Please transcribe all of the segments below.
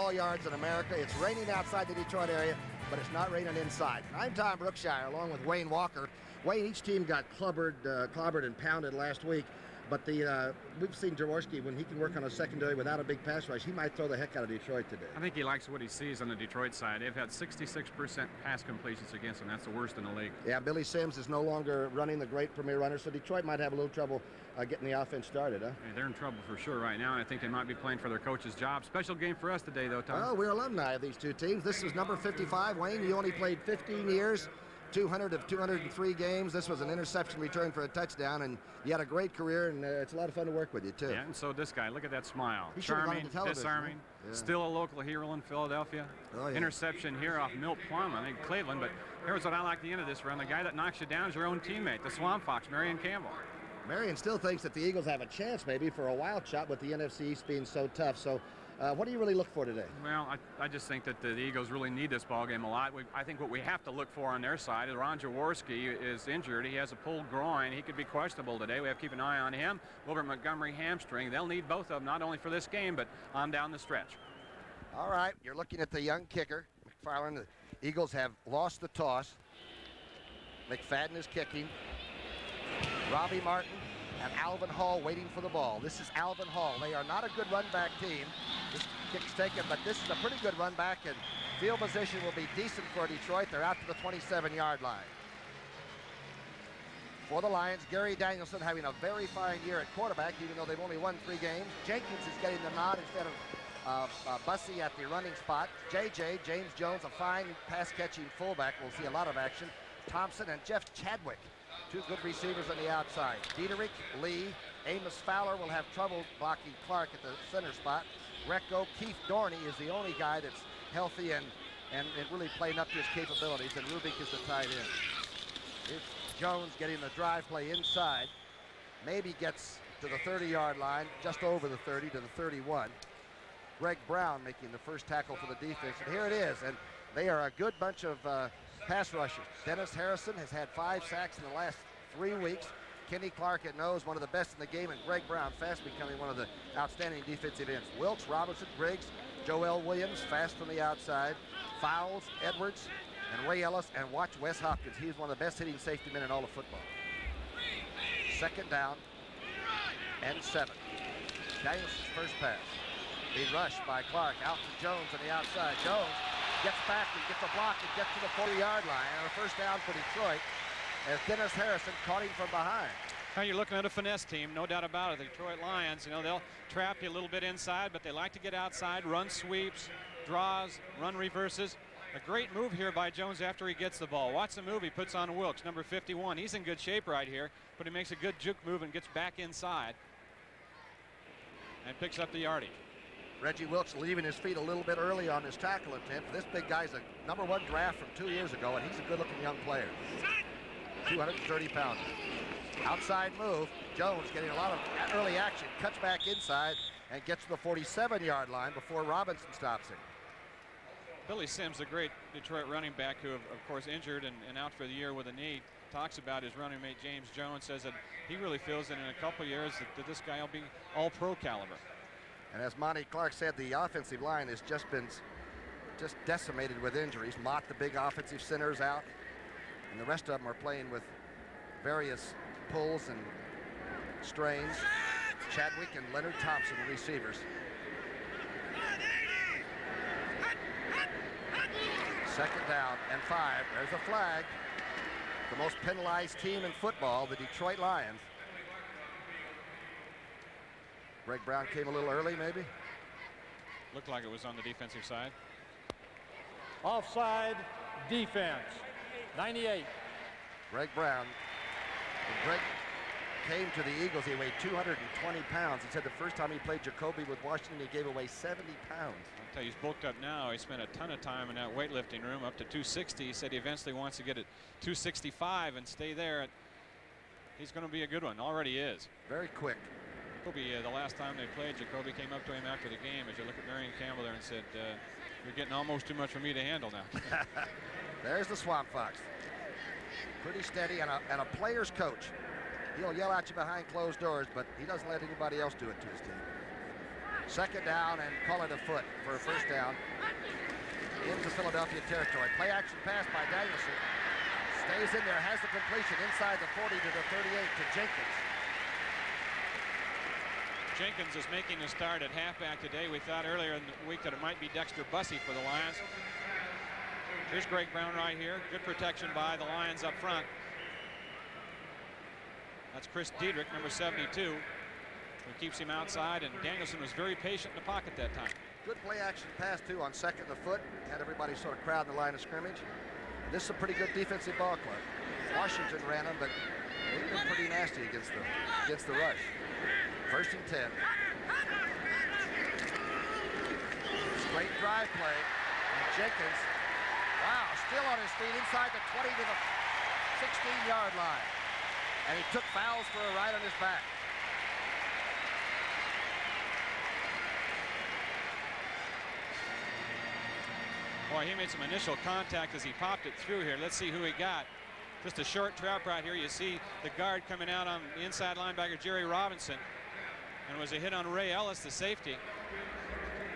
football yards in America. It's raining outside the Detroit area, but it's not raining inside. I'm Tom Brookshier, along with Wayne Walker. Wayne, each team got clobbered and pounded last week, but we've seen Jaworski, when he can work on a secondary without a big pass rush, he might throw the heck out of Detroit today. I think he likes what he sees on the Detroit side. They've had 66% pass completions against him. That's the worst in the league. Yeah, Billy Sims is no longer running, the great premier runner, so Detroit might have a little trouble getting the offense started, huh? Hey, they're in trouble for sure right now, and I think they might be playing for their coach's job. Special game for us today, though, Tom. Well, we're alumni of these two teams. This is number 55. Wayne, you only played 15 years. 200 of 203 games. This was an interception return for a touchdown, and you had a great career, and it's a lot of fun to work with you, too. Yeah, and so this guy, look at that smile. He charming, disarming, yeah. Still a local hero in Philadelphia. Oh, yeah. Interception here off Milt Plum, I think Cleveland, but here's what I like the end of this run. The guy that knocks you down is your own teammate, the Swamp Fox, Marion Campbell. Marion still thinks that the Eagles have a chance maybe for a wild shot with the NFC East being so tough. So what do you really look for today? Well, I just think that the Eagles really need this ball game a lot. I think what we have to look for on their side is Ron Jaworski is injured. He has a pulled groin. He could be questionable today. We have to keep an eye on him. Wilbert Montgomery hamstring. They'll need both of them, not only for this game, but on down the stretch. All right, you're looking at the young kicker, McFarland. The Eagles have lost the toss. McFadden is kicking. Robbie Martin and Alvin Hall waiting for the ball. This is Alvin Hall. They are not a good run-back team. This kick's taken, but this is a pretty good run-back, and field position will be decent for Detroit. They're out to the 27-yard line. For the Lions, Gary Danielson having a very fine year at quarterback, even though they've only won 3 games. Jenkins is getting the nod instead of Bussey at the running spot. JJ, James Jones, a fine pass-catching fullback. We'll see a lot of action. Thompson and Jeff Chadwick, 2 good receivers on the outside. Dieterich, Lee, Amos Fowler will have trouble blocking Clark at the center spot. Recco, Keith Dorney is the only guy that's healthy and really playing up to his capabilities, and Rubik is the tight end. It's Jones getting the drive play inside. Maybe gets to the 30-yard line, just over the 30 to the 31. Greg Brown making the first tackle for the defense, and here it is, and they are a good bunch of pass rushers. Dennis Harrison has had 5 sacks in the last 3 weeks. Kenny Clark at nose, one of the best in the game, and Greg Brown fast becoming one of the outstanding defensive ends. Wilkes, Robinson, Briggs, Joel Williams fast from the outside. Fowles, Edwards, and Ray Ellis, and watch Wes Hopkins. He's one of the best hitting safety men in all of football. 2nd down and 7. Danielson's first pass. Being rushed by Clark out to Jones on the outside. Jones gets back and gets a block and gets to the 40-yard line, and a first down for Detroit as Dennis Harrison caught him from behind. Now you're looking at a finesse team, no doubt about it. The Detroit Lions, you know, they'll trap you a little bit inside, but they like to get outside, run sweeps, draws, run reverses. A great move here by Jones after he gets the ball. Watch the move he puts on Wilkes, number 51. He's in good shape right here, but he makes a good juke move and gets back inside and picks up the yardage. Reggie Wilkes leaving his feet a little bit early on his tackle attempt. This big guy's a #1 draft from 2 years ago, and he's a good-looking young player. 230 pounds. Outside move. Jones getting a lot of early action. Cuts back inside and gets to the 47-yard line before Robinson stops him. Billy Sims, the great Detroit running back who, of course, injured and out for the year with a knee, talks about his running mate James Jones, says that he really feels that in a couple years that this guy will be all-pro caliber. And as Monty Clark said, the offensive line has just been decimated with injuries. Mott, the big offensive center's out, and the rest of them are playing with various pulls and strains. Chadwick and Leonard Thompson, the receivers. 2nd down and 5. There's a flag. The most penalized team in football, the Detroit Lions. Greg Brown came a little early, maybe. Looked like it was on the defensive side. Offside defense. 98. Greg Brown. When Greg came to the Eagles, he weighed 220 pounds. He said the first time he played Jacoby with Washington, he gave away 70 pounds. I'll tell you, he's bulked up now. He spent a ton of time in that weightlifting room, up to 260. He said he eventually wants to get it 265 and stay there. He's going to be a good one. Already is. Very quick. Jacoby, the last time they played, Jacoby came up to him after the game as you look at Marion Campbell there and said, you're getting almost too much for me to handle now. There's the Swamp Fox. Pretty steady and a player's coach. He'll yell at you behind closed doors, but he doesn't let anybody else do it to his team. Second down, and call it a foot for a first down into Philadelphia territory. Play action pass by Danielson. Stays in there, has the completion inside the 40 to the 38 to Jenkins. Jenkins is making a start at halfback today. We thought earlier in the week that it might be Dexter Bussey for the Lions. Here's Greg Brown right here. Good protection by the Lions up front. That's Chris Diedrich, number 72, who keeps him outside, and Danielson was very patient in the pocket that time. Good play action pass, too, on second and the foot. Had everybody sort of crowd in the line of scrimmage. This is a pretty good defensive ball club. Washington ran them, but they've been pretty nasty against the rush. First and 10. Straight drive play. And Jenkins, wow, still on his feet inside the 20 to the 16-yard line. And he took fouls for a ride on his back. Boy, he made some initial contact as he popped it through here. Let's see who he got. Just a short trap right here. You see the guard coming out on the inside linebacker, Jerry Robinson. And it was a hit on Ray Ellis, the safety.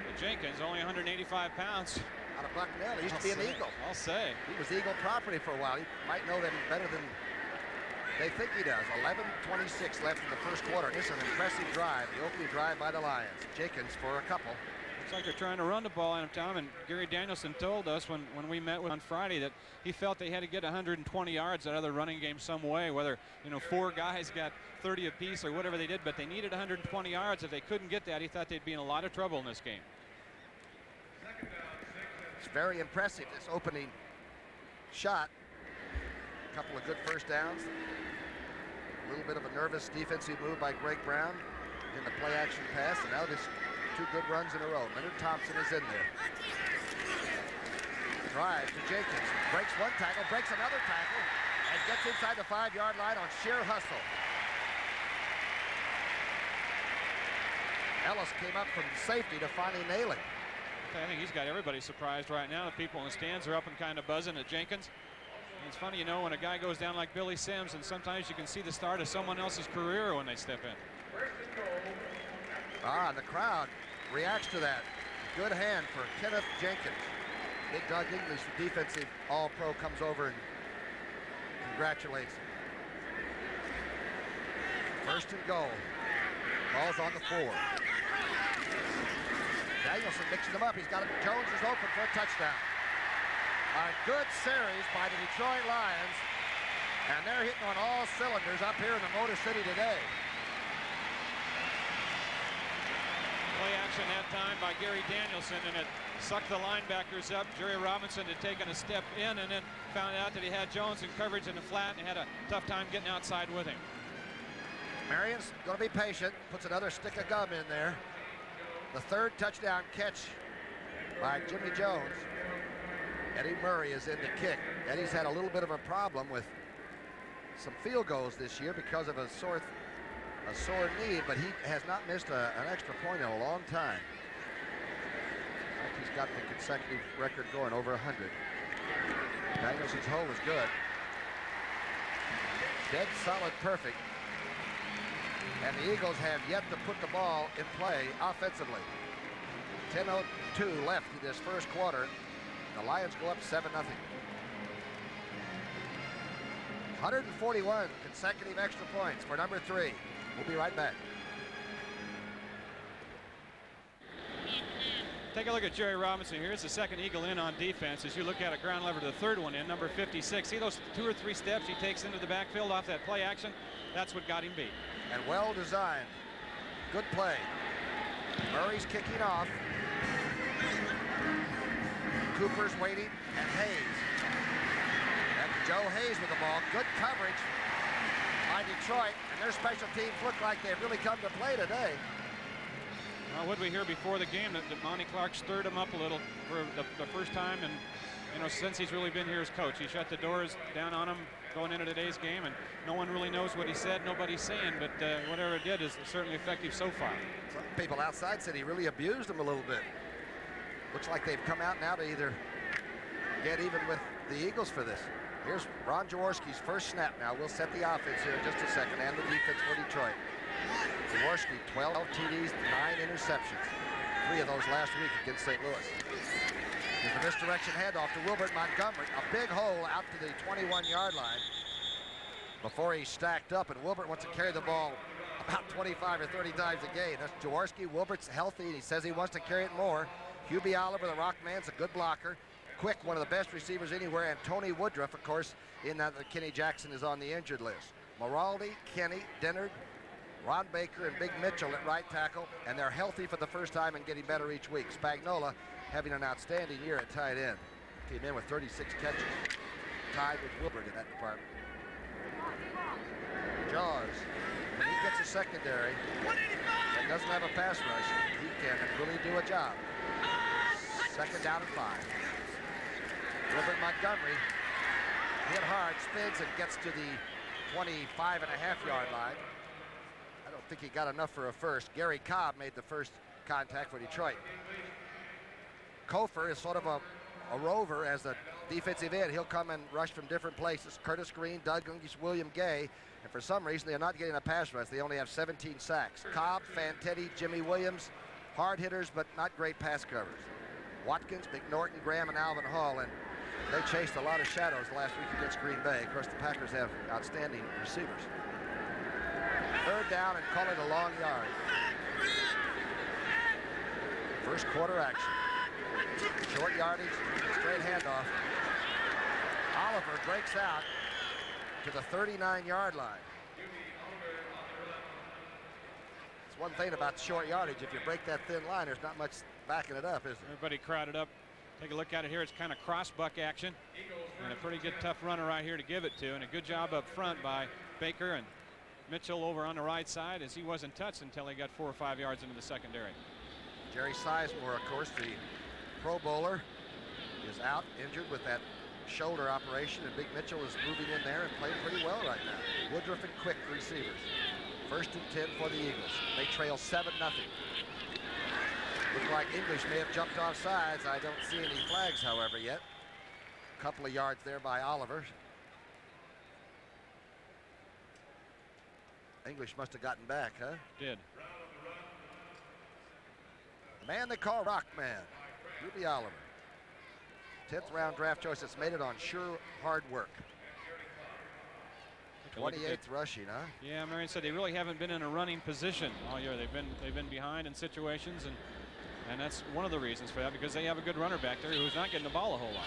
But Jenkins, only 185 pounds. Out of Bucknell. He used to be an Eagle. I'll say. He was Eagle property for a while. He might know them better than they think he does. 11:26 left in the first quarter. This is an impressive drive. The opening drive by the Lions. Jenkins for a couple. Looks like they're trying to run the ball on him, Tom, and Gary Danielson told us when we met with him on Friday that he felt they had to get 120 yards out of the running game some way, whether, you know, 4 guys got 30 apiece or whatever they did, but they needed 120 yards. If they couldn't get that, he thought they'd be in a lot of trouble in this game. It's very impressive, this opening shot. A couple of good first downs. A little bit of a nervous defensive move by Greg Brown in the play action pass, and now this 2 good runs in a row. Leonard Thompson is in there. Drive to Jenkins. Breaks 1 tackle, breaks another tackle, and gets inside the 5-yard line on sheer hustle. Ellis came up from safety to finally nail it. I think he's got everybody surprised right now. The people in the stands are up and kind of buzzing at Jenkins. And it's funny, you know, when a guy goes down like Billy Sims, and sometimes you can see the start of someone else's career when they step in. And the crowd reacts to that. Good hand for Kenneth Jenkins. Big Doug English, the defensive All-Pro, comes over and congratulates him. First and goal. Ball's on the 4. Danielson mixing them up. He's got him. Jones is open for a touchdown. A good series by the Detroit Lions, and they're hitting on all cylinders up here in the Motor City today. Play action that time by Gary Danielson, and it sucked the linebackers up. Jerry Robinson had taken a step in and then found out that he had Jones in coverage in the flat and had a tough time getting outside with him. Marion's going to be patient, puts another stick of gum in there. The 3rd touchdown catch by Jimmy Jones. Eddie Murray is in to kick. Eddie's had a little bit of a problem with some field goals this year because of a sore knee, but he has not missed an extra point in a long time. In fact, he's got the consecutive record going over 100. Danielson's hole is good. Dead solid perfect. And the Eagles have yet to put the ball in play offensively. 10:02 left in this first quarter. The Lions go up 7-0. 141 consecutive extra points for number 3. We'll be right back. Take a look at Jerry Robinson. Here's the second Eagle in on defense. As you look at it, ground lever to the 3rd one in, number 56. See those 2 or 3 steps he takes into the backfield off that play action? That's what got him beat. And well designed. Good play. Murray's kicking off. Cooper's waiting, and Hayes. And Joe Hayes with the ball. Good coverage by Detroit, and their special teams look like they've really come to play today. Well, what we hear before the game that Monty Clark stirred him up a little for the first time, and you know, since he's really been here as coach. He shut the doors down on him going into today's game, and no one really knows what he said. Nobody's saying, but whatever it did is certainly effective so far. Some people outside said he really abused him a little bit. Looks like they've come out now to either get even with the Eagles for this. Here's Ron Jaworski's first snap now. We'll set the offense here in just a second, and the defense for Detroit. Jaworski, 12 TDs, 9 interceptions. 3 of those last week against St. Louis. There's a misdirection handoff to Wilbert Montgomery. A big hole out to the 21-yard line before he's stacked up, and Wilbert wants to carry the ball about 25 or 30 times a game. That's Jaworski. Wilbert's healthy, and he says he wants to carry it more. Hubie Oliver, the rock man's a good blocker. Quick, one of the best receivers anywhere, and Tony Woodruff, of course, in that Kenny Jackson is on the injured list. Moraldi, Kenny, Dennard, Ron Baker, and Big Mitchell at right tackle, and they're healthy for the first time and getting better each week. Spagnola having an outstanding year at tight end. Came in with 36 catches, tied with Wilbert in that department. Jaws, when he gets a secondary that doesn't have a pass rush, he can really do a job. 2nd down and 5. Wilbert Montgomery hit hard, spins, and gets to the 25.5-yard line. I don't think he got enough for a first. Gary Cobb made the first contact for Detroit. Kofer is sort of a rover as a defensive end. He'll come and rush from different places. Curtis Green, Doug Gungish, William Gay, and for some reason they're not getting a pass rush. They only have 17 sacks. Cobb, Fantetti, Jimmy Williams, hard hitters but not great pass covers. Watkins, McNorton, Graham, and Alvin Hall, and they chased a lot of shadows last week against Green Bay. Of course, the Packers have outstanding receivers. 3rd down and call it a long yard. First quarter action. Short yardage, straight handoff. Oliver breaks out to the 39-yard line. It's one thing about short yardage. If you break that thin line, there's not much backing it up, is there? Everybody crowded up. Take a look at it here. It's kind of cross-buck action. And a pretty good tough runner right here to give it to. And a good job up front by Baker and Mitchell over on the right side, as he wasn't touched until he got 4 or 5 yards into the secondary. Jerry Sizemore, of course, the Pro Bowler, is out injured with that shoulder operation, and Big Mitchell is moving in there and playing pretty well right now. Woodruff and Quick, the receivers. 1st and 10 for the Eagles. They trail 7-0. Looks like English may have jumped off sides. I don't see any flags, however, yet. A couple of yards there by Oliver. English must have gotten back, huh? Did. The man they call Rockman, Hubie Oliver. 10th round draft choice that's made it on sure hard work. 28th rushing, huh? Yeah, Marion said they really haven't been in a running position all year. They've been behind in situations, and that's one of the reasons for that, because they have a good runner back there who's not getting the ball a whole lot.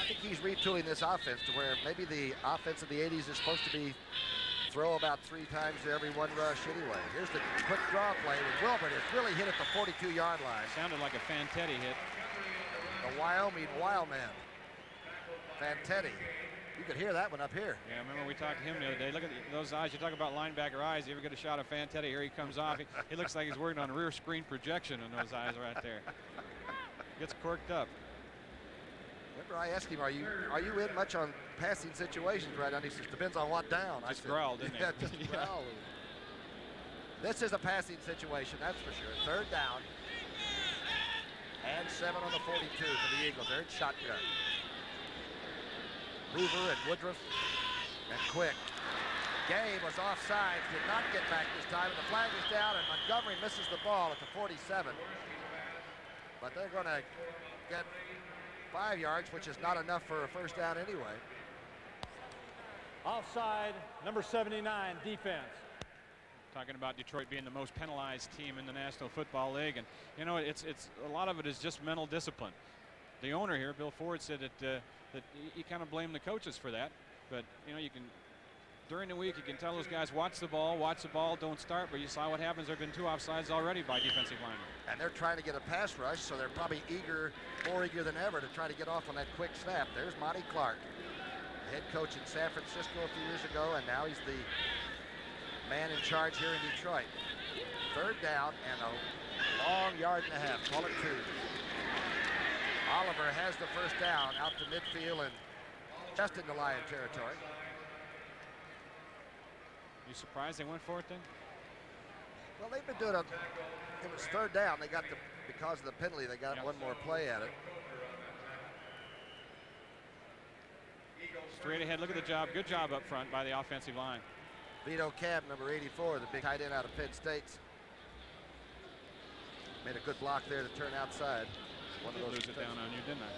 I think he's retooling this offense to where maybe the offense of the 80s is supposed to be throw about 3 times to every 1 rush anyway. Here's the quick draw play with Wilbert. It's really hit at the 42-yard line. Sounded like a Fantetti hit. The Wyoming Wildman. Fantetti. You could hear that one up here. Yeah, remember we talked to him the other day. Look at those eyes. You talk about linebacker eyes. You ever get a shot of Fantetti? Here he comes off. He looks like he's working on rear screen projection in those eyes right there. Gets corked up. Remember I asked him, are you in much on passing situations right now? He says, depends on what down. Just growled, didn't he? Yeah, just growled. This is a passing situation, that's for sure. 3rd down. And 7 on the 42 for the Eagles. They're in shotgun. Hoover and Woodruff and Quick. Gay was offside, did not get back this time, and the flag is down, and Montgomery misses the ball at the 47. But they're going to get 5 yards, which is not enough for a first down anyway. Offside, number 79, defense. Talking about Detroit being the most penalized team in the National Football League, and you know it's a lot of it is just mental discipline. The owner here, Bill Ford, said that he kind of blamed the coaches for that, but you know, you can during the week you can tell those guys watch the ball, don't start, but you saw what happens. There have been 2 offsides already by defensive linemen. And they're trying to get a pass rush, so they're probably more eager than ever to try to get off on that quick snap. There's Monty Clark, head coach in San Francisco a few years ago, and now he's the man in charge here in Detroit. 3rd down and a long 1.5 yards. Call it 2. Oliver has the first down out to midfield and just into Lion territory. You surprised they went for it then? Well, they've been doing it was 3rd down. They got because of the penalty, they got 1 more play at it. Straight ahead, look at the job. Good job up front by the offensive line. Vito Cab, number 84, the big tight end out of Penn State. Made a good block there to turn outside. One of those lose it down on you, didn't I?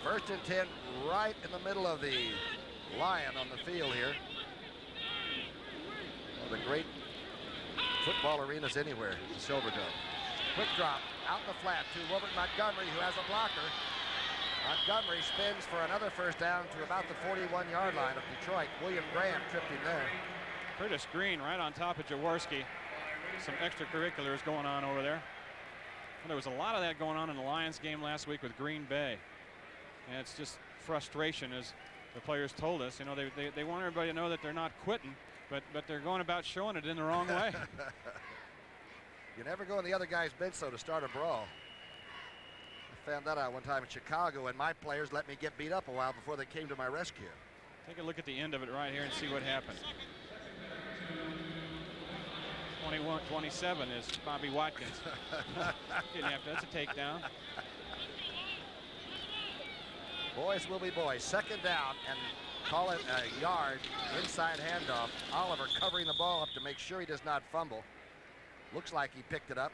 First and 10, right in the middle of the Lion on the field here. One of the great football arenas anywhere, the Silverdome. Quick drop out in the flat to Wilbert Montgomery, who has a blocker. Montgomery spins for another first down to about the 41-yard line of Detroit. William Graham tripped him there. Curtis Green right on top of Jaworski. Some extracurriculars going on over there. Well, there was a lot of that going on in the Lions game last week with Green Bay. And it's just frustration, as the players told us. You know, they want everybody to know that they're not quitting, but they're going about showing it in the wrong way. You never go on the other guy's bench, though, to start a brawl. I found that out one time in Chicago, and my players let me get beat up a while before they came to my rescue. Take a look at the end of it right here and see what happened. 21-27 is Bobby Watkins. Didn't have to, that's a takedown. Boys will be boys. Second down, and call it a yard. Inside handoff. Oliver covering the ball up to make sure he does not fumble. Looks like he picked it up.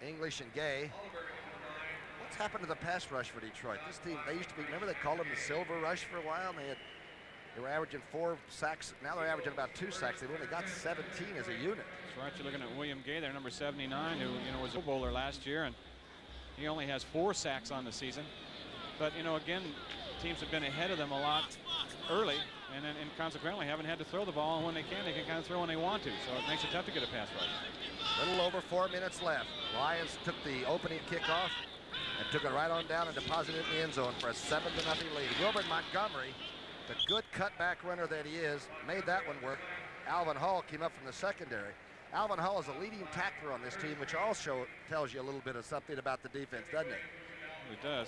English and Gay. What's happened to the pass rush for Detroit? This team, they used to be, remember they called them the Silver Rush for a while? They were averaging 4 sacks. Now they're averaging about 2 sacks. They've only got 17 as a unit. That's right. You're looking at William Gay there, number 79, who was a Pro Bowler last year, and he only has 4 sacks on the season. But again, teams have been ahead of them a lot early, and consequently haven't had to throw the ball, and when they can kind of throw when they want to. So it makes it tough to get a pass rush. A little over 4 minutes left. Lions took the opening kickoff and took it right on down and deposited it in the end zone for a 7-0 lead. Wilbert Montgomery, the good cutback runner that he is, made that one work. Alvin Hall came up from the secondary. Alvin Hall is a leading tackler on this team, which also tells you a little bit of something about the defense, doesn't it? It does.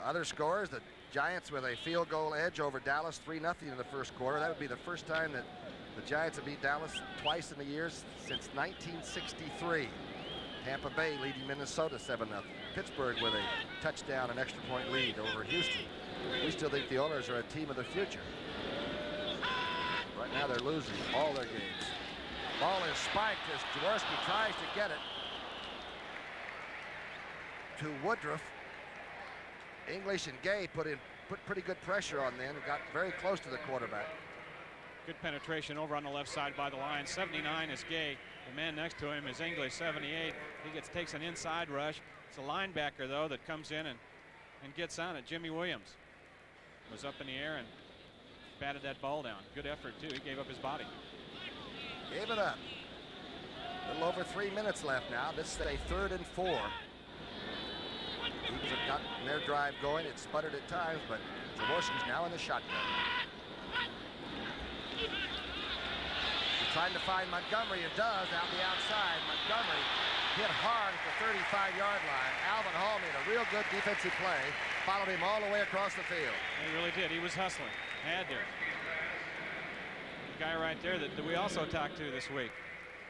Other scores, the Giants with a field goal edge over Dallas, 3-0 in the first quarter. That would be the first time that the Giants have beat Dallas twice in the years since 1963. Tampa Bay leading Minnesota 7-0. Pittsburgh with a touchdown and extra point lead over Houston. We still think the Oilers are a team of the future. Right now they're losing all their games. Ball is spiked as Jaworski tries to get it to Woodruff. English and Gay put pretty good pressure on them and got very close to the quarterback. Good penetration over on the left side by the Lions. 79 is Gay. The man next to him is English, 78. He takes an inside rush. It's a linebacker, though, that comes in and gets on it. Jimmy Williams was up in the air and batted that ball down. Good effort, too. He gave up his body. Gave it up. A little over 3 minutes left now. This is a 3rd and 4. Eagles have gotten their drive going. It sputtered at times, but Jaworski's now in the shotgun. He's trying to find Montgomery. It does out the outside. Montgomery hit hard at the 35-yard line. Alvin Hall made a real good defensive play. Followed him all the way across the field. He really did. He was hustling. Had to. The guy right there that we also talked to this week.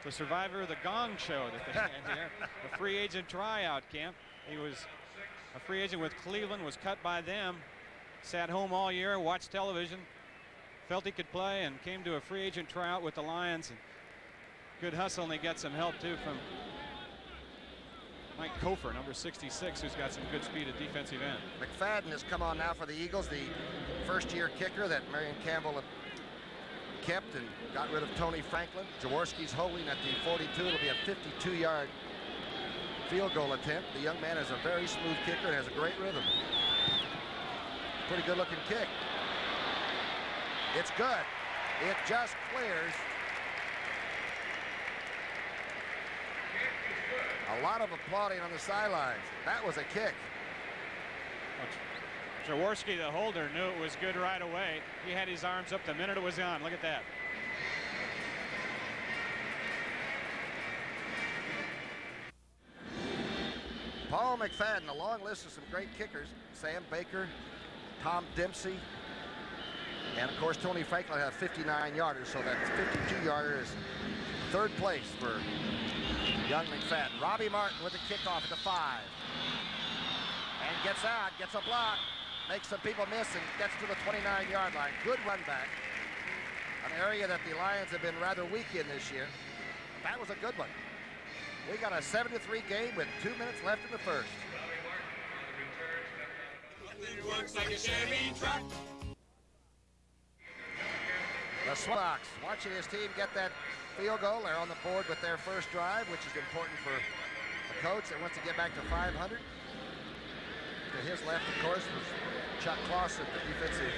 The survivor of the Gong Show that they had here. The free agent tryout camp. He was a free agent with Cleveland, was cut by them, sat home all year, watched television, felt he could play, and came to a free agent tryout with the Lions. And good hustle, and they got some help too from Mike Kofer, number 66, who's got some good speed at defensive end. McFadden has come on now for the Eagles, the first-year kicker that Marion Campbell had kept and got rid of Tony Franklin. Jaworski's holding at the 42. It'll be a 52-yard field goal attempt. The young man is a very smooth kicker and has a great rhythm. Pretty good looking kick. It's good. It just clears. A lot of applauding on the sidelines. That was a kick. Jaworski, the holder, knew it was good right away. He had his arms up the minute it was on. Look at that. Paul McFadden, a long list of some great kickers. Sam Baker, Tom Dempsey, and of course Tony Franklin had a 59-yarder, so that 52-yarder is 3rd place for young McFadden. Robbie Martin with the kickoff at the 5. And gets out, gets a block. makes some people miss and gets to the 29-yard line. Good run back. An area that the Lions have been rather weak in this year. That was a good one. We got a 7-3 game with 2 minutes left in the first. The Swamps watching his team get that field goal. They're on the board with their first drive, which is important for a coach that wants to get back to 500. To his left, of course, was Chuck Clausen, the defensive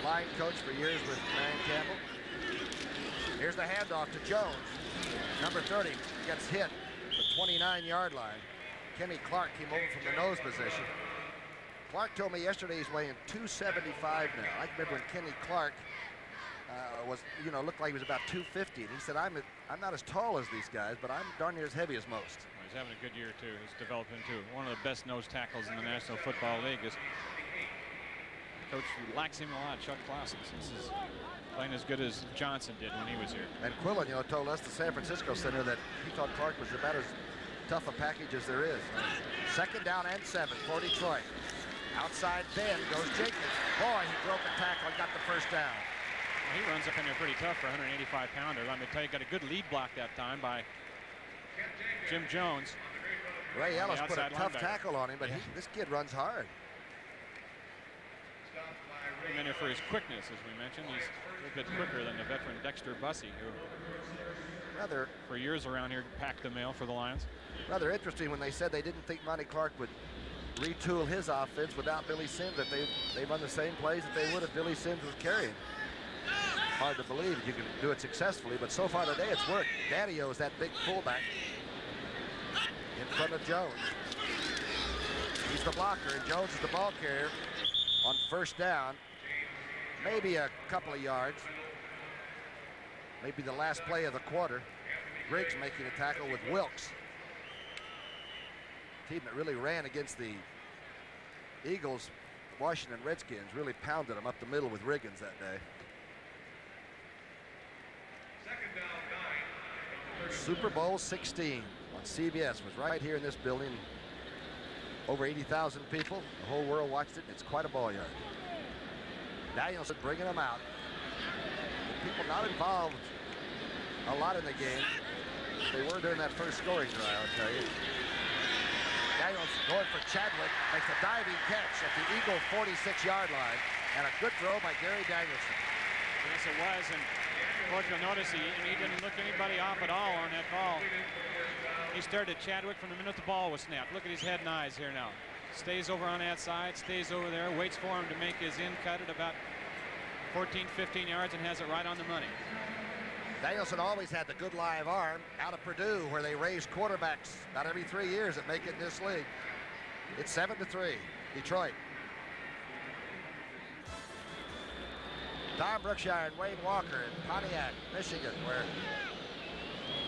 line coach for years with Marion Campbell. Here's the handoff to Jones. Number 30 gets hit at the 29-yard line. Kenny Clark came over from the nose position. Clark told me yesterday he's weighing 275 now. I remember when Kenny Clark looked like he was about 250. And he said, I'm not as tall as these guys, but I'm darn near as heavy as most. Well, he's having a good year, too. He's developed into one of the best nose tackles in the National Football League. Coach likes him a lot, Chuck Clausen. He's playing as good as Johnson did when he was here. And Quillen, told us, the San Francisco center, that he thought Clark was about as tough a package as there is. Second down and 7 for Detroit. Outside then goes Jenkins. Boy, he broke a tackle and got the first down. Well, he runs up in there pretty tough for a 185-pounder. Let me tell you, got a good lead block that time by Jim Jones. Ray Ellis put a tough tackle on him, but this kid runs hard. In there for his quickness, as we mentioned. He's a little bit quicker than the veteran Dexter Bussey, who for years around here packed the mail for the Lions. Rather interesting when they said they didn't think Monty Clark would retool his offense without Billy Sims, that they run the same plays that they would if Billy Sims was carrying. Hard to believe you can do it successfully, but so far today it's worked. Daddy-O is that big fullback in front of Jones. He's the blocker, and Jones is the ball carrier on first down. Maybe a couple of yards. Maybe the last play of the quarter. Griggs making a tackle with Wilkes. Team that really ran against the Eagles. Washington Redskins really pounded them up the middle with Riggins that day. Super Bowl 16 on CBS was right here in this building. Over 80,000 people. The whole world watched it. It's quite a ball yard. Danielson bringing them out. The people not involved a lot in the game. They were during that first scoring drive, I'll tell you. Danielson going for Chadwick, makes a diving catch at the Eagle 46-yard line, and a good throw by Gary Danielson. Yes, it was, and what you'll notice, he didn't look anybody off at all on that ball. He started Chadwick from the minute the ball was snapped. Look at his head and eyes here now. Stays over on that side, stays over there, waits for him to make his in cut at about 14, 15 yards and has it right on the money. Danielson always had the good live arm out of Purdue, where they raise quarterbacks about every 3 years that make it in this league. It's 7-3, Detroit. Tom Brookshier and Wayne Walker in Pontiac, Michigan, where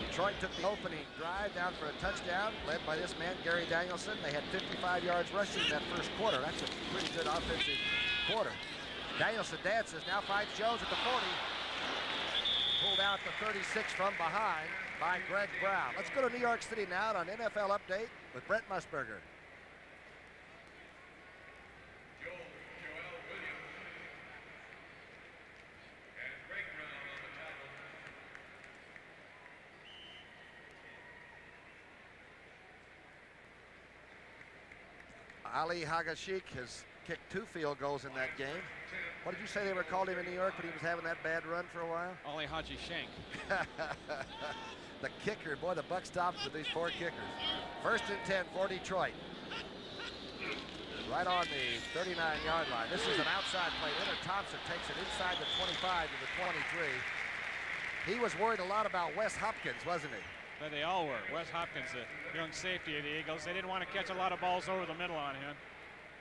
Detroit took the opening drive down for a touchdown, led by this man, Gary Danielson. They had 55 yards rushing that first quarter. That's a pretty good offensive quarter. Danielson dances, now finds Jones at the 40. Pulled out the 36 from behind by Greg Brown. Let's go to New York City now on NFL Update with Brent Musburger. Ali Hagashik has kicked 2 field goals in that game. What did you say they were called him in New York when he was having that bad run for a while? Ali Haji Shank. The kicker, boy, the buck stops with these 4 kickers. First and 10 for Detroit. Right on the 39-yard line. This is an outside play. Leonard Thompson takes it inside the 25 to the 23. He was worried a lot about Wes Hopkins, wasn't he? But they all were. Wes Hopkins, the young safety of the Eagles. They didn't want to catch a lot of balls over the middle on him.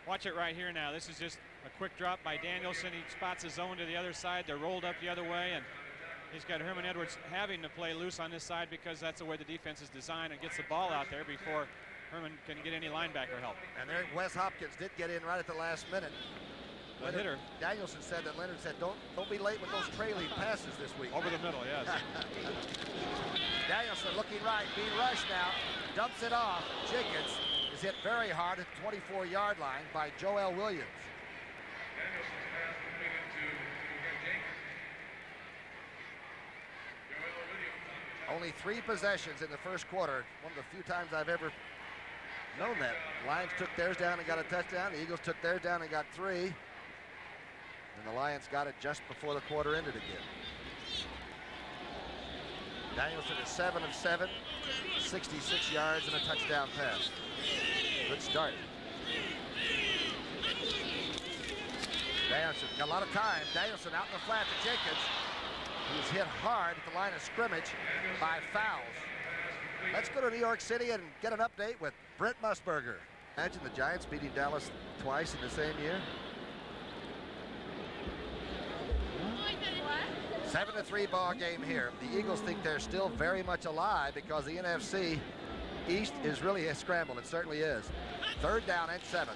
Watch it right here now. This is just a quick drop by Danielson. He spots his zone to the other side. They're rolled up the other way, and he's got Herman Edwards having to play loose on this side because that's the way the defense is designed, and gets the ball out there before Herman can get any linebacker help. And there, Wes Hopkins did get in right at the last minute. Hitter. Danielson said that Leonard said, don't be late with those trailing passes this week. Over the middle, yes. Danielson looking right, being rushed now, dumps it off. Jenkins is hit very hard at the 24-yard line by Joel Williams. Only 3 possessions in the first quarter. One of the few times I've ever known that. Lions took theirs down and got a touchdown. The Eagles took theirs down and got 3. And the Lions got it just before the quarter ended again. Danielson is 7 of 7, 66 yards and a touchdown pass. Good start. Danielson got a lot of time. Danielson out in the flat to Jenkins, who's hit hard at the line of scrimmage by fouls. Let's go to New York City and get an update with Brent Musburger. Imagine the Giants beating Dallas twice in the same year. 7-3 ball game here. The Eagles think they're still very much alive because the NFC East is really a scramble. It certainly is. 3rd down and 7.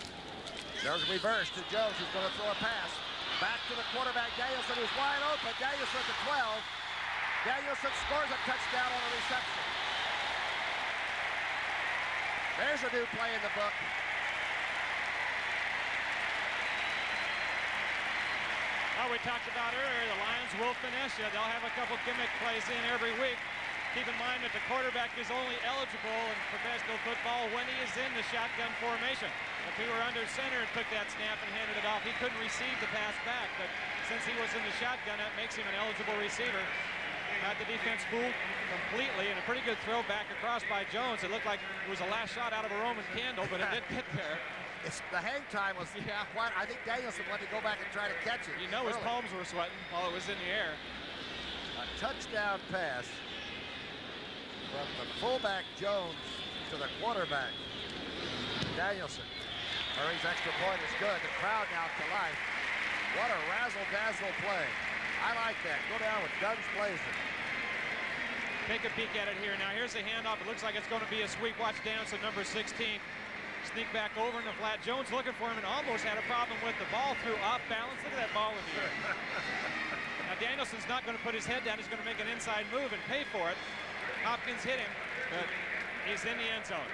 There's a reverse to Jones, who's going to throw a pass. Back to the quarterback, Danielson, who's wide open. Danielson at the 12. Danielson scores a touchdown on a reception. There's a new play in the book. Well, we talked about earlier, the Lions will finesse you. They'll have a couple gimmick plays in every week. Keep in mind that the quarterback is only eligible in professional football when he is in the shotgun formation. If he were under center and took that snap and handed it off, he couldn't receive the pass back. But since he was in the shotgun, that makes him an eligible receiver. Had the defense fooled completely, and a pretty good throw back across by Jones. It looked like it was a last shot out of a Roman candle, but it did get there. The hang time was quite. I think Danielson wanted to go back and try to catch it. You know, his palms were sweating while it was in the air. A touchdown pass from the fullback Jones to the quarterback Danielson. Murray's extra point is good. The crowd now to life. What a razzle-dazzle play. I like that. Go down with guns blazing. Take a peek at it here. Now here's the handoff. It looks like it's going to be a sweep. Watch Danielson, number 16. Sneak back over in the flat. Jones looking for him and almost had a problem with the ball. Threw off balance. Look at that ball in the air. Now Danielson's not going to put his head down. He's going to make an inside move and pay for it. Hopkins hit him, but he's in the end zone.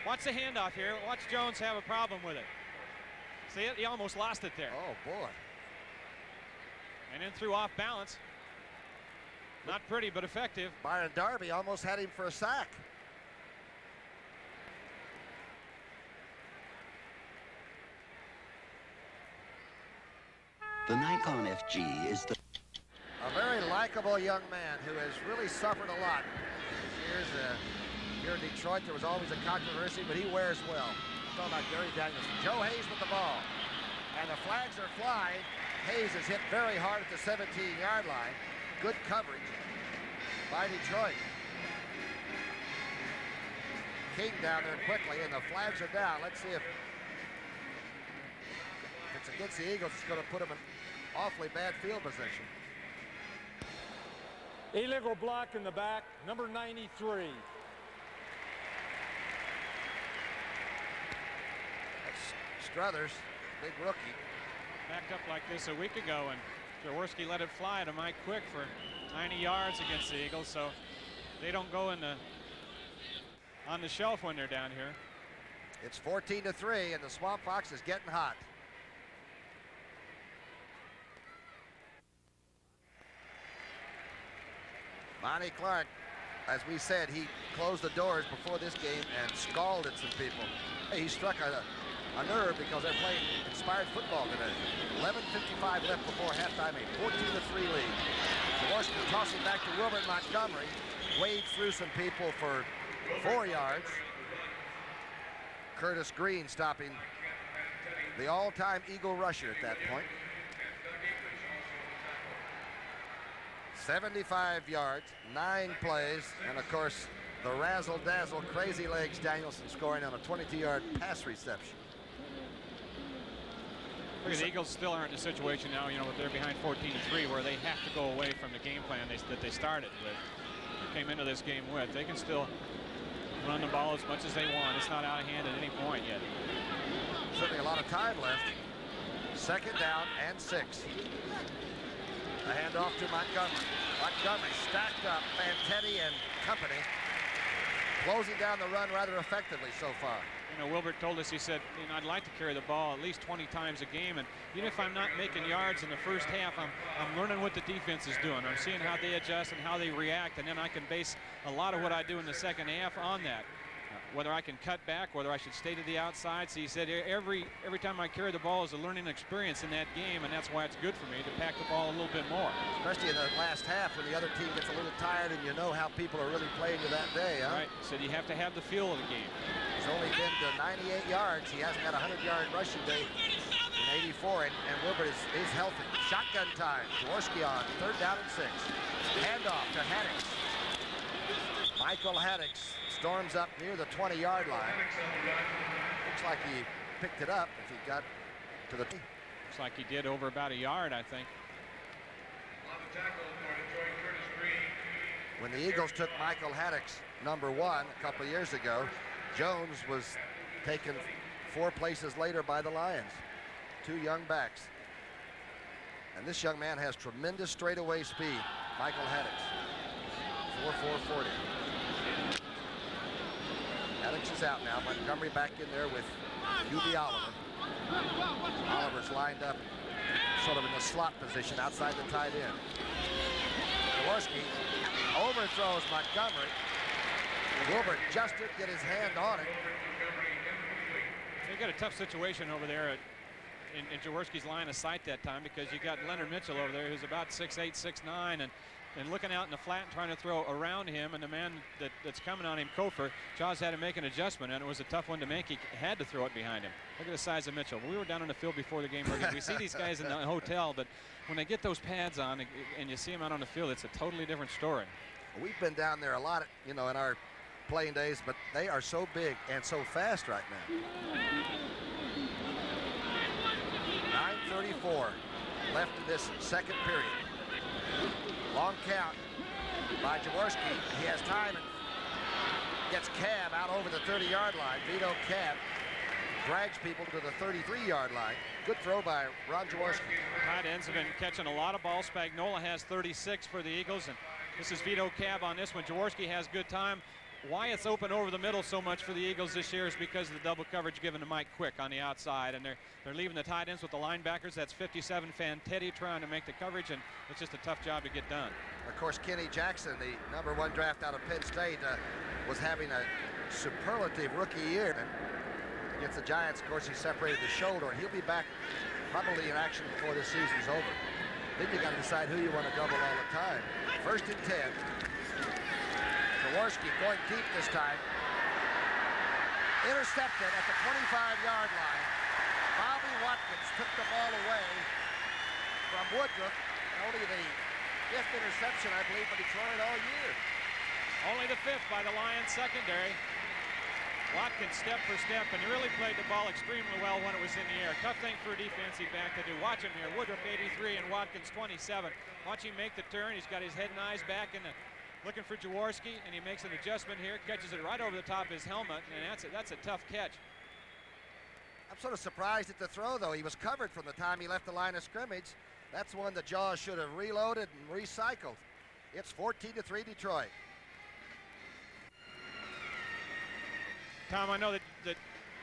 Watch the handoff here. Watch Jones have a problem with it. See it? He almost lost it there. Oh, boy. And then threw off balance. Not pretty, but effective. Byron Darby almost had him for a sack. The Nikon FG is the... A very likable young man who has really suffered a lot. Here in Detroit, there was always a controversy, but he wears well. I'm talking about Gary Danielson. Joe Hayes with the ball. And the flags are flying. Hayes is hit very hard at the 17-yard line. Good coverage by Detroit. King down there quickly, and the flags are down. Let's see if it's against the Eagles. It's going to put them in awfully bad field position. Illegal block in the back, number 93. That's Struthers, big rookie. Backed up like this a week ago, and Jaworski let it fly to Mike Quick for 90 yards against the Eagles, so they don't go in on the shelf when they're down here. It's 14-3, and the Swamp Fox is getting hot. Monty Clark, as we said, he closed the doors before this game and scalded some people. He struck a nerve because they're playing inspired football today. 11:55 left before halftime, a 14-3 lead. Jaworski tossing back to Wilbert Montgomery. Wade through some people for 4 yards. Curtis Green stopping the all-time Eagle rusher at that point. 75 yards, 9 plays, and of course, the razzle-dazzle, crazy legs Danielson scoring on a 22-yard pass reception. Look, the Eagles still aren't in a situation now, you know, they're behind 14-3, where they have to go away from the game plan that they started with. They came into this game with. They can still run the ball as much as they want. It's not out of hand at any point yet. Certainly a lot of time left. 2nd down and 6. A handoff to Montgomery. Montgomery stacked up Fantetti and company, closing down the run rather effectively so far. You know, Wilbert told us, he said, you know, I'd like to carry the ball at least 20 times a game, and even if I'm not making yards in the first half, I'm learning what the defense is doing. I'm seeing how they adjust and how they react, and then I can base a lot of what I do in the second half on that. Whether I can cut back, whether I should stay to the outside. So he said every time I carry the ball is a learning experience in that game, and that's why it's good for me to pack the ball a little bit more. Especially in the last half when the other team gets a little tired and you know how people are really playing you that day, huh? Right. So you have to have the feel of the game. He's only been to 98 yards. He hasn't had a 100-yard rushing day in 84, and Wilbert is healthy. Shotgun time. Jaworski on 3rd down and 6. Handoff to Haddix. Michael Haddix storms up near the 20-yard line. Looks like he picked it up if he got to the... Looks like he did over about a yard, I think. When the Eagles took Michael Haddix, number 1, a couple of years ago, Jones was taken 4 places later by the Lions. 2 young backs. And this young man has tremendous straightaway speed. Michael Haddix. 4.40. Haddix is out now. Montgomery back in there with UB Oliver. Oliver's lined up sort of in the slot position outside the tight end. Jaworski overthrows Montgomery. Wilbert just didn't get his hand on it. They got a tough situation over there in Jaworski's line of sight that time, because you got Leonard Mitchell over there who's about 6'8", 6'9", and looking out in the flat and trying to throw around him, and the man that's coming on him, Kofer, Jaws had to make an adjustment, and it was a tough one to make. He had to throw it behind him. Look at the size of Mitchell. We were down on the field before the game. We see these guys in the hotel, but when they get those pads on and you see them out on the field, it's a totally different story. We've been down there a lot, you know, in our playing days, but they are so big and so fast right now. 9:34 left in this second period. Long count by Jaworski. He has time and gets Cab out over the 30-yard line. Vito Cab drags people to the 33-yard line. Good throw by Ron Jaworski. Tight ends have been catching a lot of balls. Spagnola has 36 for the Eagles, and this is Vito Cab on this one. Jaworski has good time. Why it's open over the middle so much for the Eagles this year is because of the double coverage given to Mike Quick on the outside, and they're leaving the tight ends with the linebackers. That's 57 Fantetti trying to make the coverage, and it's just a tough job to get done. Of course, Kenny Jackson, the #1 draft out of Penn State, was having a superlative rookie year. And against the Giants, of course, he separated the shoulder, and he'll be back probably in action before the season's over. Then you got to decide who you want to double all the time. 1st and 10. Jaworski going deep this time. Intercepted at the 25-yard line. Bobby Watkins took the ball away from Woodruff. Only the 5th interception, I believe, for Detroit all year. Only the 5th by the Lions secondary. Watkins step for step, and he really played the ball extremely well when it was in the air. Tough thing for a defensive back to do. Watch him here. Woodruff 83 and Watkins 27. Watch him make the turn. He's got his head and eyes back in the looking for Jaworski, and he makes an adjustment here, catches it right over the top of his helmet, and that's a tough catch. I'm sort of surprised at the throw, though. He was covered from the time he left the line of scrimmage. That's one that Jaws should have reloaded and recycled. It's 14-3 Detroit. Tom, I know that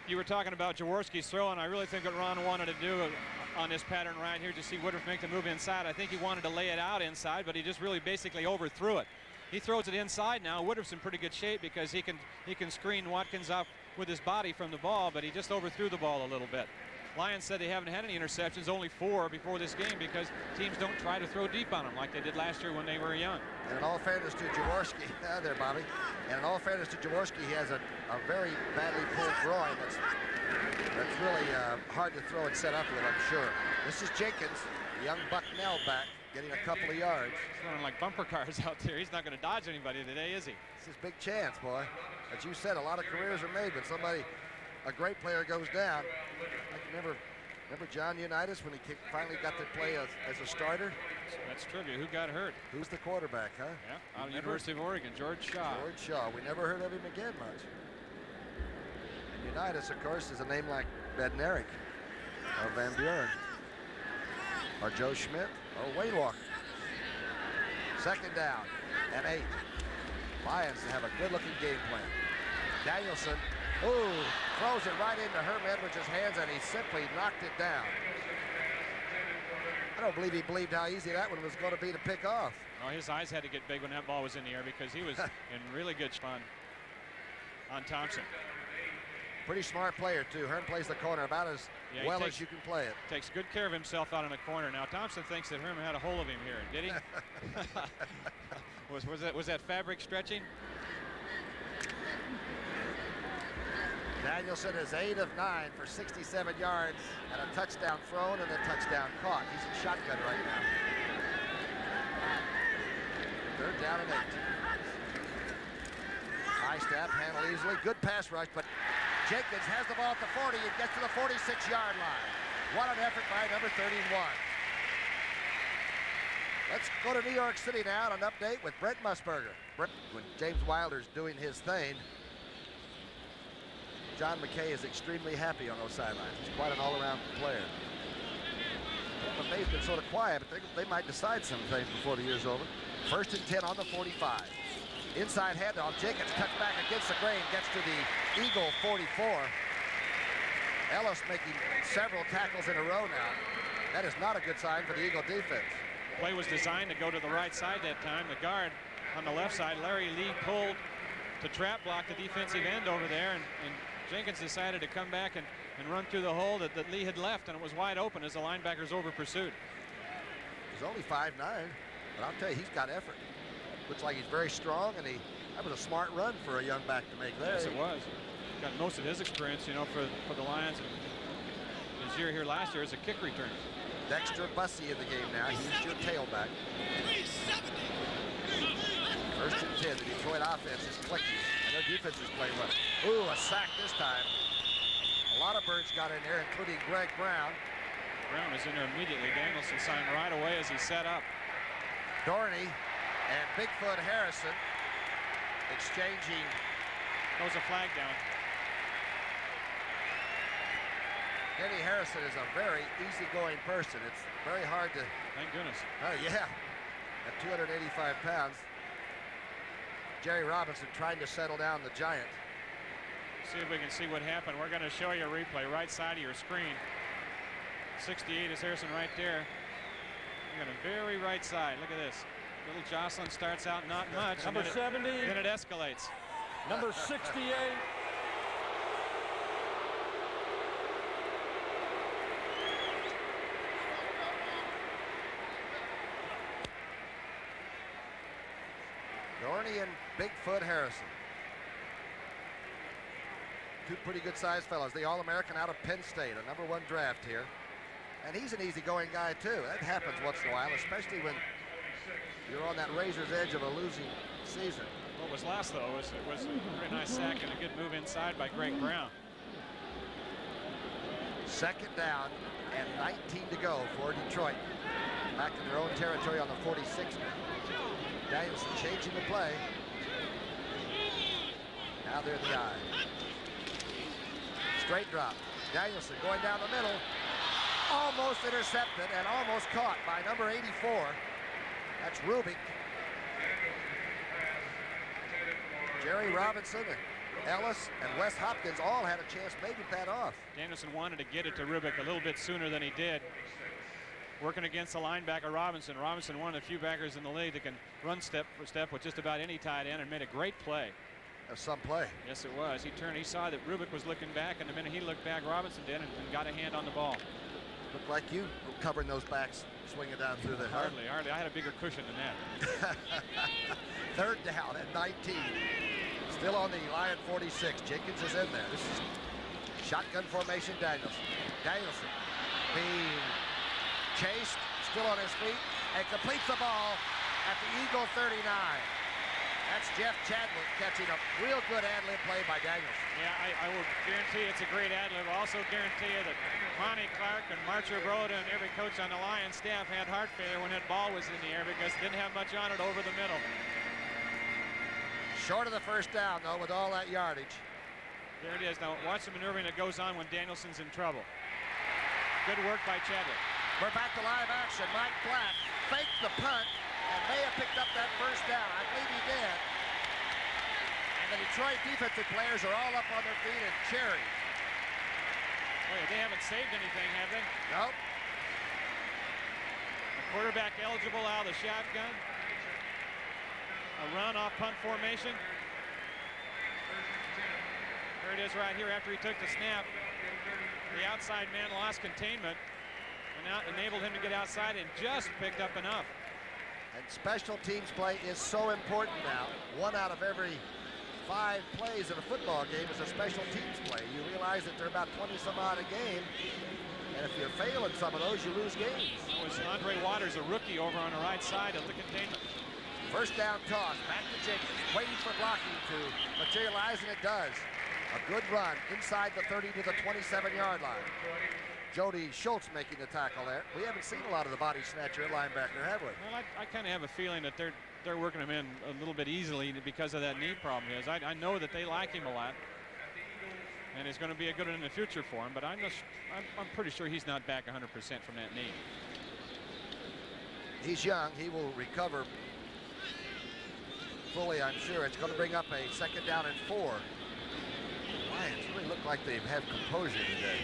you were talking about Jaworski's throw, and I really think what Ron wanted to do on this pattern right here, to see Woodruff make the move inside. I think he wanted to lay it out inside, but he just really basically overthrew it. He throws it inside now. Woodruff's in pretty good shape because he can screen Watkins up with his body from the ball, but he just overthrew the ball a little bit. Lions said they haven't had any interceptions, only 4 before this game, because teams don't try to throw deep on them like they did last year when they were young. And in all fairness to Jaworski, there, Bobby. And in all fairness to Jaworski, he has a very badly pulled groin that's really hard to throw and set up with, I'm sure. This is Jenkins, the young Bucknell back, getting a couple of yards. He's running like bumper cars out there. He's not going to dodge anybody today, is he? It's his big chance, boy. As you said, a lot of careers are made when a great player goes down. I can remember John Unitas when he finally got to play as a starter. That's trivia. Who got hurt? Who's the quarterback, huh? Yeah, out of the University of Oregon, George Shaw. George Shaw. We never heard of him again much. And Unitas, of course, is a name like Bednarik or Van Buren or Joe Schmidt or Wayne Walker. 2nd down and 8. Lions have a good-looking game plan. Danielson Ooh, throws it right into Herm Edwards' hands, and he simply knocked it down. I don't believe he believed how easy that one was going to be to pick off. Well, his eyes had to get big when that ball was in the air because he was in really good fun on Thompson. Pretty smart player, too. Herm plays the corner about as well as you can play it. Takes good care of himself out in the corner. Now, Thompson thinks that Herm had a hold of him here. Did he? was that fabric stretching? Danielson is 8 of 9 for 67 yards and a touchdown thrown and a touchdown caught. He's in shotgun right now. 3rd down and 8. High snap, handle easily. Good pass rush, but Jenkins has the ball at the 40 and gets to the 46-yard line. What an effort by number 31. Let's go to New York City now and an update with Brent Musburger. When James Wilder's doing his thing, John McKay is extremely happy on those sidelines. He's quite an all-around player. Tampa Bay's been sort of quiet, but they might decide some things before the year's over. 1st and 10 on the 45. Inside handoff, Jenkins cuts back against the grain, gets to the Eagle 44. Ellis making several tackles in a row now. That is not a good sign for the Eagle defense. The play was designed to go to the right side that time. The guard on the left side, Larry Lee, pulled to trap block the defensive end over there, and Jenkins decided to come back and run through the hole that Lee had left, and it was wide open as the linebackers over pursued. He's only 5'9", but I'll tell you, he's got effort. Looks like he's very strong, and that was a smart run for a young back to make there. Yes, it was. Got most of his experience, you know, for the Lions. His year here last year as a kick return. Dexter Bussey in the game now. He's your tailback. 1st and 10. The Detroit offense is clicking, and their defense is playing well. Ooh, a sack this time. A lot of birds got in there, including Greg Brown. Brown was in there immediately. Danielson signed right away as he set up. Dorney and Bigfoot Harrison exchanging. Goes a flag down. Denny Harrison is a very easygoing person. It's very hard to. Thank goodness. Yeah, at 285 pounds. Jerry Robinson trying to settle down the giant. See if we can see what happened. We're going to show you a replay right side of your screen. 68 is Harrison right there. We got a very right side. Look at this. Little Jocelyn starts out not much. Number 70. Then it escalates. Number 68. Dorney and Bigfoot Harrison. Two pretty good sized fellows. The All-American out of Penn State, a #1 draft here. And he's an easygoing guy too. That happens once in a while, especially when you're on that razor's edge of a losing season. What was last though was it was a very nice sack and a good move inside by Greg Brown. 2nd down and 19 to go for Detroit. Back in their own territory on the 46. Danielson changing the play. Now they're in the eye. Straight drop. Danielson going down the middle. Almost intercepted and almost caught by number 84. That's Rubik. Jerry Robinson, Ellis, and Wes Hopkins all had a chance maybe that off. Danielson wanted to get it to Rubik a little bit sooner than he did. Working against the linebacker Robinson. Robinson, one of the few backers in the league that can run step for step with just about any tight end, and made a great play. That's some play. Yes, it was. He turned, he saw that Rubik was looking back, and the minute he looked back, Robinson did, and got a hand on the ball. Looked like you were covering those backs, swinging down through the Hardly. I had a bigger cushion than that. 3rd down at 19. Still on the line at 46. Jenkins is in there. This is shotgun formation. Danielson being chased, still on his feet, and completes the ball at the Eagle 39. That's Jeff Chadwick catching a real good ad-lib play by Danielson. Yeah, I will guarantee it's a great ad-lib. I'll also guarantee you that Monty Clark and Marcher Broda and every coach on the Lions staff had heart failure when that ball was in the air because it didn't have much on it over the middle. Short of the 1st down, though, with all that yardage. There it is. Now, watch the maneuvering that goes on when Danielson's in trouble. Good work by Chadwick. We're back to live action. Mike Black faked the punt and may have picked up that 1st down. I believe he did. And And the Detroit defensive players are all up on their feet and cheering. Boy, they haven't saved anything, have they? Nope. A quarterback eligible out of the shotgun. A run off punt formation. There it is right here after he took the snap. The outside man lost containment and now enabled him to get outside and just picked up enough. And special teams play is so important now. 1 out of every 5 plays in a football game is a special teams play. You realize that they're about 20 some odd a game. And if you're failing some of those, you lose games. It was Andre Waters, a rookie, over on the right side of the containment. First down toss, back to Jenkins, waiting for blocking to materialize, and it does. A good run inside the 30 to the 27-yard line. Jody Schultz making the tackle there. We haven't seen a lot of the body snatcher at linebacker, have we? Well, I kind of have a feeling that they're working him in a little bit easily because of that knee problem. I know that they like him a lot, and it's going to be a good one in the future for him. But I'm pretty sure he's not back 100% from that knee. He's young. He will recover fully, I'm sure. It's going to bring up a 2nd down and 4. Lions really look like they've had composure today.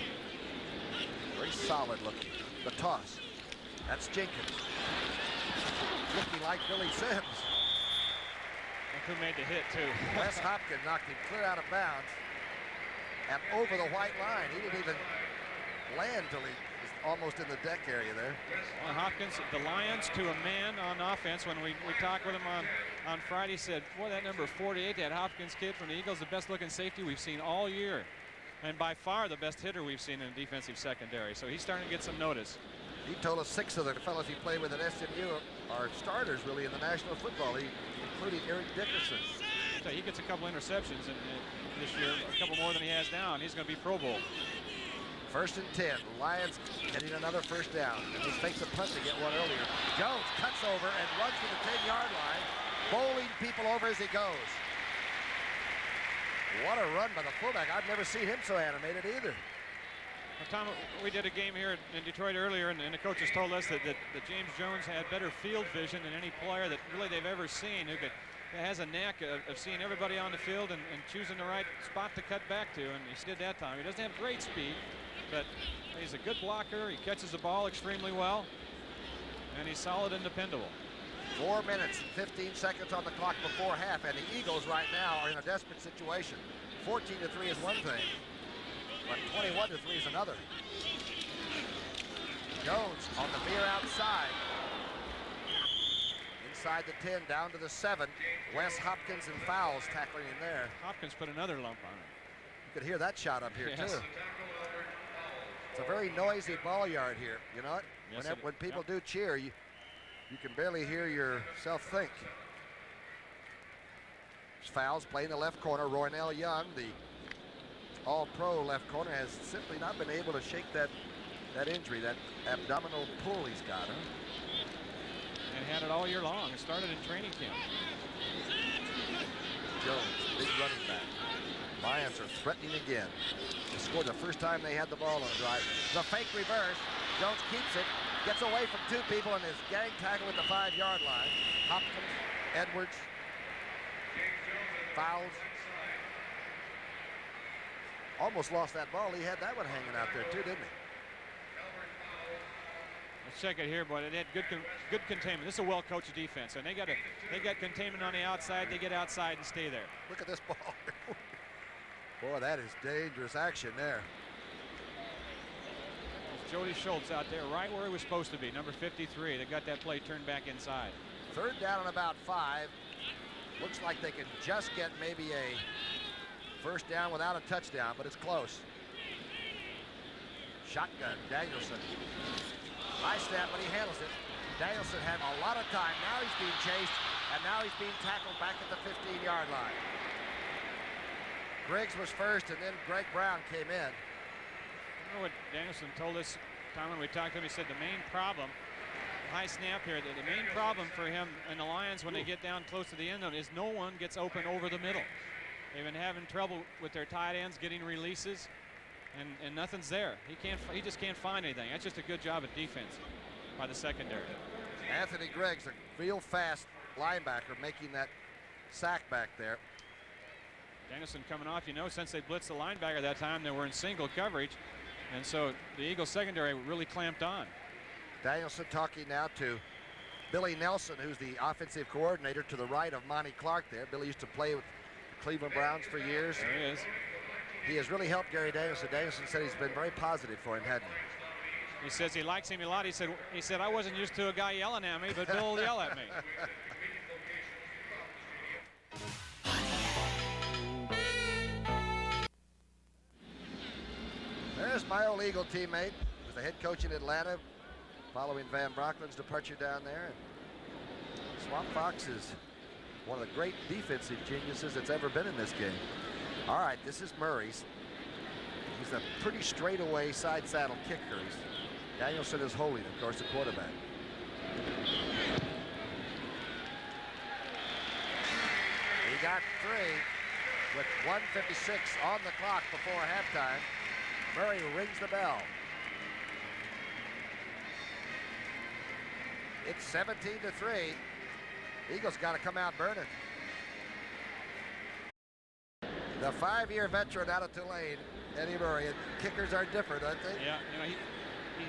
Very solid looking. The toss. That's Jenkins. Looking like Billy Sims. Look who made the hit, too. Wes Hopkins knocked him clear out of bounds and over the white line. He didn't even land till he was almost in the deck area there. Well, Hopkins, the Lions to a man on offense. When we talked with him on Friday, said, boy, that number 48, that Hopkins kid from the Eagles, the best looking safety we've seen all year. And by far the best hitter we've seen in the defensive secondary. So he's starting to get some notice. He told us 6 of the fellows he played with at SMU are starters really in the National Football League, including Eric Dickerson. So he gets a couple interceptions this year, a couple more than he has now, and he's going to be Pro Bowl. 1st and 10. Lions getting another 1st down. And he fakes a punt to get one earlier. Jones cuts over and runs to the 10-yard line, bowling people over as he goes. What a run by the fullback. I've never seen him so animated either. Well, Tom, we did a game here in Detroit earlier, and the coaches told us that James Jones had better field vision than any player that really they've ever seen, who has a knack of seeing everybody on the field and choosing the right spot to cut back to, and he did that time. He doesn't have great speed, but he's a good blocker. He catches the ball extremely well, and he's solid and dependable. 4 minutes and 15 seconds on the clock before half, and the Eagles right now are in a desperate situation. 14-3 is one thing, but 21-3 is another. Jones on the veer outside. Inside the 10, down to the 7. Wes Hopkins and Fowles tackling him there. Hopkins put another lump on him. You could hear that shot up here, yes. too. It's a very noisy ball yard here. You know what? Yes, when people do cheer, you can barely hear yourself think. Fowles playing the left corner. Roynell Young, the all-pro left corner, has simply not been able to shake that injury, that abdominal pull he's got. And had it all year long. It started in training camp. Jones, big running back. Lions are threatening again. They scored the first time they had the ball on the drive. The fake reverse. Jones keeps it, gets away from 2 people, and is gang tackled at the 5-yard line. Hopkins, Edwards, Fowles. Almost lost that ball. He had that one hanging out there too, didn't he? Let's check it here, boy. They had good containment. This is a well-coached defense, and they got containment on the outside. They get outside and stay there. Look at this ball. Boy, that is dangerous action there. It's Jody Schultz out there right where he was supposed to be, number 53. They got that play turned back inside. 3rd down and about 5. Looks like they can just get maybe a 1st down without a touchdown, but it's close. Shotgun, Danielson. High snap, but he handles it. Danielson had a lot of time. Now he's being chased, and now he's being tackled back at the 15-yard line. Griggs was first, and then Greg Brown came in. You know what Danielson told us, Tom, when we talked to him? He said the main problem, high snap here, the main problem for him and the Lions when they get down close to the end zone is no one gets open over the middle. They've been having trouble with their tight ends getting releases, and nothing's there. He just can't find anything. That's just a good job of defense by the secondary. Anthony Griggs, a real fast linebacker, making that sack back there. Danielson coming off, you know, since they blitzed the linebacker that time, they were in single coverage. And so the Eagles secondary really clamped on. Danielson talking now to Billy Nelson, who's the offensive coordinator to the right of Monty Clark there. Billy used to play with the Cleveland Browns for years. There he is. He has really helped Gary Danielson. Danielson said he's been very positive for him, hadn't he? He says he likes him a lot. He said I wasn't used to a guy yelling at me, but Bill will yell at me. There's my old Eagle teammate, who's the head coach in Atlanta, following Van Brocklin's departure down there. Swamp Fox is one of the great defensive geniuses that's ever been in this game. All right, this is Murray's. He's a pretty straightaway side saddle kicker. Danielson is holding, of course, the quarterback. He got 3 with 1:56 on the clock before halftime. Murray rings the bell. It's 17-3. Eagles got to come out burning. The 5-year veteran out of Tulane, Eddie Murray. And kickers are different, aren't they? Yeah, you know,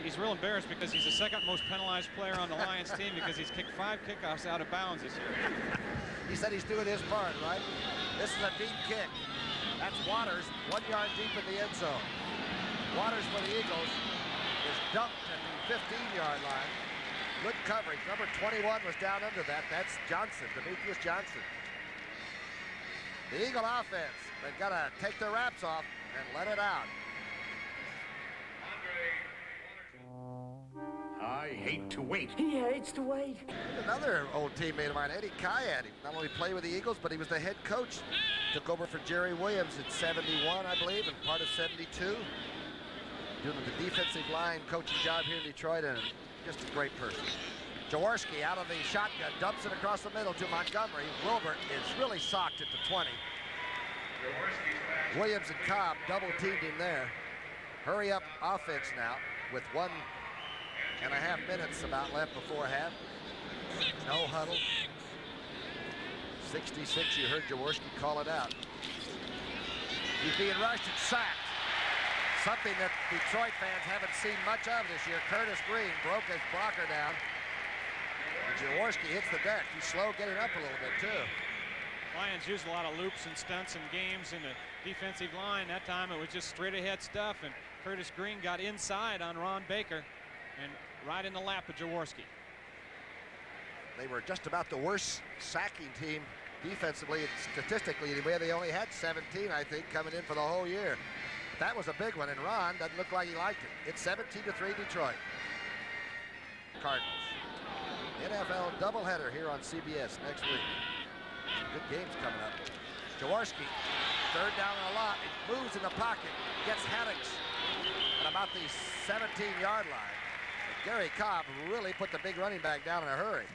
he's real embarrassed because he's the second most penalized player on the Lions team because he's kicked 5 kickoffs out of bounds this year. He said he's doing his part, right? This is a deep kick. That's Waters, 1 yard deep in the end zone. Waters for the Eagles is dumped at the 15-yard line. Good coverage. Number 21 was down under that. That's Johnson, Demetrius Johnson. The Eagle offense, they've got to take their wraps off and let it out. I hate to wait. He hates to wait. Another old teammate of mine, Eddie Kayad. He not only played with the Eagles, but he was the head coach. Took over for Jerry Williams in '71, I believe, and part of '72. Doing the defensive line coaching job here in Detroit, and just a great person. Jaworski out of the shotgun, dumps it across the middle to Montgomery. Wilbert is really socked at the 20. Williams and Cobb double-teamed him there. Hurry up offense now with 1.5 minutes about left before half. No huddle. 66, you heard Jaworski call it out. He's being rushed and sacked. Something that Detroit fans haven't seen much of this year. Curtis Green broke his blocker down. And Jaworski hits the deck. He's slow getting up a little bit, too. Lions used a lot of loops and stunts and games in the defensive line. That time it was just straight ahead stuff, and Curtis Green got inside on Ron Baker and right in the lap of Jaworski. They were just about the worst sacking team defensively and statistically. Anyway, they only had 17, I think, coming in for the whole year. That was a big one, and Ron doesn't look like he liked it. It's 17-3 Detroit. Cardinals. NFL doubleheader here on CBS next week. Some good games coming up. Jaworski, 3rd down and a lot. He moves in the pocket, gets Haddix at about the 17-yard line. And Gary Cobb really put the big running back down in a hurry.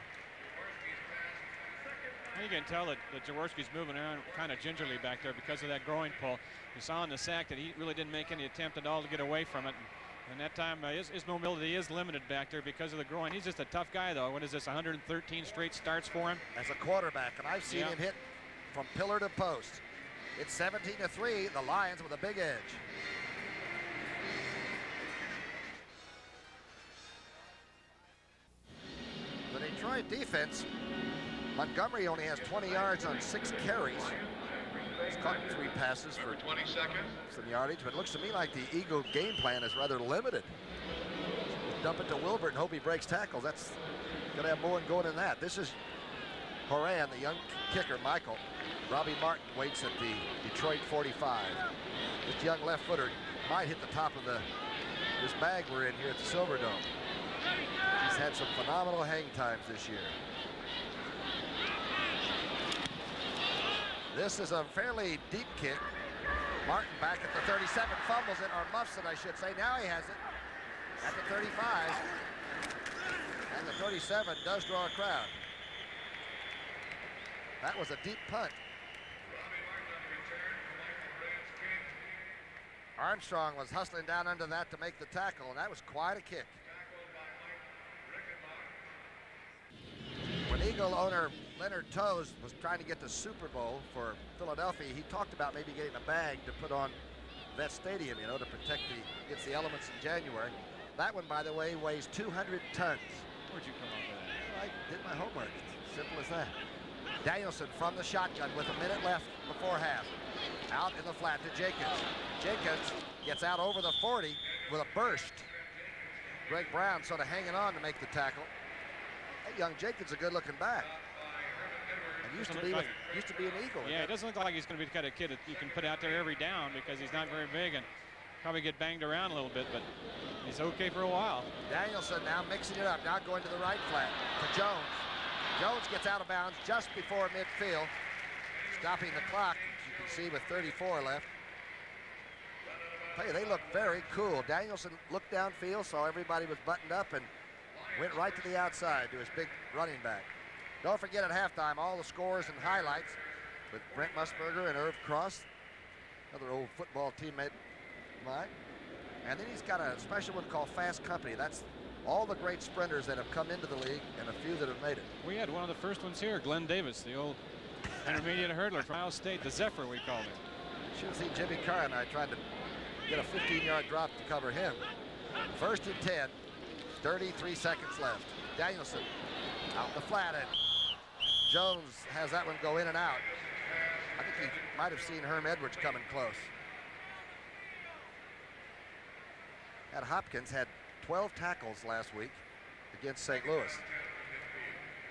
You can tell that Jaworski's moving around kind of gingerly back there because of that groin pull. You saw in the sack that he really didn't make any attempt at all to get away from it. And that time his mobility is limited back there because of the groin. He's just a tough guy, though. What is this, 113 straight starts for him? As a quarterback, and I've seen him hit from pillar to post. It's 17-3, the Lions with a big edge. The Detroit defense, Montgomery only has 20 yards on 6 carries. He's caught 3 passes for 20 seconds. Some yardage, but it looks to me like the Eagle game plan is rather limited. Dump it to Wilbert and hope he breaks tackles. That's going to have more going than that. This is Horan, the young kicker, Michael. Robbie Martin waits at the Detroit 45. This young left footer might hit the top of this bag we're in here at the Silverdome. He's had some phenomenal hang times this year. This is a fairly deep kick. Martin back at the 37, fumbles it, or muffs it, I should say. Now he has it at the 35. And the 37 does draw a crowd. That was a deep punt. Armstrong was hustling down under that to make the tackle, and that was quite a kick. When Eagle Eagle owner Leonard Toews was trying to get the Super Bowl for Philadelphia. He talked about maybe getting a bag to put on that stadium, you know, to protect against the elements in January. That one, by the way, weighs 200 tons. Where'd you come up with that? Well, I did my homework. Simple as that. Danielson from the shotgun with a minute left before half. Out in the flat to Jenkins. Jenkins gets out over the 40 with a burst. Greg Brown sort of hanging on to make the tackle. That young Jenkins, a good-looking back. And used to be an Eagle. Yeah, it doesn't look like he's going to be the kind of kid that you can put out there every down because he's not very big and probably get banged around a little bit, but he's okay for a while. Danielson now mixing it up, now going to the right flat to Jones. Jones gets out of bounds just before midfield, stopping the clock, as you can see, with 34 left. I'll tell you, they look very cool. Danielson looked downfield, saw everybody was buttoned up, and went right to the outside to his big running back. Don't forget at halftime all the scores and highlights with Brent Musburger and Irv Cross, another old football teammate of mine. And then he's got a special one called Fast Company. That's all the great sprinters that have come into the league and a few that have made it. We had one of the first ones here, Glenn Davis, the old intermediate hurdler from Ohio State, the Zephyr we called him. Should have seen Jimmy Carr and I tried to get a 15-yard drop to cover him. First and 10, 33 seconds left. Danielson out in the flat end. Jones has that one go in and out. I think he might have seen Herm Edwards coming close. Ed Hopkins had 12 tackles last week against St. Louis.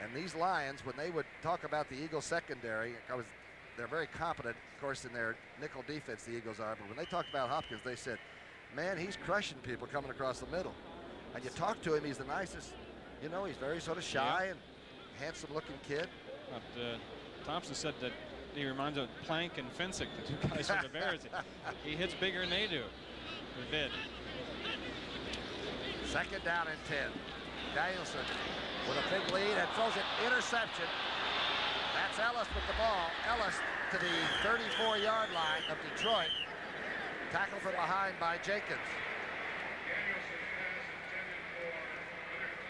And these Lions, when they would talk about the Eagles secondary, they're very competent, of course, in their nickel defense, the Eagles are, but when they talked about Hopkins, they said, man, he's crushing people coming across the middle. And you talk to him, he's the nicest, you know, he's very sort of shy and handsome-looking kid. But Thompson said that he reminds of Plank and Fensick, the two guys from the Bears. He hits bigger than they do. Or did. Second down and 10. Danielson with a big lead and throws it interception. That's Ellis with the ball. Ellis to the 34-yard line of Detroit. Tackle from behind by Jenkins.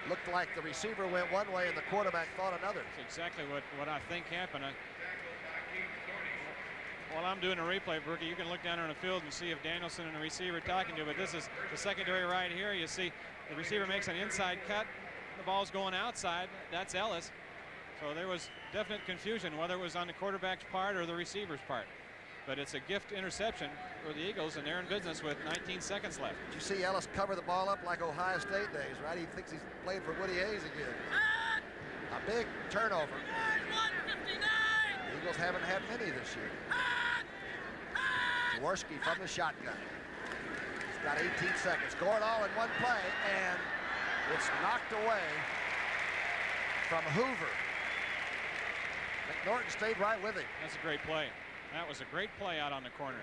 Looked like the receiver went one way and the quarterback thought another. That's exactly what I think happened. While I'm doing a replay, Brookie, you can look down there on the field and see if Danielson and the receiver talking to, but this is the secondary right here. You see the receiver makes an inside cut. The ball's going outside. That's Ellis. So there was definite confusion whether it was on the quarterback's part or the receiver's part. But it's a gift interception for the Eagles, and they're in business with 19 seconds left. Did you see Ellis cover the ball up like Ohio State days, right? He thinks he's playing for Woody Hayes again. A big turnover. The Eagles haven't had many this year. Jaworski from the shotgun. He's got 18 seconds. Going all in one play, and it's knocked away from Hoover. McNorton stayed right with him. That's a great play. That was a great play out on the corner.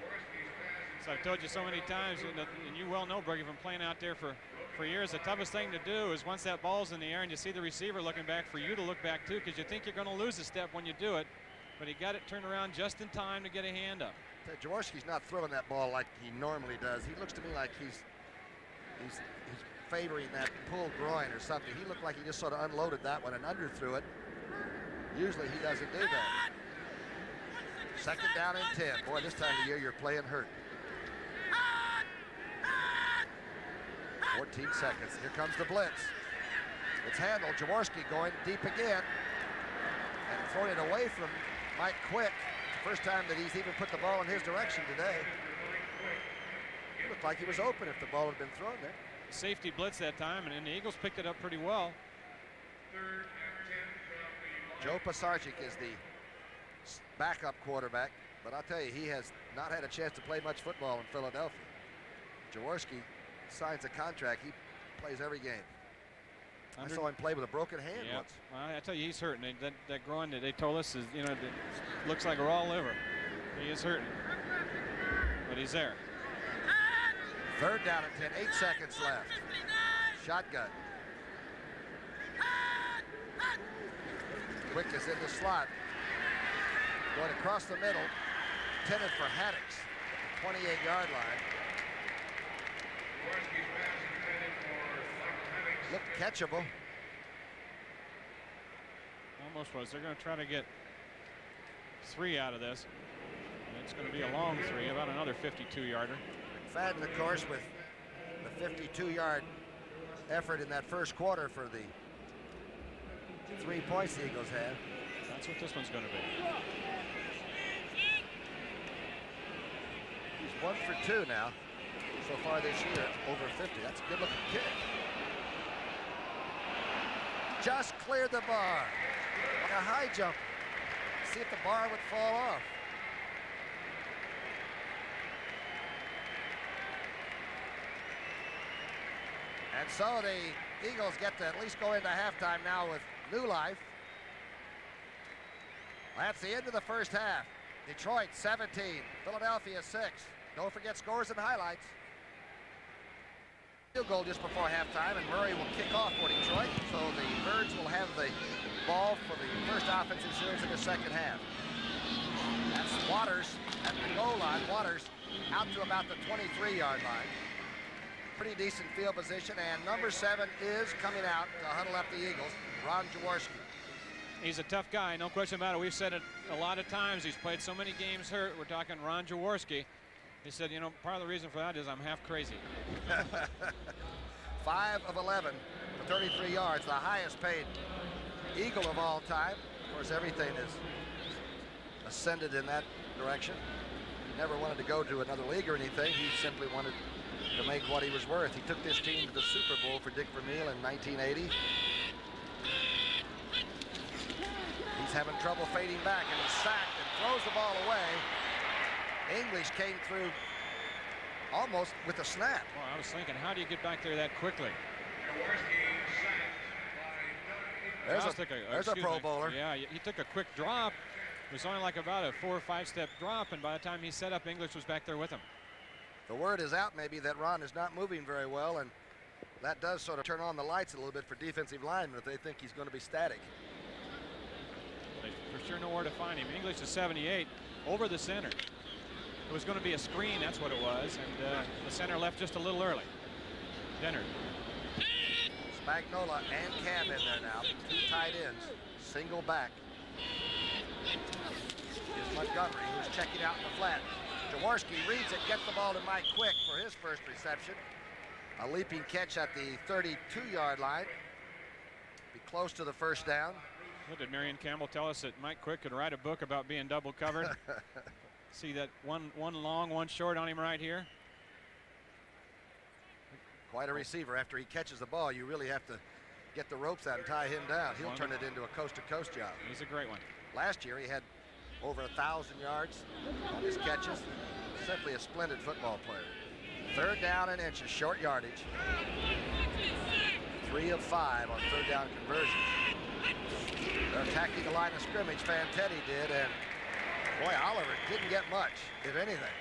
So I've told you so many times, and you well know, Brookie, from playing out there for years, the toughest thing to do is once that ball's in the air and you see the receiver looking back, for you to look back too, because you think you're going to lose a step when you do it. But he got it turned around just in time to get a hand up. Jaworski's not throwing that ball like he normally does. He looks to me like he's favoring that pulled groin or something. He looked like he just sort of unloaded that one and underthrew it. Usually he doesn't do that. Second down and 10. Boy, this time of the year you're playing hurt. 14 seconds. Here comes the blitz. It's handled. Jaworski going deep again and throwing it away from Mike Quick. First time that he's even put the ball in his direction today. It looked like he was open if the ball had been thrown there. Safety blitz that time, and the Eagles picked it up pretty well. Joe Pisarcik is the backup quarterback, but I'll tell you, he has not had a chance to play much football in Philadelphia. Jaworski signs a contract. He plays every game. I saw him play with a broken hand once. Well, I tell you, he's hurting. That groin that they told us is, you know, looks like a raw liver. He is hurting, but he's there. Third down and 10, 8 seconds left. Shotgun. Quick is in the slot. Going across the middle. Intended for Haddix at the 28-yard line. Looked catchable. almost was. They're going to try to get 3 out of this. And it's going to be a long 3, about another 52-yarder. McFadden, of course, with the 52-yard effort in that first quarter for the 3 points the Eagles had. That's what this one's going to be. He's 1 for 2 now so far this year, over 50. That's a good-looking kick. Just cleared the bar. Like a high jump. See if the bar would fall off. And so the Eagles get to at least go into halftime now with new life. That's the end of the first half. Detroit 17, Philadelphia 6. Don't forget scores and highlights. Field goal just before halftime, and Murray will kick off for Detroit. So the Birds will have the ball for the first offensive series in the second half. That's Waters at the goal line. Waters out to about the 23-yard line. Pretty decent field position, and number 7 is coming out to huddle up the Eagles, Ron Jaworski. He's a tough guy, no question about it. We've said it a lot of times. He's played so many games hurt. We're talking Ron Jaworski. He said, you know, part of the reason for that is I'm half crazy. 5 of 11 for 33 yards, the highest paid Eagle of all time. Of course, everything is ascended in that direction. He never wanted to go to another league or anything. He simply wanted to make what he was worth. He took this team to the Super Bowl for Dick Vermeil in 1980. He's having trouble fading back, and he's sacked and throws the ball away. English came through almost with a snap. Well, I was thinking, how do you get back there that quickly? There's a Pro Bowler. Yeah, he took a quick drop. It was only like about a 4 or 5 step drop, and by the time he set up, English was back there with him. The word is out maybe that Ron is not moving very well, and that does sort of turn on the lights a little bit for defensive linemen if they think he's going to be static. They for sure know where to find him. English is 78 over the center. It was going to be a screen, that's what it was, and the center left just a little early. Denner. Spagnola and Cam in there now. 2 tight ends, single back. Is Montgomery, who's checking out in the flat. Jaworski reads it, gets the ball to Mike Quick for his first reception. A leaping catch at the 32-yard line. Be close to the first down. What did Marion Campbell tell us that Mike Quick could write a book about being double covered? See that one long, one short on him right here. Quite a receiver. After he catches the ball, you really have to get the ropes out and tie him down. He'll turn it into a coast-to-coast job. He's a great one. Last year, he had over 1,000 yards on his catches. Simply a splendid football player. 3rd down and inches, short yardage. 3 of 5 on 3rd down conversions. They're attacking the line of scrimmage. Fantetti did, and boy, Oliver didn't get much, if anything.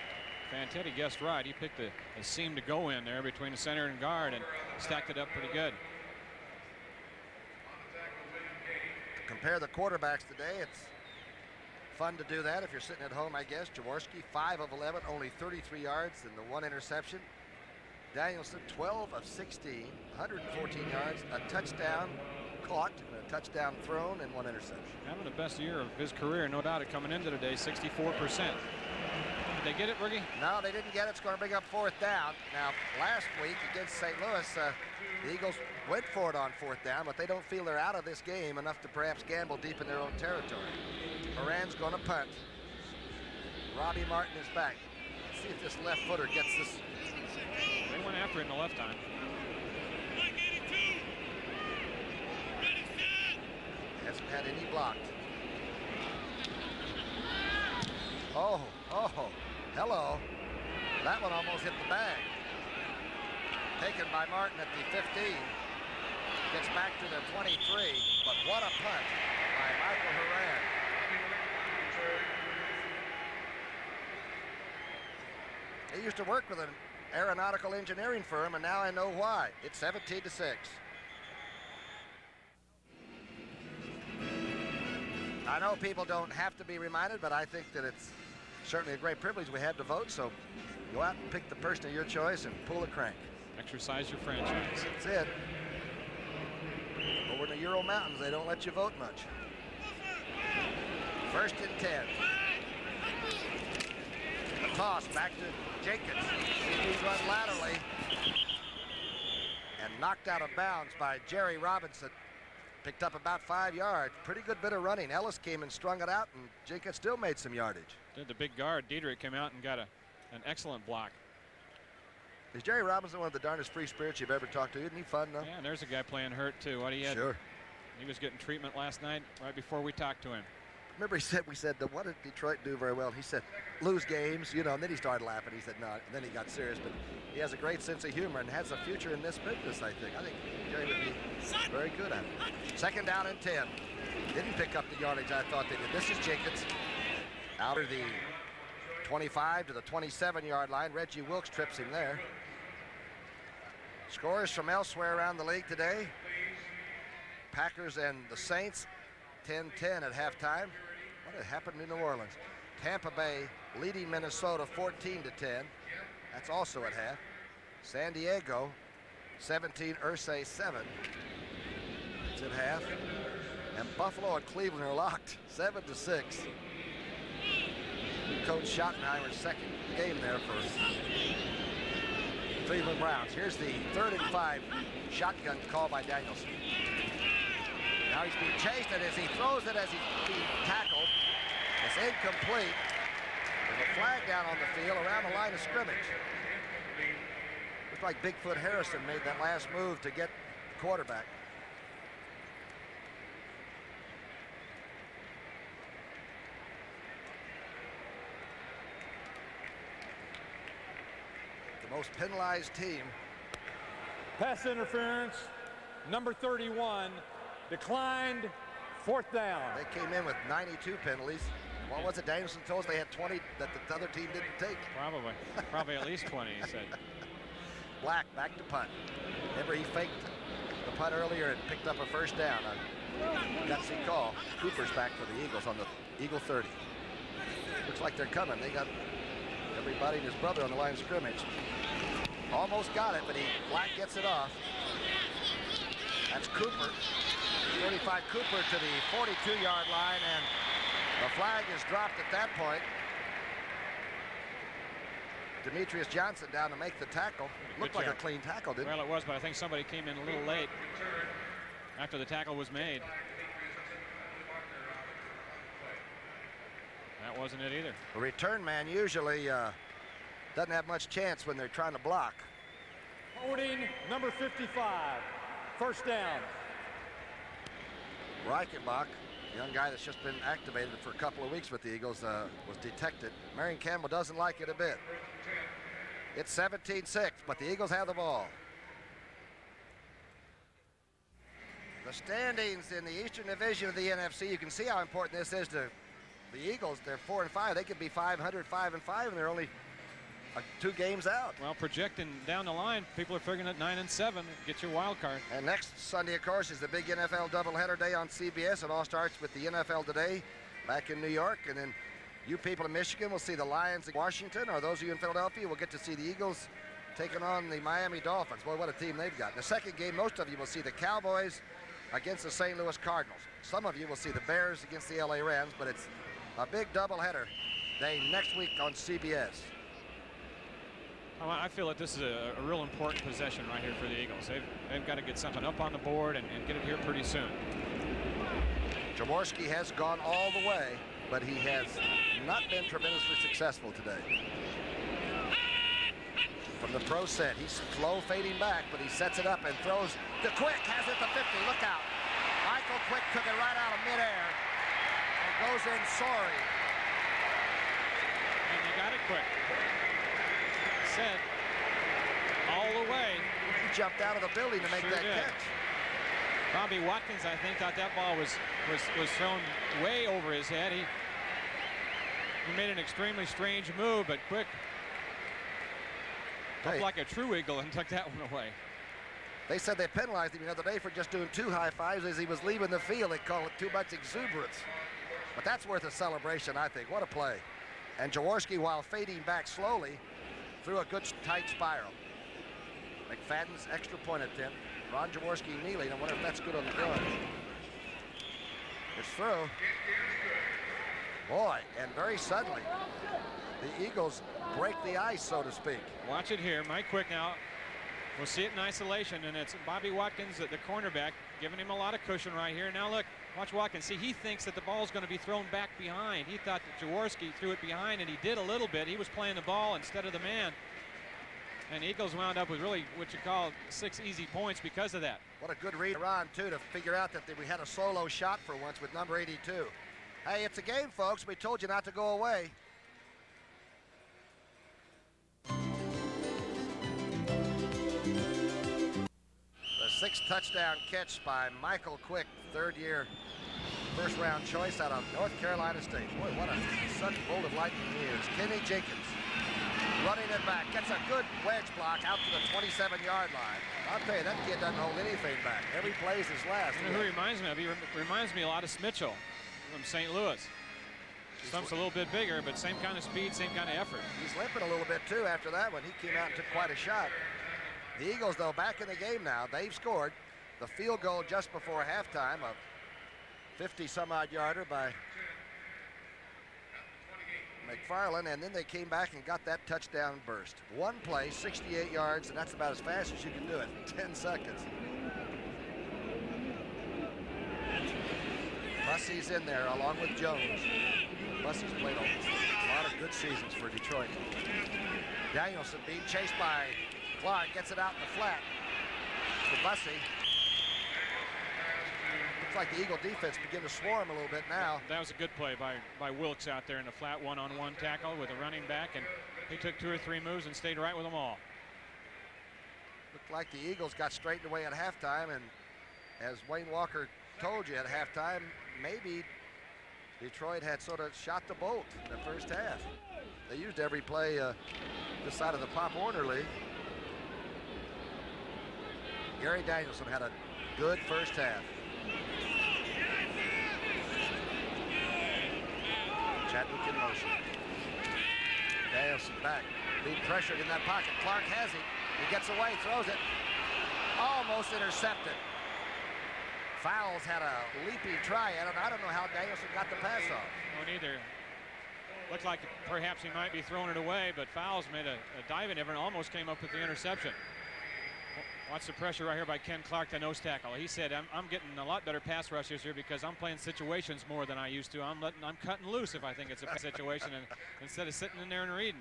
Fantetti guessed right. He picked a seam to go in there between the center and guard and stacked it up pretty good. To compare the quarterbacks today, it's fun to do that if you're sitting at home, I guess. Jaworski, 5 of 11, only 33 yards and the 1 interception. Danielson, 12 of 16, 114 yards, a touchdown caught, and a touchdown thrown, and 1 interception. Having the best year of his career, no doubt, coming into today, 64%. Did they get it, Brookie? No, they didn't get it. It's going to bring up 4th down. Now, last week against St. Louis, the Eagles went for it on 4th down, but they don't feel they're out of this game enough to perhaps gamble deep in their own territory. Moran's going to punt. Robbie Martin is back. Let's see if this left footer gets this. They went after him the left time. Hasn't had any blocked. Oh, hello. That one almost hit the bag. Taken by Martin at the 15. Gets back to the 23, but what a punt by Michael Horan. He used to work with an aeronautical engineering firm, and now I know why. It's 17-6. I know people don't have to be reminded, but I think that it's certainly a great privilege we have to vote, so go out and pick the person of your choice and pull a crank. Exercise your franchise. That's it. Over in the Ural Mountains, they don't let you vote much. First and 10. The toss back to Jenkins. He run laterally and knocked out of bounds by Jerry Robinson. Picked up about 5 yards. Pretty good bit of running. Ellis came and strung it out, and Jenkins still made some yardage. Did the big guard, Diedrich, came out and got an excellent block. Is Jerry Robinson one of the darndest free spirits you've ever talked to? Isn't he fun, though? Yeah, and there's a guy playing hurt, too. What he had? Sure. He was getting treatment last night right before we talked to him. Remember we said, what did Detroit do very well? He said, lose games, you know, and then he started laughing. He said, no, and then he got serious. But he has a great sense of humor and has a future in this business, I think. I think Jerry would be very good at it. Second down and 10. Didn't pick up the yardage I thought they did. This is Jenkins. Out of the 25 to the 27-yard line. Reggie Wilkes trips him there. Scores from elsewhere around the league today. Packers and the Saints, 10-10 at halftime. What had happened in New Orleans? Tampa Bay leading Minnesota 14-10. That's also at half. San Diego, 17, Irsay 7. It's at half. And Buffalo and Cleveland are locked, 7-6. Coach Schottenheimer's second game there for Cleveland Browns. Here's the 3rd and 5 shotgun call by Danielson. Now he's being chased, and as he throws it, as he's being tackled, it's incomplete. There's a flag down on the field around the line of scrimmage. Looks like Bigfoot Harrison made that last move to get the quarterback. The most penalized team. Pass interference, number 31, declined, 4th down. They came in with 92 penalties. What was it? Danielson told us they had 20 that the other team didn't take. Probably at least 20, he said. Black back to punt. Remember, he faked the punt earlier and picked up a first down. A gutsy call. Cooper's back for the Eagles on the Eagle 30. Looks like they're coming. They got everybody and his brother on the line of scrimmage. Almost got it, but Black gets it off. That's Cooper. 35 Cooper to the 42-yard line, and the flag is dropped at that point. Demetrius Johnson down to make the tackle. Looked like a clean tackle, didn't it? Well, it was, but I think somebody came in a little late after the tackle was made. That wasn't it either. A return man usually doesn't have much chance when they're trying to block. Holding number 55, 1st down. Reichenbach, young guy that's just been activated for a couple of weeks with the Eagles, was detected. Marion Campbell doesn't like it a bit. It's 17-6, but the Eagles have the ball. The standings in the Eastern Division of the NFC, you can see how important this is to the Eagles. They're 4-5. They could be 500, 5-5, and they're only 2 games out. Well, projecting down the line, people are figuring at 9-7, get your wild card. And next Sunday, of course, is the big NFL doubleheader day on CBS. It all starts with the NFL Today back in New York, and then you people in Michigan will see the Lions in Washington, or those of you in Philadelphia will get to see the Eagles taking on the Miami Dolphins. Boy, what a team they've got. In the second game, most of you will see the Cowboys against the St. Louis Cardinals. Some of you will see the Bears against the LA Rams, but it's a big doubleheader day next week on CBS. I feel that this is a real important possession right here for the Eagles. They've got to get something up on the board and get it here pretty soon. Jaworski has gone all the way, but he has not been tremendously successful today. From the pro set, he's slow fading back, but he sets it up and throws. The Quick has it to 50. Look out. Michael Quick took it right out of midair and goes in soaring. And you got it quick. Said all the way. He jumped out of the building to make that catch. Bobby Watkins, I think, thought that ball was thrown way over his head. He made an extremely strange move, but Quick looked like a true Eagle and took that one away. They said they penalized him the other day for just doing 2 high fives as he was leaving the field. They call it too much exuberance. But that's worth a celebration, I think. What a play. And Jaworski, while fading back slowly, threw a good tight spiral. McFadden's extra point attempt. Ron Jaworski kneeling. I wonder if that's good on the ground. It's through. Boy, and very suddenly, the Eagles break the ice, so to speak. Watch it here. Mike Quick now. We'll see it in isolation, and it's Bobby Watkins, the cornerback, giving him a lot of cushion right here. Now look, watch Watkins. See, he thinks that the ball's going to be thrown back behind. He thought that Jaworski threw it behind, and he did a little bit. He was playing the ball instead of the man. And Eagles wound up with really what you call 6 easy points because of that. What a good read, Ron, too, to figure out that we had a solo shot for once with number 82. Hey, it's a game, folks. We told you not to go away. The 6th touchdown catch by Michael Quick, third-year first-round choice out of North Carolina State. Boy, what a sudden bolt of lightning he is. Kenny Jenkins running it back, gets a good wedge block out to the 27-yard line. I'll tell you, that kid doesn't hold anything back. Every play's his last. You know who he reminds me of? He reminds me a lot of Smitchell from St. Louis. Stump's a little bit bigger, but same kind of speed, same kind of effort. He's limping a little bit, too, after that one. He came out and took quite a shot. The Eagles, though, back in the game now. They've scored the field goal just before halftime, a 50-some-odd yarder by McFarland, and then they came back and got that touchdown burst. One play, 68 yards, and that's about as fast as you can do it, 10 seconds. Bussey's in there along with Jones. Bussey's played a lot of good seasons for Detroit. Danielson being chased by Clark, gets it out in the flat to Bussey. Looks like the Eagle defense begin to swarm a little bit now. That was a good play by Wilkes out there in the flat one-on-one tackle with a running back, and he took 2 or 3 moves and stayed right with them all. Looked like the Eagles got straightened away at halftime, and as Wayne Walker told you at halftime, maybe Detroit had sort of shot the bolt in the first half. They used every play this side of the Pop Warner League. Gary Danielson had a good first half. Chadwick in motion. Danielson back, being pressured in that pocket. Clark has it. He gets away, throws it. Almost intercepted. Fowles had a leaping try at it. I don't know how Danielson got the pass off. No, neither. Looked like perhaps he might be throwing it away, but Fowles made a diving effort and almost came up with the interception. Watch the pressure right here by Ken Clark, the nose tackle. He said, I'm getting a lot better pass rushers here because I'm playing situations more than I used to. I'm cutting loose if I think it's a situation, and instead of sitting in there and reading.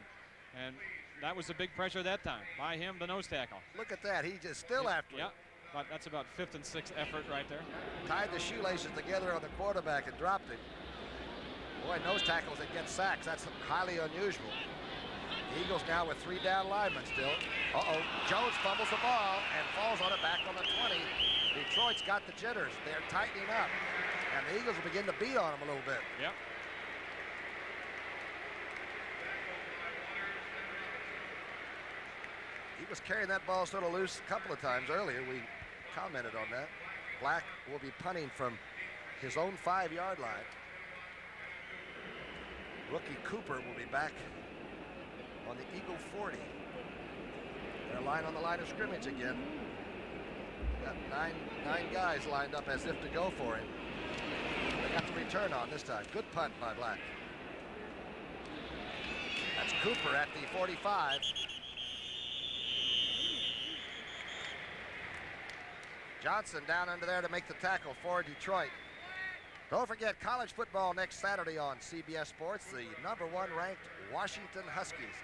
And that was the big pressure that time by him, the nose tackle. Look at that. He just still after it. Yeah, but that's about 5th and 6th effort right there. Tied the shoelaces together on the quarterback and dropped it. Boy, nose tackles that get sacks, that's highly unusual. The Eagles now with 3 down linemen still. Jones fumbles the ball and falls on it back on the 20. Detroit's got the jitters. They're tightening up. And the Eagles will begin to beat on them a little bit. Yep. He was carrying that ball sort of loose a couple of times earlier. We commented on that. Black will be punting from his own 5-yard line. Rookie Cooper will be back on the Eagle 40. They're lying on the line of scrimmage again. Got nine guys lined up as if to go for him. They got the return on this time. Good punt by Black. That's Cooper at the 45. Johnson down under there to make the tackle for Detroit. Don't forget college football next Saturday on CBS Sports. The #1 ranked Washington Huskies.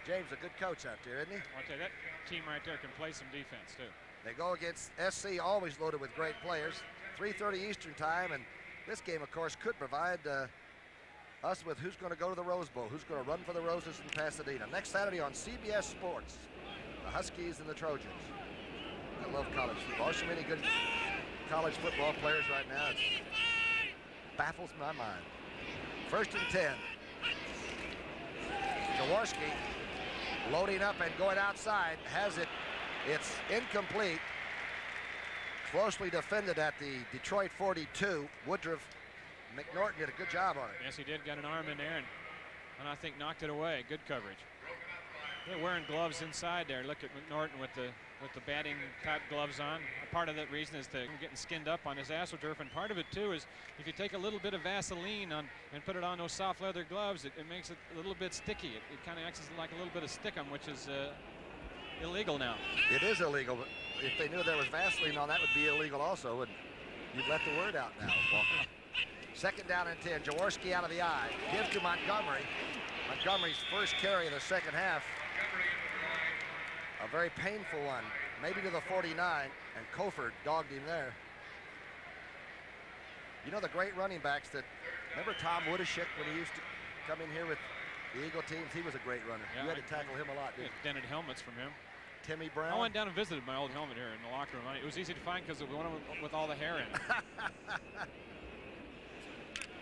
James, a good coach out there, isn't he? I'll tell you, that team right there can play some defense, too. They go against SC, always loaded with great players. 3:30 Eastern time, and this game, of course, could provide us with who's going to go to the Rose Bowl, who's going to run for the Roses in Pasadena. Next Saturday on CBS Sports, the Huskies and the Trojans. I love college football. So many good college football players right now. It baffles my mind. 1st and 10. Jaworski loading up and going outside, has it. It's incomplete. Closely defended at the Detroit 42. Woodruff McNorton did a good job on it. Yes, he did. Got an arm in there, and I think knocked it away. Good coverage. They're wearing gloves inside there. Look at McNorton with the with the batting type gloves on. Part of that reason is to getting skinned up on his AstroTurf, and part of it too is if you take a little bit of Vaseline on and put it on those soft leather gloves, it makes it a little bit sticky. It kind of acts as like a little bit of stickum, which is illegal now. It is illegal, but if they knew there was Vaseline on, that would be illegal also, and you've let the word out now, Walker. Second down and 10. Jaworski out of the eye. Give to Montgomery. Montgomery's first carry of the second half. A very painful one, maybe to the 49, and Koford dogged him there. You know the great running backs that, remember Tom Woodishick when he used to come in here with the Eagle teams? He was a great runner. Yeah, you had to tackle him a lot, didn't you? Dented helmets from him. Timmy Brown. I went down and visited my old helmet here in the locker room. It was easy to find because it was one with all the hair in it.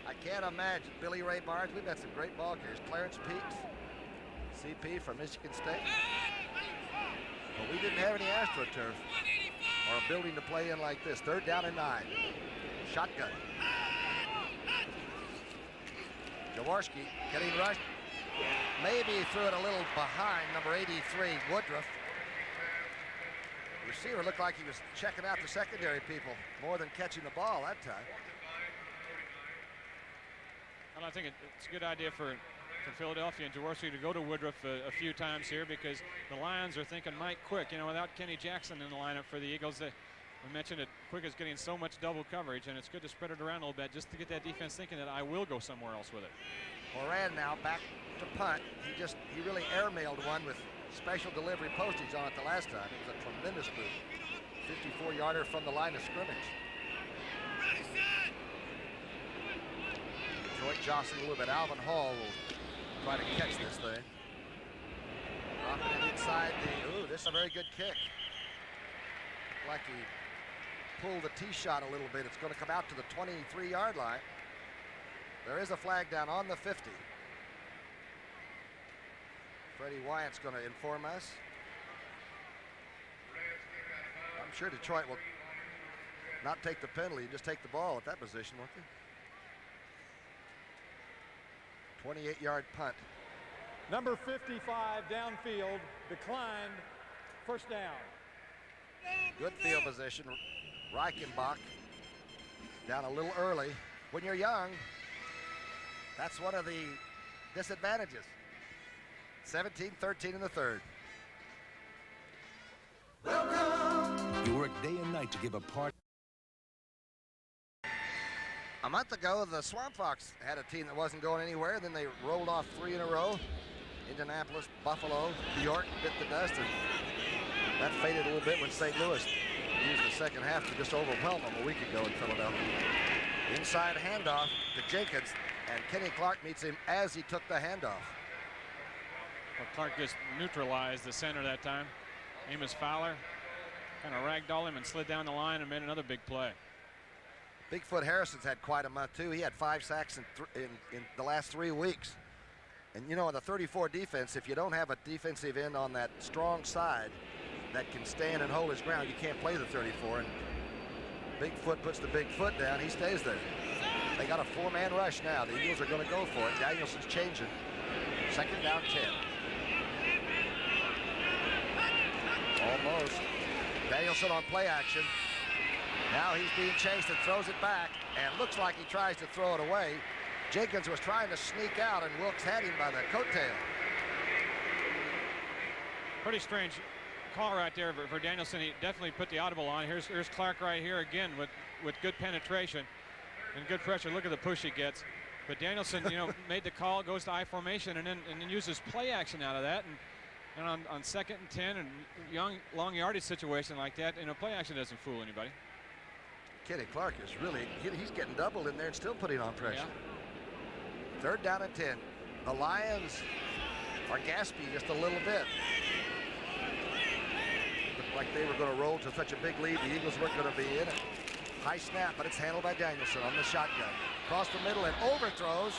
I can't imagine. Billy Ray Barnes, we've had some great ball carriers. Clarence Peaks, CP from Michigan State. But we didn't have any AstroTurf or a building to play in like this. Third down and 9. Shotgun. Jaworski getting rushed. Maybe threw it a little behind number 83, Woodruff. The receiver looked like he was checking out the secondary people more than catching the ball that time. Well, I think it's a good idea for Philadelphia and Jaworski to go to Woodruff a few times here, because the Lions are thinking Mike Quick. You know, without Kenny Jackson in the lineup for the Eagles, we mentioned that Quick is getting so much double coverage, and it's good to spread it around a little bit just to get that defense thinking that I will go somewhere else with it. Moran now back to punt. He really airmailed one with special delivery postage on it the last time. It was a tremendous move. 54-yarder from the line of scrimmage. Detroit jostling a little bit. Alvin Hall will try to catch this thing. Dropping it inside ooh, this is a very good kick. Like he pulled the tee shot a little bit. It's going to come out to the 23-yard line. There is a flag down on the 50. Freddie Wyatt's going to inform us. I'm sure Detroit will not take the penalty, just take the ball at that position, won't they? 28-yard punt. Number 55 downfield, declined, first down. Good field position. Reichenbach down a little early. When you're young, that's one of the disadvantages. 17-13 in the third. You work day and night to give a party. A month ago, the Swamp Fox had a team that wasn't going anywhere. Then they rolled off 3 in a row. Indianapolis, Buffalo, New York bit the dust, and that faded a little bit when St. Louis used the second half to just overwhelm them a week ago in Philadelphia. Inside handoff to Jenkins, and Kenny Clark meets him as he took the handoff. Well, Clark just neutralized the center that time. Amos Fowler kind of ragdolled him and slid down the line and made another big play. Bigfoot Harrison's had quite a month too. He had 5 sacks in the last 3 weeks. And you know, in the 34 defense, if you don't have a defensive end on that strong side that can stand and hold his ground, you can't play the 34. And Bigfoot puts the big foot down. He stays there. They got a 4-man rush now. The Eagles are going to go for it. Danielson's changing. Second down 10. Almost. Danielson on play action. Now he's being chased and throws it back, and looks like he tries to throw it away. Jenkins was trying to sneak out, and Wilkes had him by the coattail. Pretty strange call right there for Danielson. He definitely put the audible on. Here's Clark right here again with good penetration and good pressure. Look at the push he gets. But Danielson, you know, made the call, goes to I formation, and then uses play action out of that. And on 2nd and 10 and long yardage situation like that, you know, play action doesn't fool anybody. Kenny Clark is really, he's getting doubled in there and still putting on pressure. Yeah. Third down and 10. The Lions are gasping just a little bit. Looked like they were going to roll to such a big lead. The Eagles weren't going to be in it. High snap, but it's handled by Danielson on the shotgun. Across the middle and overthrows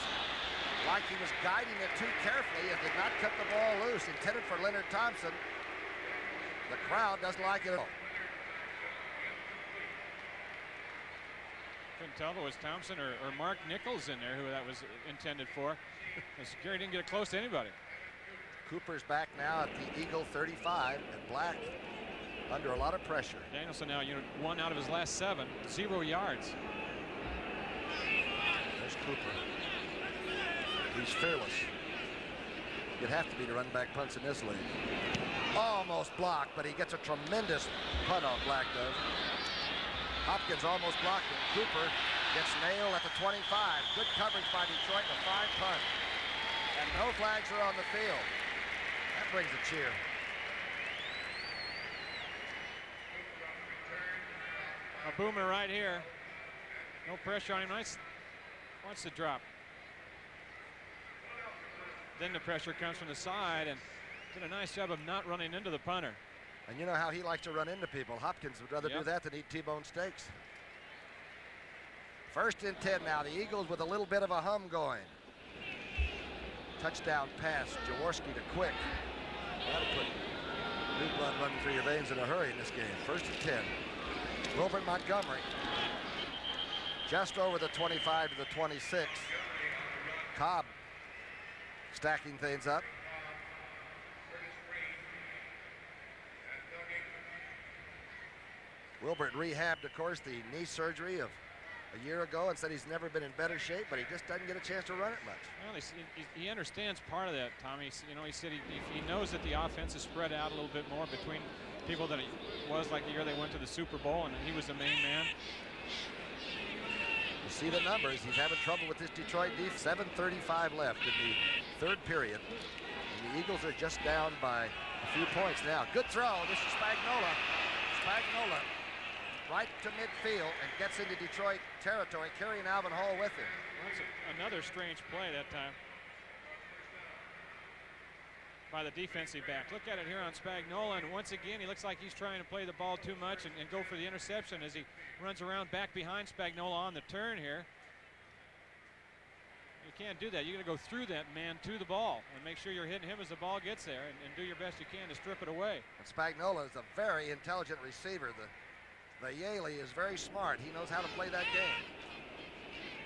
like he was guiding it too carefully and did not cut the ball loose. Intended for Leonard Thompson. The crowd doesn't like it at all. Couldn't tell if it was Thompson or Mark Nichols in there who that was intended for. The security didn't get close to anybody. Cooper's back now at the Eagle 35, and Black under a lot of pressure. Danielson now, 1 out of his last 7, 0 yards. There's Cooper. He's fearless. You'd have to be to run back punts in this league. Almost blocked, but he gets a tremendous punt off. Black does. Hopkins almost blocked it. Cooper gets nailed at the 25. Good coverage by Detroit, a fine punt. And no flags are on the field. That brings a cheer. A boomer right here. No pressure on him. Nice. Wants to drop. Then the pressure comes from the side, and did a nice job of not running into the punter. And you know how he likes to run into people. Hopkins would rather do that than eat T-bone steaks. 1st and 10 now. The Eagles with a little bit of a hum going. Touchdown pass. Jaworski to Quick. That'll put new blood running through your veins in a hurry in this game. 1st and 10. Wilbert Montgomery. Just over the 25 to the 26. Cobb stacking things up. Wilbert rehabbed, of course, the knee surgery of a year ago and said he's never been in better shape, but he just doesn't get a chance to run it much. Well, he understands part of that, Tommy. He said he knows that the offense is spread out a little bit more between people than it was like the year they went to the Super Bowl, and he was the main man. You see the numbers. He's having trouble with this Detroit defense. 7:35 left in the 3rd period. And the Eagles are just down by a few points now. Good throw. This is Spagnola. Spagnola right to midfield and gets into Detroit territory, carrying Alvin Hall with him. Well, that's another strange play that time by the defensive back. Look at it here on Spagnola, and once again he looks like he's trying to play the ball too much and go for the interception as he runs around back behind Spagnola on the turn here. You can't do that. You're going to go through that man to the ball and make sure you're hitting him as the ball gets there, and do your best you can to strip it away. And Spagnola is a very intelligent receiver. The Yaley is very smart. He knows how to play that game.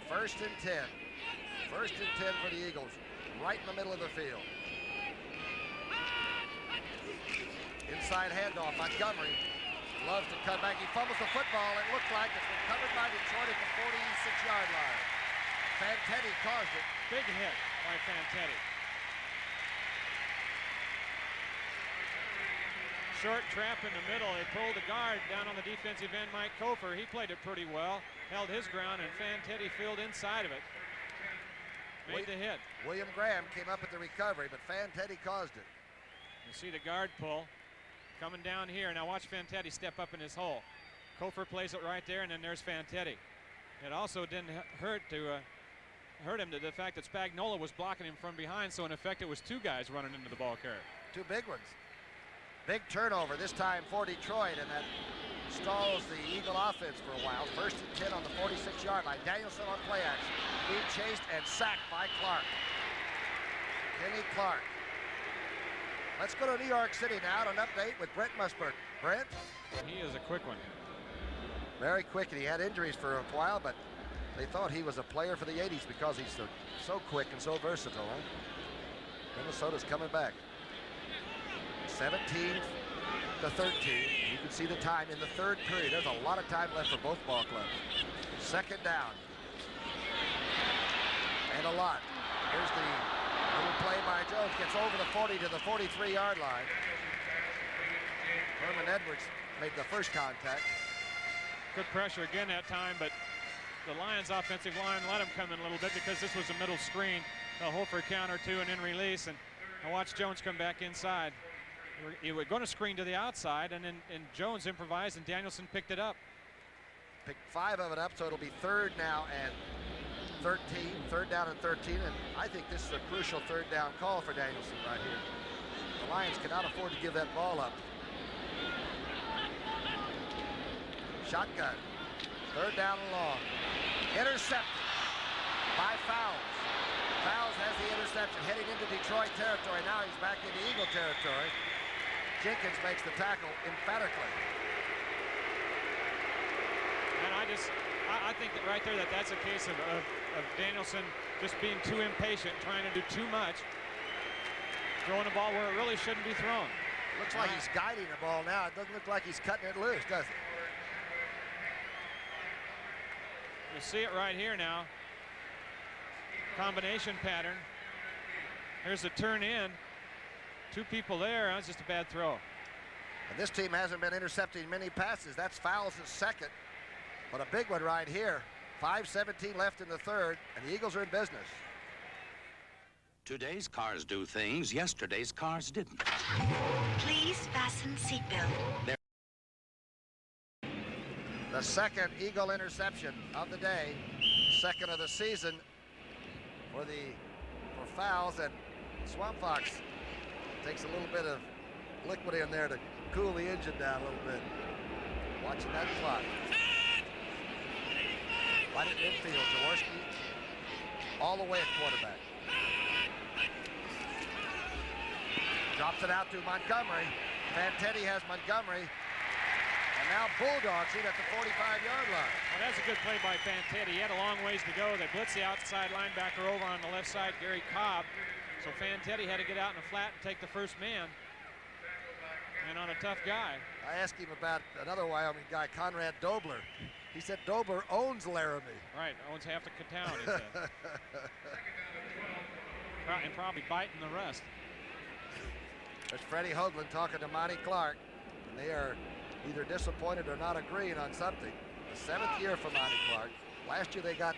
1st and 10. 1st and 10 for the Eagles, right in the middle of the field. Inside handoff. Montgomery loves to cut back. He fumbles the football. It looked like it's recovered by Detroit at the 46-yard line. Fantetti caused it. Big hit by Fantetti. Short trap in the middle. They pulled the guard down on the defensive end, Mike Kofer. He played it pretty well, held his ground, and Fantetti filled inside of it. Made the hit. William Graham came up at the recovery, but Fantetti caused it. You see the guard pull coming down here. Now watch Fantetti step up in his hole. Kofer plays it right there, and then there's Fantetti. It also didn't hurt him to the fact that Spagnola was blocking him from behind, so in effect it was 2 guys running into the ball carrier. 2 big ones. Big turnover this time for Detroit, and that stalls the Eagle offense for a while. 1st and 10 on the 46-yard line. Danielson on play action. Being chased and sacked by Clark. Kenny Clark. Let's go to New York City now to an update with Brent Musburger. Brent? He is a quick one. Very quick, and he had injuries for a while, but they thought he was a player for the 80s because he's so quick and so versatile. Huh? Minnesota's coming back. 17 to 13. You can see the time in the 3rd period. There's a lot of time left for both ball clubs. 2nd down. And a lot. Here's the little play by Jones. Gets over the 40 to the 43-yard line. Herman Edwards made the first contact. Good pressure again that time, but the Lions offensive line let him come in a little bit because this was a middle screen. A Holford counter 2 and then release, and I watched Jones come back inside. You were going to screen to the outside, and then Jones improvised, and Danielson picked it up. Picked 5 of it up, so it'll be 3rd now and 13. 3rd down and 13, and I think this is a crucial 3rd down call for Danielson right here. The Lions cannot afford to give that ball up. Shotgun. 3rd down and long. Intercepted by Fowles. Fowles has the interception heading into Detroit territory. Now he's back into Eagle territory. Jenkins makes the tackle emphatically. And I think that right there that's a case of Danielson just being too impatient, trying to do too much, throwing the ball where it really shouldn't be thrown. Looks like he's guiding the ball now. It doesn't look like he's cutting it loose, does it? You see it right here now. Combination pattern. Here's the turn in. Two people there. That's just a bad throw. And this team hasn't been intercepting many passes. That's Fowles' second. But a big one right here. 5:17 left in the third, and the Eagles are in business. Today's cars do things yesterday's cars didn't. Please fasten seatbelt. The second Eagle interception of the day, second of the season for Fowles, and Swamp Fox takes a little bit of liquid in there to cool the engine down a little bit. Watching that clock. Right at midfield, Jaworski all the way at quarterback. Drops it out to Montgomery. Fantetti has Montgomery. And now Bulldogs in at the 45-yard line. Well, that's a good play by Fantetti. He had a long ways to go. They blitz the outside linebacker over on the left side, Gary Cobb. So Fantetti had to get out in the flat and take the first man. And on a tough guy. I asked him about another Wyoming guy, Conrad Dobler. He said Dobler owns Laramie. Right, owns half the town, he said. And probably biting the rest. There's Freddie Hoagland talking to Monty Clark. And they are either disappointed or not agreeing on something. The 7th year for Monty Clark. Last year they got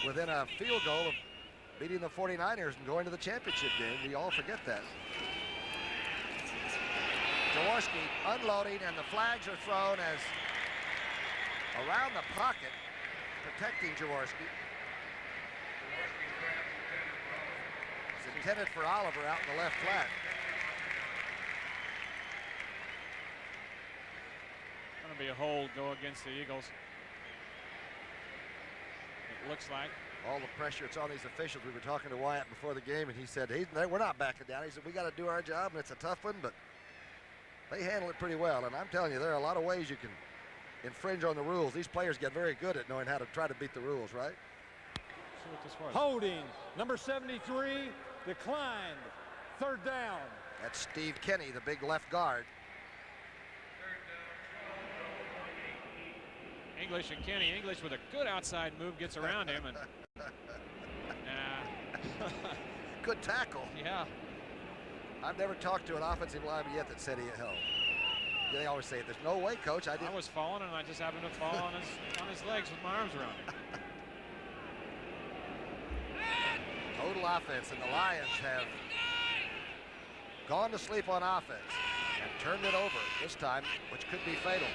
within a field goal of beating the 49ers and going to the championship game. We all forget that. Jaworski unloading, and the flags are thrown as around the pocket, protecting Jaworski. It's intended for Oliver out in the left flat. Going to be a hold go against the Eagles. It looks like. All the pressure it's on these officials. We were talking to Wyatt before the game, and he said, we're not backing down. He said, we got to do our job, and it's a tough one, but they handle it pretty well. And I'm telling you, there are a lot of ways you can infringe on the rules. These players get very good at knowing how to try to beat the rules, right? See what this was. Holding, number 73, declined. 3rd down. That's Steve Kenny, the big left guard. English and Kenny. English with a good outside move gets around him, and Good tackle. Yeah. I've never talked to an offensive lineman yet that said he held. They always say, there's no way, coach. I was falling, and I just happened to fall on his legs with my arms around him. Total offense, and the Lions have gone to sleep on offense and turned it over this time, which could be fatal.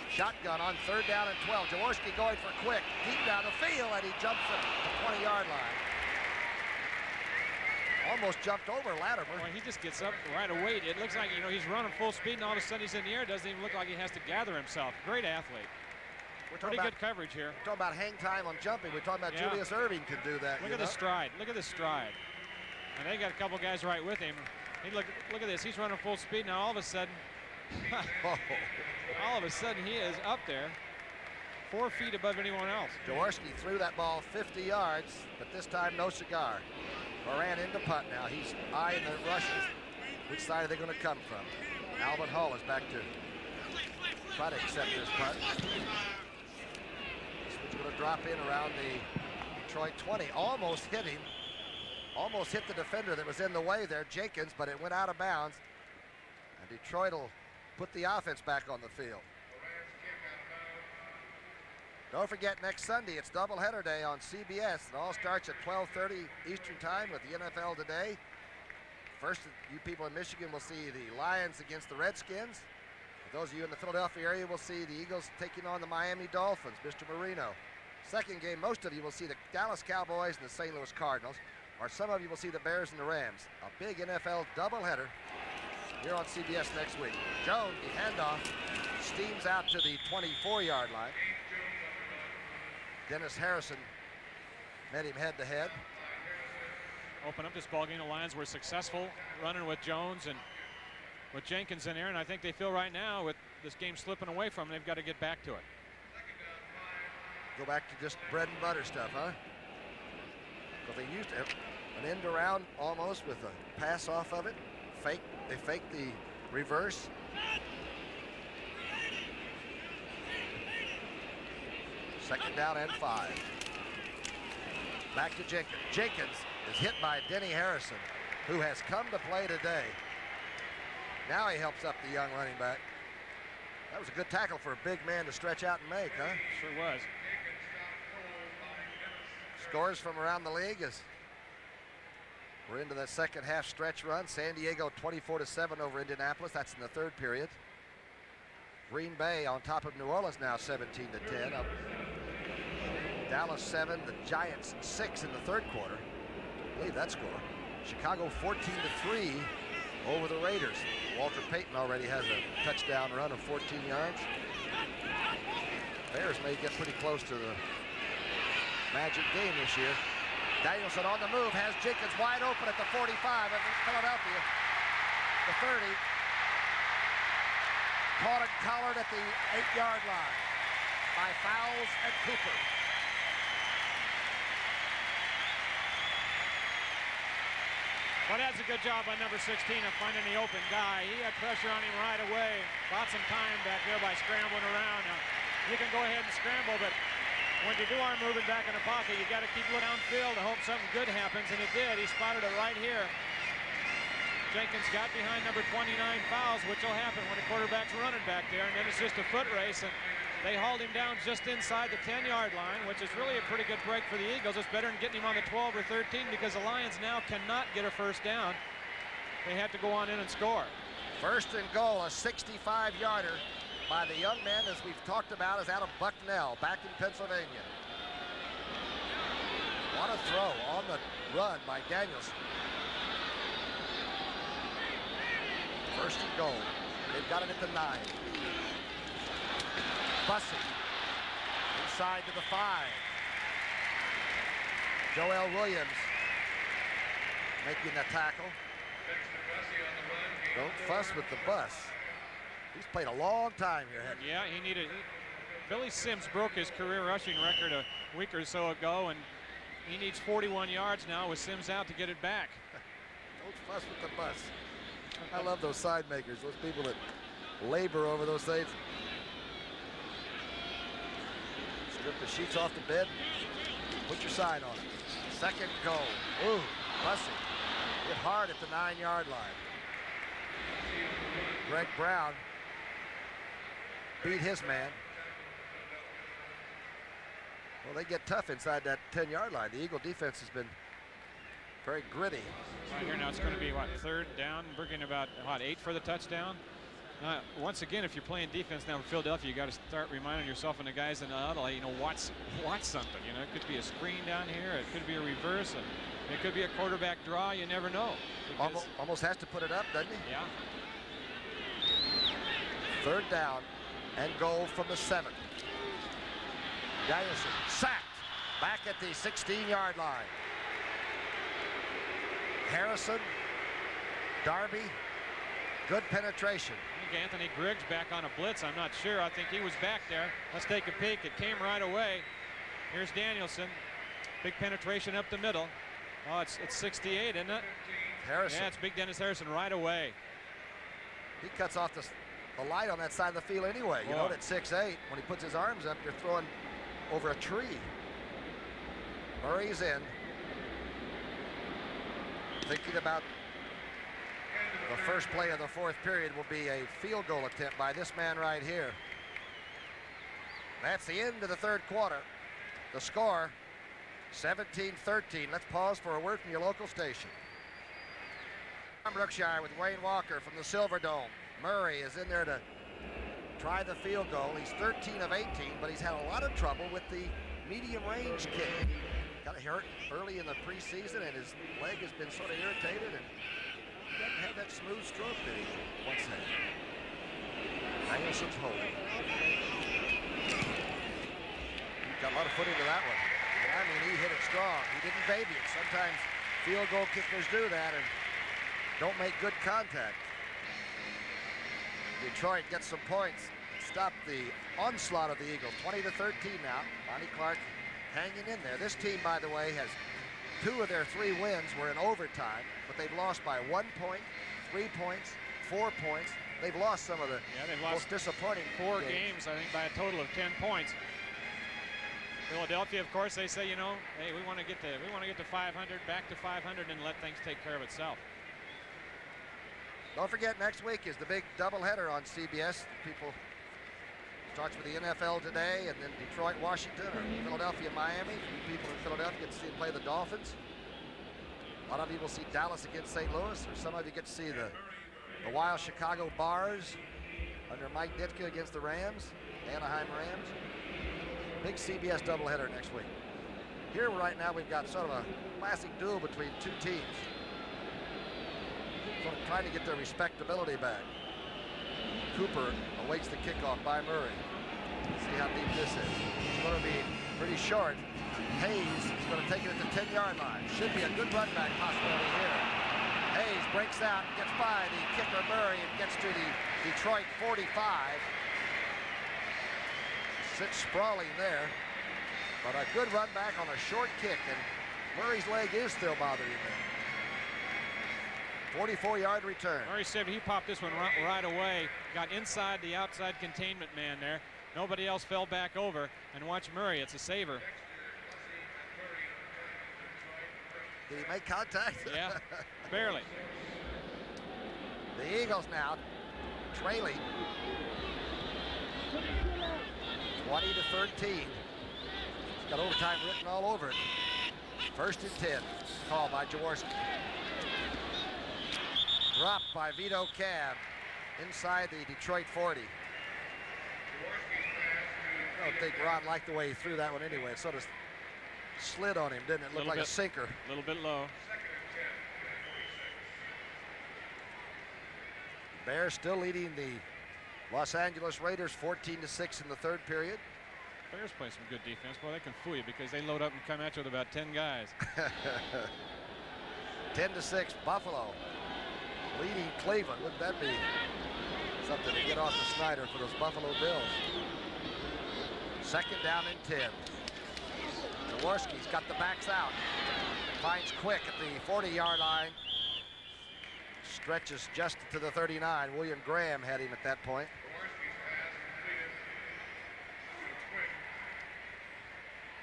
Shotgun on 3rd down and 12. Jaworski going for quick, deep down the field, and he jumps at the 20-yard line. Almost jumped over Latimer. Well, he just gets up right away. It looks like, he's running full speed, and all of a sudden he's in the air. It doesn't even look like he has to gather himself. Great athlete. Pretty good coverage here. We're talking about hang time on jumping. We're talking about Julius Irving can do that. Look at the stride. Look at the stride. And they got a couple guys right with him. Look at this. He's running full speed. Now all of a sudden, he is up there 4 feet above anyone else. Jaworski threw that ball 50 yards, but this time no cigar. Moran into punt now. He's eyeing the rushes. Which side are they going to come from? Alvin Hall is back to try to accept this punt. This one's going to drop in around the Detroit 20. Almost hit him. Almost hit the defender that was in the way there, Jenkins, but it went out of bounds. And Detroit will put the offense back on the field. Don't forget, next Sunday, it's doubleheader day on CBS. It all starts at 12:30 Eastern Time with the NFL Today. First, you people in Michigan will see the Lions against the Redskins. For those of you in the Philadelphia area will see the Eagles taking on the Miami Dolphins, Mr. Marino. Second game, most of you will see the Dallas Cowboys and the St. Louis Cardinals, or some of you will see the Bears and the Rams. A big NFL doubleheader here on CBS next week. Jones, the handoff, steams out to the 24-yard line. Dennis Harrison met him head-to-head. Open up this ballgame. The Lions were successful running with Jones and with Jenkins in there, and I think they feel right now with this game slipping away from them, they've got to get back to it. Go back to just bread and butter stuff, huh? Because they used to have an end around almost with a pass off of it. They faked the Reverse. Second down and 5. Back to Jenkins. Jenkins is hit by Denny Harrison, who has come to play today. Now he helps up the young running back. That was a good tackle for a big man to stretch out and make, huh? Sure was. Scores from around the league as we're into the second half stretch run. San Diego 24-7 over Indianapolis. That's in the third period. Green Bay on top of New Orleans now 17-10. Up Dallas 7, the Giants 6 in the third quarter. I believe that score. Chicago 14-3 over the Raiders. Walter Payton already has a touchdown run of 14 yards. Bears may get pretty close to the magic game this year. Danielson on the move, has Jenkins wide open at the 45 of Philadelphia. The 30. Caught and collared at the 8-yard line by Fowles and Cooper. Well, that's a good job by number 16 of finding the open guy. He had pressure on him right away. Bought some time back there by scrambling around. Now, you can go ahead and scramble, but when you do arm moving back in the pocket, you got to keep looking downfield to hope something good happens, and it did. He spotted it right here. Jenkins got behind number 29, Fowles, which will happen when the quarterback's running back there, and then it's just a foot race, and they hauled him down just inside the 10-yard line, which is really a pretty good break for the Eagles. It's better than getting him on the 12 or 13 because the Lions now cannot get a first down. They have to go on in and score. First and goal, a 65-yarder by the young man, as we've talked about, is out of Bucknell, back in Pennsylvania. What a throw on the run by Danielson. First and goal. They've got it at the 9. Bussey inside to the 5. Joel Williams making the tackle. Don't fuss with the bus. He's played a long time here. Yeah, Billy Sims broke his career rushing record a week or so ago, and he needs 41 yards now with Sims out to get it back. Don't fuss with the bus. I love those side makers, those people that labor over those things. Strip the sheets off the bed, put your sign on it. Second goal. Ooh, Bussey hit hard at the 9-yard line. Greg Brown beat his man. Well, they get tough inside that 10-yard line. The Eagle defense has been very gritty. Right here now it's going to be, what, third down, bringing about, what, 8 for the touchdown? Once again, if you're playing defense now in Philadelphia, you got to start reminding yourself and the guys in the huddle, you know, watch something. You know, it could be a screen down here, it could be a reverse, and it could be a quarterback draw. You never know. Almost has to put it up, doesn't he? Yeah. Third down and goal from the 7. Danielson sacked back at the 16-yard line. Harrison, Darby, good penetration. I think Anthony Griggs back on a blitz. I'm not sure. I think he was back there. Let's take a peek. It came right away. Here's Danielson. Big penetration up the middle. Oh, it's 68, isn't it? Harrison. Yeah, it's big Dennis Harrison right away. He cuts off the light on that side of the field anyway. You know, at 6'8", when he puts his arms up, you're throwing over a tree. Murray's in. Thinking about the first play of the fourth period will be a field goal attempt by this man right here. That's the end of the third quarter. The score, 17-13. Let's pause for a word from your local station. I'm Brookshier with Wayne Walker from the Silver Dome. Murray is in there to try the field goal. He's 13 of 18, but he's had a lot of trouble with the medium range kick. Got hurt early in the preseason, and his leg has been sort of irritated, and he doesn't have that smooth stroke that he once had. Danielson's holding. He got a lot of foot into that one. I mean, he hit it strong. He didn't baby it. Sometimes field goal kickers do that and don't make good contact. Detroit gets some points. Stop the onslaught of the Eagles. 20-13 now. Bonnie Clark hanging in there. This team, by the way, has 2 of their 3 wins were in overtime, but they've lost by 1 point, 3 points, 4 points. They've lost some of the they've most lost disappointing 4 games, I think, by a total of 10 points. Philadelphia, of course, they say, you know, hey, we want to get to 500, back to 500, and let things take care of itself. Don't forget, next week is the big doubleheader on CBS. People starts with the NFL today, and then Detroit, Washington, or Philadelphia, Miami. People in Philadelphia get to see them play the Dolphins. A lot of you will see Dallas against St. Louis, or some of you get to see the wild Chicago Bars under Mike Ditka against the Rams, Anaheim Rams. Big CBS doubleheader next week. Here right now we've got sort of a classic duel between two teams, sort of trying to get their respectability back. Cooper awaits the kickoff by Murray. See how deep this is. It's going to be pretty short. Hayes is going to take it at the 10-yard line. Should be a good run back possibility here. Hayes breaks out, gets by the kicker Murray, and gets to the Detroit 45. Sits sprawling there, but a good run back on a short kick, and Murray's leg is still bothering him. 44-yard return. Murray said he popped this one right away, got inside the outside containment man there. Nobody else fell back over, and watch Murray, it's a saver. Did he make contact? Yeah, barely. The Eagles now trailing 20-13. It's got overtime written all over it. 1st and 10. Call by Jaworski. Dropped by Vito Cab inside the Detroit 40. I don't think Ron liked the way he threw that one anyway. It sort of slid on him, didn't it? Looked like a sinker. A little bit low. Bears still leading the Los Angeles Raiders 14-6 in the 3rd period. Bears play some good defense. Boy, they can fool you because they load up and come at you with about 10 guys. 10-6, Buffalo leading Cleveland. Wouldn't that be something to get off the Snyder for those Buffalo Bills? 2nd down and 10. Jaworski's got the backs out. Finds Quick at the 40-yard line. Stretches just to the 39. William Graham had him at that point.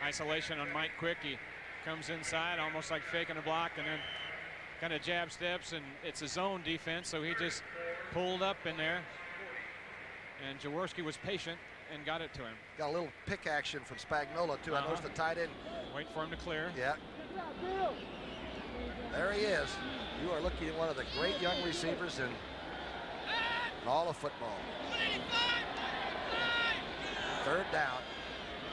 Isolation on Mike Quick. He comes inside almost like faking a block and then kind of jab steps, and it's a zone defense, so he just pulled up in there. And Jaworski was patient and got it to him. Got a little pick action from Spagnuolo too. I noticed the tight end. Wait for him to clear. Yeah. There he is. You are looking at one of the great young receivers in all of football. 3rd down.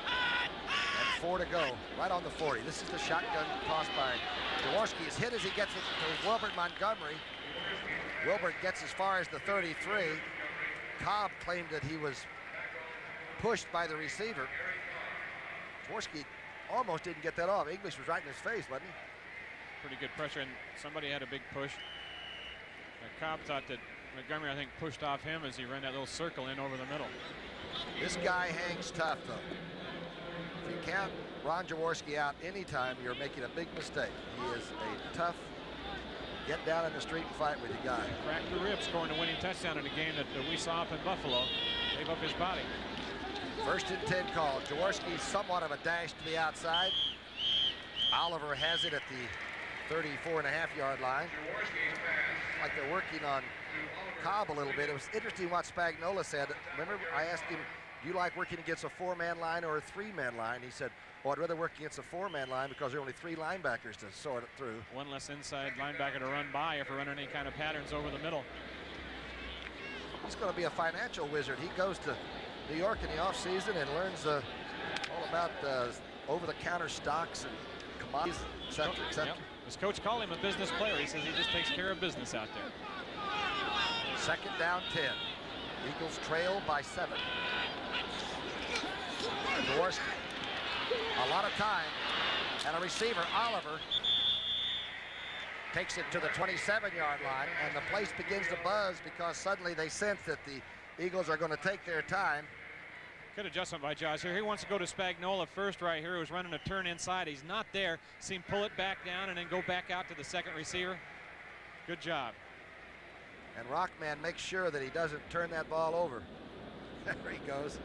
And 4 to go. Right on the 40. This is the shotgun toss by Jaworski. Is hit as he gets it to Wilbert Montgomery. Wilbert gets as far as the 33. Cobb claimed that he was pushed by the receiver. Jaworski almost didn't get that off. English was right in his face, wasn't he? Pretty good pressure, and somebody had a big push. Cobb thought that Montgomery, I think, pushed off him as he ran that little circle in over the middle. This guy hangs tough, though. If you count Ron Jaworski out anytime, you're making a big mistake. He is a tough, get down in the street and fight with you guy. Cracked the ribs, scoring a winning touchdown in a game that we saw up in Buffalo. Gave up his body. 1st and 10 call. Jaworski somewhat of a dash to the outside. Oliver has it at the 34.5-yard line. Like they're working on Cobb a little bit. It was interesting what Spagnuolo said. Remember, I asked him, do you like working against a 4-man line or a 3-man line? He said, well, I'd rather work against a 4-man line because there are only 3 linebackers to sort it through. One less inside linebacker to run by if we're running any kind of patterns over the middle. He's going to be a financial wizard. He goes to New York in the offseason and learns all about over-the-counter stocks and commodities, et cetera, et cetera. Yep. His coach called him a business player. He says he just takes care of business out there. 2nd down 10. Eagles trail by 7. Jaworski, a lot of time, and a receiver, Oliver, takes it to the 27-yard line, and the place begins to buzz because suddenly they sense that the Eagles are going to take their time. Good adjustment by Josh here. He wants to go to Spagnuolo first right here, who's running a turn inside. He's not there. See him pull it back down and then go back out to the 2nd receiver. Good job. And Rockman makes sure that he doesn't turn that ball over. There he goes.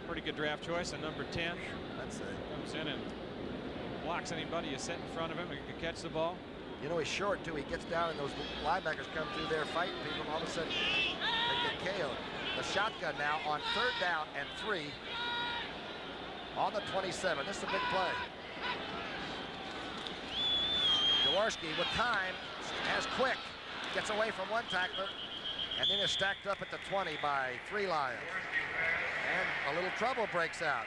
Pretty good draft choice, and number 10. That's it. Comes in and blocks anybody you set in front of him and can catch the ball. You know, he's short, too. He gets down, and those linebackers come through there fighting people, and all of a sudden they get KO'd. The shotgun now on 3rd down and 3 on the 27. This is a big play. Jaworski with time has quick, gets away from one tackler, and then is stacked up at the 20 by 3 Lions. And a little trouble breaks out.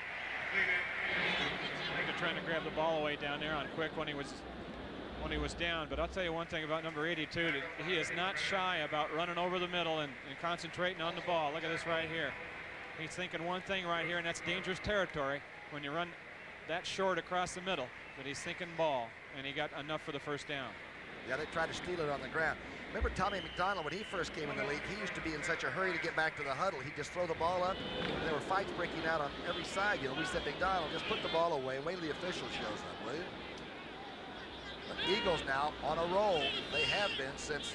I think they're trying to grab the ball away down there on Quick when he was down. But I'll tell you one thing about number 82. He is not shy about running over the middle and concentrating on the ball. Look at this right here. He's thinking one thing right here, and that's dangerous territory when you run that short across the middle. But he's thinking ball, and he got enough for the 1st down. Yeah, they tried to steal it on the ground. Remember Tommy McDonald, when he first came in the league, he used to be in such a hurry to get back to the huddle. He'd just throw the ball up, and there were fights breaking out on every side. You know, we said, McDonald, just put the ball away and wait till the official shows up, will you? The Eagles now on a roll. They have been since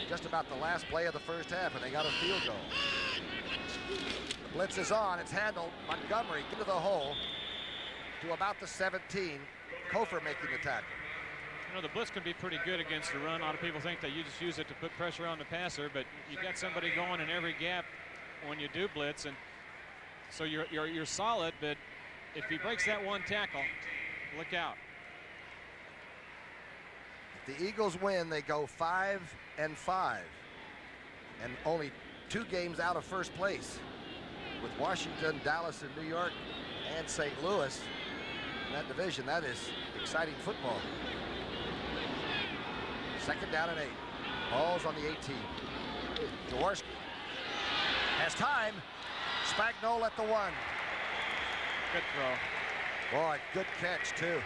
just about the last play of the 1st half, and they got a field goal. The blitz is on. It's handled. Montgomery into the hole to about the 17. Kofor making the tackle. You know, the blitz can be pretty good against the run. A lot of people think that you just use it to put pressure on the passer, but you got somebody going in every gap when you do blitz, and so you're solid. But if he breaks that one tackle, look out. If the Eagles win, they go 5-5, and only 2 games out of 1st place, with Washington, Dallas, and New York, and St. Louis in that division. That is exciting football. 2nd down and 8. Ball's on the 18. Jaworski has time. Spagnol at the 1. Good throw. Boy, good catch, too.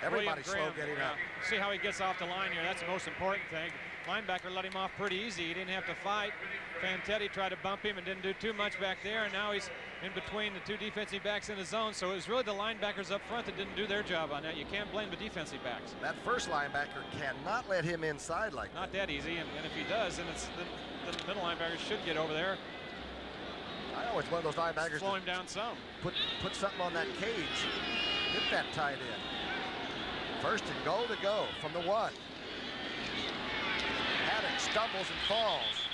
Everybody's slow getting up. See how he gets off the line here. That's the most important thing. Linebacker let him off pretty easy. He didn't have to fight. Fantetti tried to bump him and didn't do too much back there, and now he's in between the 2 defensive backs in the zone. So it was really the linebackers up front that didn't do their job on that. You can't blame the defensive backs. That first linebacker cannot let him inside like that. Not that easy, and if he does, then the middle linebackers should get over there. I always want those linebackers slow him down some. Put something on that cage. Get that tight end. 1st and goal to go from the 1. Haddock stumbles and falls.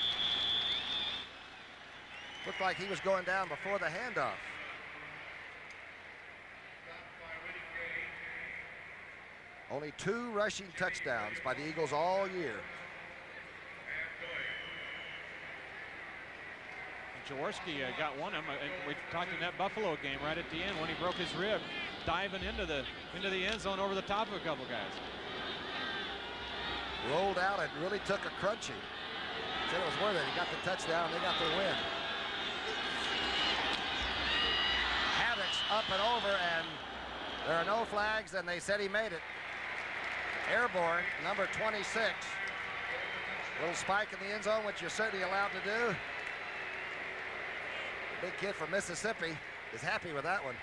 Looked like he was going down before the handoff. Only 2 rushing touchdowns by the Eagles all year. Jaworski got one of them. We talked in that Buffalo game right at the end when he broke his rib, diving into the end zone over the top of a couple guys. Rolled out and really took a crunching. Said it was worth it. He got the touchdown. They got the win. Haddock's up and over, and there are no flags, and they said he made it. Airborne, number 26. Little spike in the end zone, which you're certainly allowed to do. The big kid from Mississippi is happy with that one.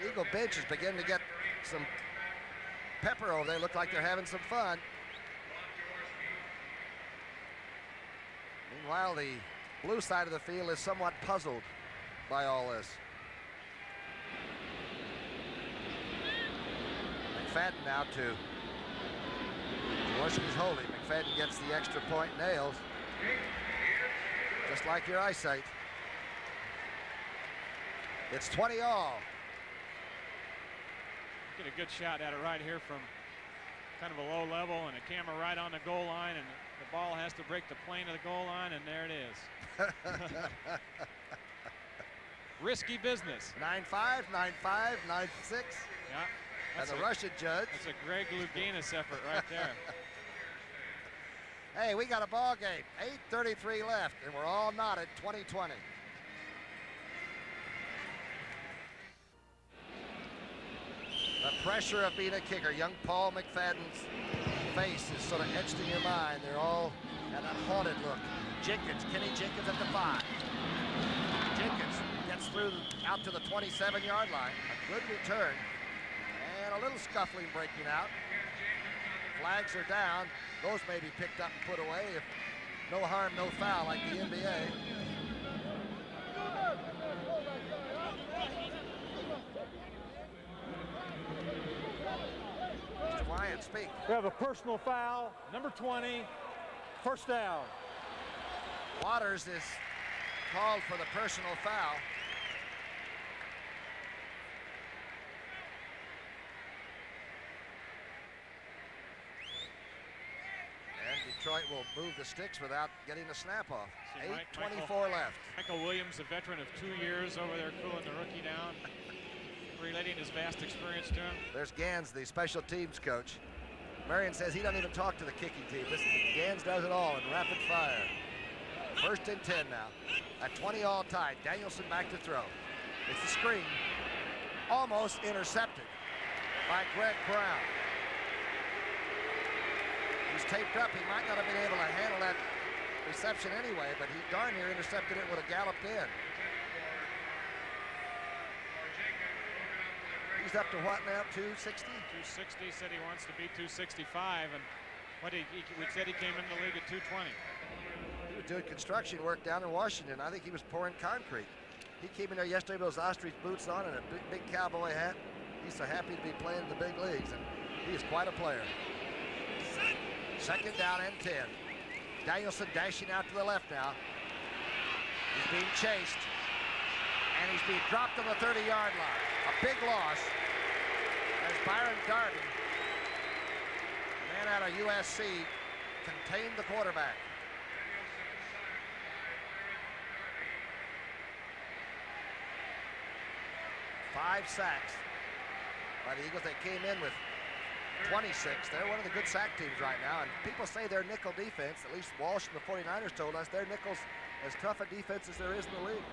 The Eagle bench is beginning to get some pepper over there. Look like they're having some fun. Meanwhile, the blue side of the field is somewhat puzzled by all this. McFadden now to Jaworski's holding. McFadden gets the extra point, nails. Just like your eyesight. It's 20 all. Get a good shot at it right here from kind of a low level, and a camera right on the goal line, and the ball has to break the plane of the goal line, and there it is. Risky business. 9-5, 9-5, 9-6. Yeah. And the Russian judge. That's a Greg Louganis effort right there. Hey, we got a ball game. 8:33 left, and we're all knotted 20-20. The pressure of being a kicker. Young Paul McFadden's face is sort of etched in your mind. They're all at a haunted look. Jenkins, Kenny Jenkins at the 5. Jenkins gets through out to the 27-yard line. A good return. And a little scuffling breaking out. Flags are down. Those may be picked up and put away. If no harm, no foul, like the NBA. Mr. Wyatt, speak. We have a personal foul, number 20, first down. Waters is called for the personal foul. And Detroit will move the sticks without getting a snap off. 8:24 left. Michael Williams, a veteran of 2 years over there, cooling the rookie down, relating his vast experience to him. There's Gans, the special teams coach. Marion says he doesn't even talk to the kicking team. Gans does it all in rapid fire. 1st and 10 now. At 20 all tied. Danielson back to throw. It's the screen. Almost intercepted by Greg Brown. He's taped up. He might not have been able to handle that reception anyway, but he darn near intercepted it, would have galloped in. He's up to what now, 260? 260, said he wants to beat 265, and we said he came in the league at 220. He was doing construction work down in Washington. I think he was pouring concrete. He came in there yesterday with those ostrich boots on and a big cowboy hat. He's so happy to be playing in the big leagues, and he is quite a player. 2nd down and 10. Danielson dashing out to the left now. He's being chased, and he's being dropped on the 30-yard line. A big loss as Byron Darby, man out of USC, contained the quarterback. Five sacks by the Eagles. They came in with 26. They're one of the good sack teams right now, and people say their nickel defense, at least Walsh and the 49ers told us, their nickel's as tough a defense as there is in the league.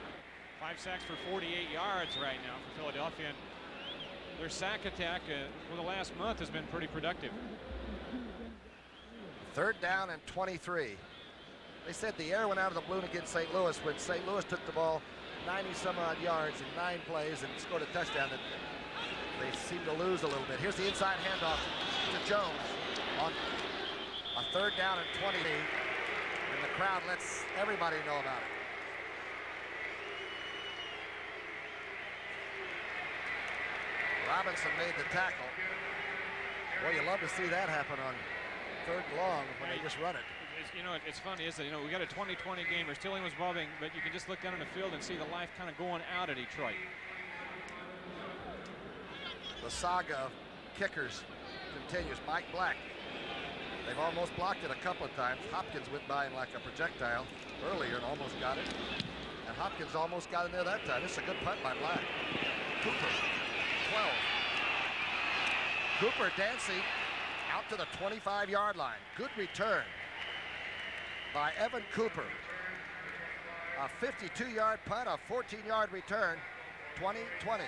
5 sacks for 48 yards right now for Philadelphia, and their sack attack for the last month has been pretty productive. 3rd down and 23. They said the air went out of the balloon against St. Louis when St. Louis took the ball 90-some-odd yards in 9 plays and scored a touchdown. That they seem to lose a little bit. Here's the inside handoff to Jones on a 3rd down and 20, and the crowd lets everybody know about it. Robinson made the tackle. Boy, you love to see that happen on 3rd and long when they just run it. You know, it's funny, isn't it? You know, we got a 20-20 game. We're still in was involving, but you can just look down on the field and see the life kind of going out of Detroit. The saga of kickers continues. Mike Black. They've almost blocked it a couple of times. Hopkins went by him like a projectile earlier and almost got it. And Hopkins almost got in there that time. This is a good punt by Black. Cooper, 12. Cooper dancing out to the 25-yard line. Good return by Evan Cooper. A 52-yard punt, a 14-yard return, 20-20.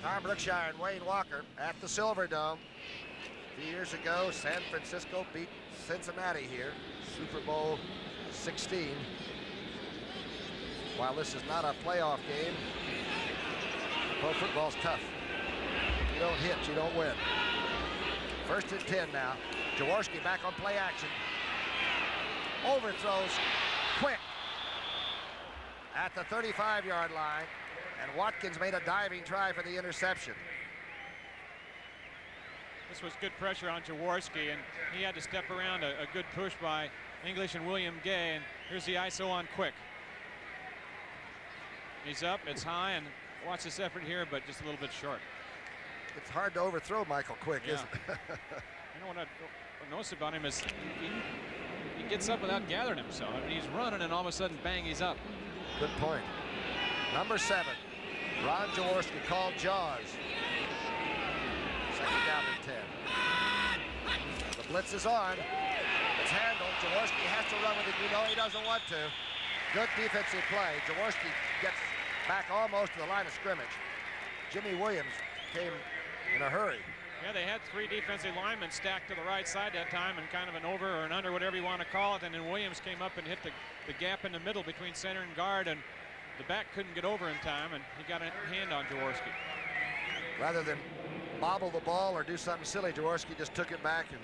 Tom Brookshier and Wayne Walker at the Silverdome. A few years ago, San Francisco beat Cincinnati here, Super Bowl 16. While this is not a playoff game, pro football's tough. You don't hit, you don't win. 1st and 10 now. Jaworski back on play action. Overthrows quick at the 35-yard line, and Watkins made a diving try for the interception. This was good pressure on Jaworski, and he had to step around a good push by English and William Gay, and here's the ISO on Quick. He's up, it's high, and watch this effort here, but just a little bit short. It's hard to overthrow Michael Quick, yeah. isn't it? You know what I noticed about him is he gets up without gathering himself. I mean, he's running, and all of a sudden, bang, he's up. Good point. Number 7, Ron Jaworski, called Jaws. 2nd down and 10. The blitz is on. It's handled. Jaworski has to run with it. You know he doesn't want to. Good defensive play. Jaworski gets back almost to the line of scrimmage. Jimmy Williams came in a hurry. Yeah, they had 3 defensive linemen stacked to the right side that time, and kind of an over or an under, whatever you want to call it. And then Williams came up and hit the gap in the middle between center and guard, and the back couldn't get over in time, and he got a hand on Jaworski. Rather than bobble the ball or do something silly, Jaworski just took it back. And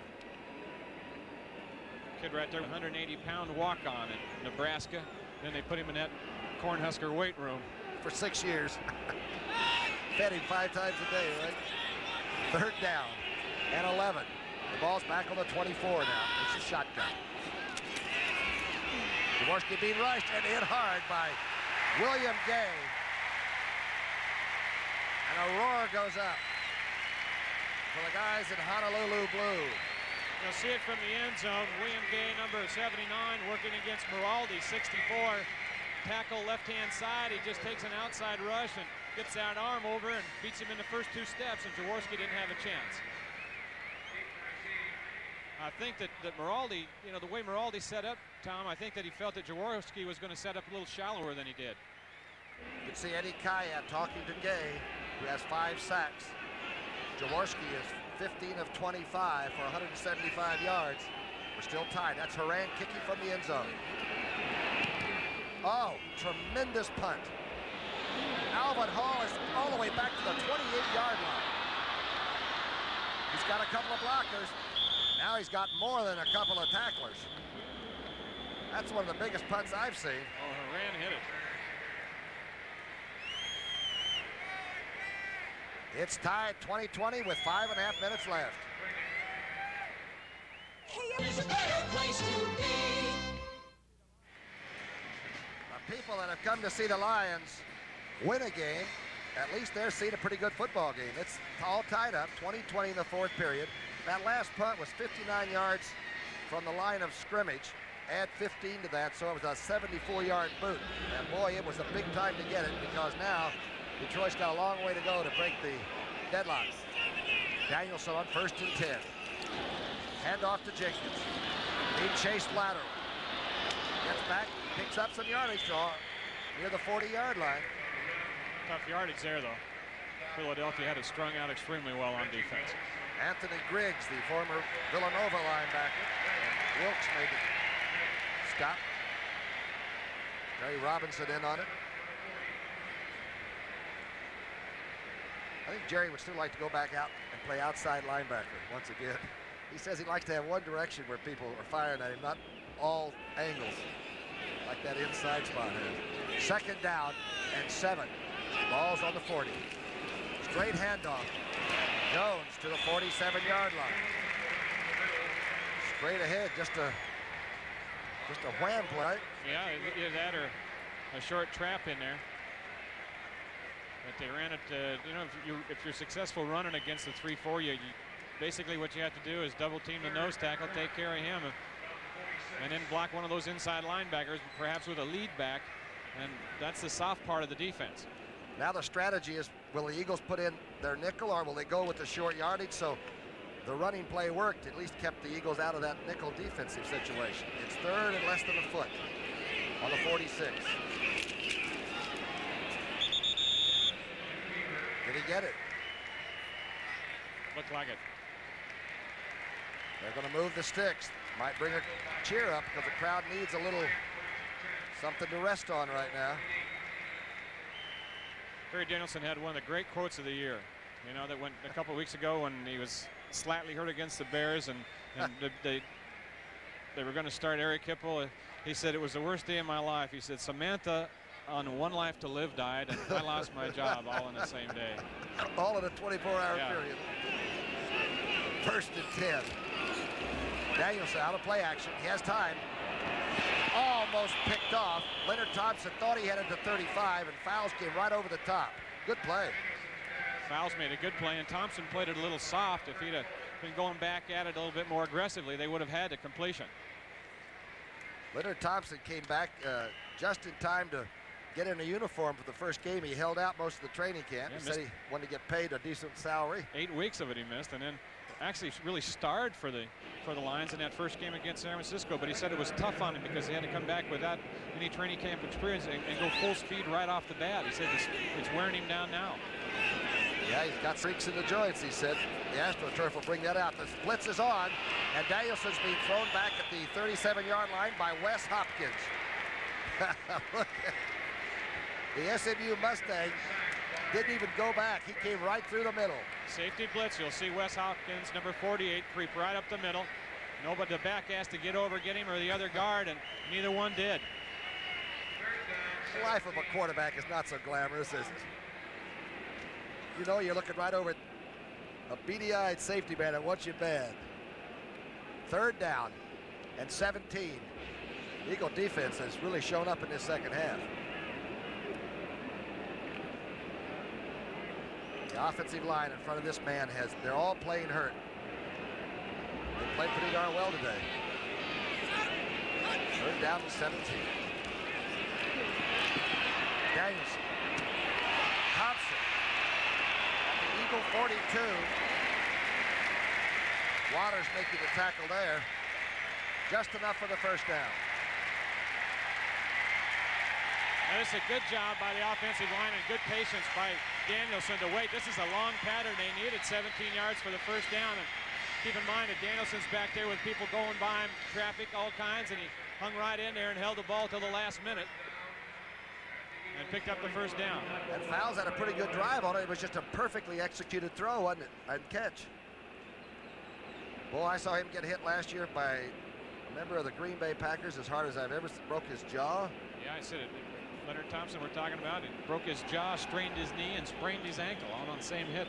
kid right there, 180-pound walk-on in Nebraska. Then they put him in that Cornhusker weight room. For 6 years. Fed him 5 times a day, right? 3rd down and 11. The ball's back on the 24 now. It's a shotgun. Jaworski being rushed and hit hard by William Gay. And a roar goes up for the guys in Honolulu blue. You'll see it from the end zone. William Gay, number 79, working against Miraldi, 64. Tackle left-hand side. He just takes an outside rush and gets that arm over and beats him in the first 2 steps, and Jaworski didn't have a chance. I think that Miraldi, you know, the way Miraldi set up, Tom, I think that he felt that Jaworski was going to set up a little shallower than he did. You can see Eddie Kaya talking to Gay, who has 5 sacks. Jaworski is 15 of 25 for 175 yards. We're still tied. That's Haran kicking from the end zone. Oh, tremendous punt. Alvin Hall is all the way back to the 28-yard line. He's got a couple of blockers. Now he's got more than a couple of tacklers. That's one of the biggest punts I've seen. Oh, Haran hit it. It's tied 20-20 with 5.5 minutes left. There's a better place to be. The people that have come to see the Lions win a game, at least they're seeing a pretty good football game. It's all tied up, 20-20 in the 4th period. That last punt was 59 yards from the line of scrimmage. Add 15 to that, so it was a 74-yard boot. And boy, it was a big time to get it, because now Detroit's got a long way to go to break the deadlock. Danielson on 1st and 10. Hand off to Jenkins. He chased lateral. Gets back, picks up some yardage near the 40-yard line. Tough yardage there, though. Philadelphia had it strung out extremely well on defense. Anthony Griggs, the former Villanova linebacker. And Wilkes made it stop. Jerry Robinson in on it. I think Jerry would still like to go back out and play outside linebacker once again. He says he'd like to have one direction where people are firing at him, not all angles like that inside spot is. 2nd down and 7. Ball's on the 40. Straight handoff. Jones to the 47-yard line. Straight ahead, just a wham play. Yeah, either that or a short trap in there. But they ran it, you know, if you're successful running against the 3-4, you basically what you have to do is double team the nose tackle, take care of him, and then block one of those inside linebackers, perhaps with a lead back, and that's the soft part of the defense. Now the strategy is, will the Eagles put in their nickel, or will they go with the short yardage? So the running play worked, at least kept the Eagles out of that nickel defensive situation. It's 3rd and less than a foot on the 46. Did he get it? Looked like it. They're going to move the sticks. Might bring a cheer up, because the crowd needs a little something to rest on right now. Barry Danielson had one of the great quotes of the year. You know, that went a couple of weeks ago when he was slightly hurt against the Bears, and they were going to start Eric Hipple. He said, it was the worst day of my life. He said, Samantha on One Life to Live died, and I lost my job all in the same day. All in a 24-hour period. 1st and 10. Danielson out of play action. He has time. Almost picked off. Leonard Thompson thought he had it to 35, and Fowles came right over the top. Good play. Fowles made a good play, and Thompson played it a little soft. If he'd have been going back at it a little bit more aggressively, they would have had the completion. Leonard Thompson came back just in time to get in a uniform for the first game. He held out most of the training camp. Yeah, he said he wanted to get paid a decent salary. 8 weeks of it he missed, and then actually really starred for the Lions in that first game against San Francisco, but he said it was tough on him because he had to come back without any training camp experience and go full speed right off the bat. He said it's wearing him down now. Yeah, he's got freaks in the joints, he said. The AstroTurf will bring that out. The blitz is on, and Danielson's being thrown back at the 37-yard line by Wes Hopkins. Look at the SMU Mustang didn't even go back. He came right through the middle. Safety blitz. You'll see Wes Hopkins, number 48, creep right up the middle. Nobody, the back has to get over, get him, or the other guard, and neither one did. The life of a quarterback is not so glamorous, is it? You know, you're looking right over at a beady-eyed safety man that wants you bad. 3rd down and 17. The Eagle defense has really shown up in this second half. The offensive line in front of this man they're all playing hurt. They played pretty darn well today. 3rd down and 17. Danielson. Thompson. At the Eagle 42. Waters making the tackle there. Just enough for the 1st down. Now, this is a good job by the offensive line and good patience by Danielson to wait. This is a long pattern they needed, 17 yards for the 1st down. And keep in mind that Danielson's back there with people going by him, traffic, all kinds, and he hung right in there and held the ball till the last minute and picked up the 1st down. And Fowles had a pretty good drive on it. It was just a perfectly executed throw, wasn't it? And catch. Boy, I saw him get hit last year by a member of the Green Bay Packers as hard as I've ever broke his jaw. Yeah, I said it. Leonard Thompson we're talking about. He broke his jaw, strained his knee, and sprained his ankle all on the same hit.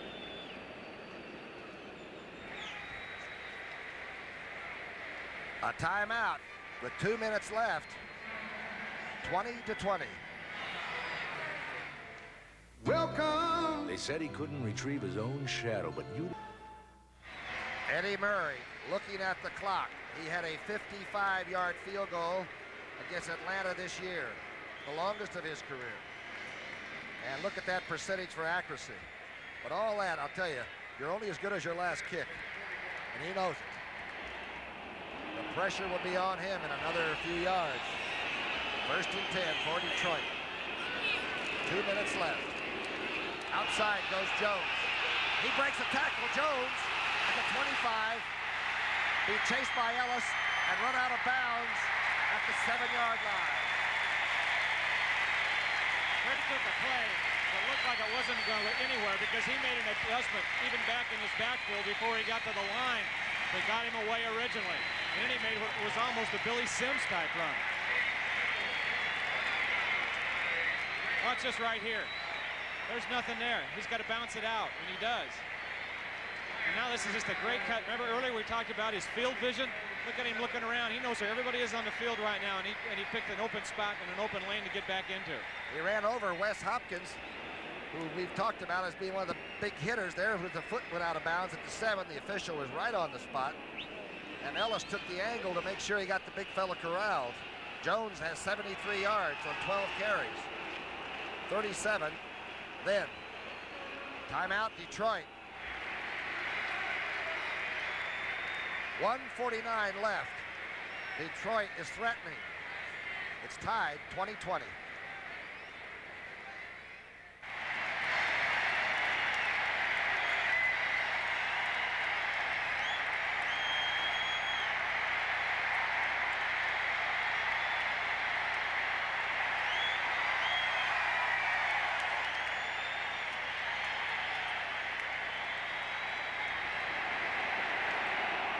A timeout with 2 minutes left. 20-20. Welcome! They said he couldn't retrieve his own shadow, but you... Eddie Murray looking at the clock. He had a 55-yard field goal against Atlanta this year, the longest of his career. And look at that percentage for accuracy. But all that, I'll tell you, you're only as good as your last kick. And he knows it. The pressure will be on him in another few yards. 1st and 10 for Detroit. 2 minutes left. Outside goes Jones. He breaks a tackle. Jones at the 25. Being chased by Ellis and run out of bounds at the 7-yard line. Rick took a play that looked like it wasn't going anywhere because he made an adjustment even back in his backfield before he got to the line. They got him away originally. And then he made what was almost a Billy Sims type run. Watch this right here. There's nothing there. He's got to bounce it out, and he does. And now this is just a great cut. Remember earlier we talked about his field vision? Look at him looking around. He knows where everybody is on the field right now, and he picked an open spot and an open lane to get back into. He ran over Wes Hopkins, who we've talked about as being one of the big hitters there, with the foot went out of bounds at the 7. The official was right on the spot. And Ellis took the angle to make sure he got the big fella corralled. Jones has 73 yards on 12 carries. 37. Then, timeout, Detroit. 1:49 left. Detroit is threatening. It's tied 20-20.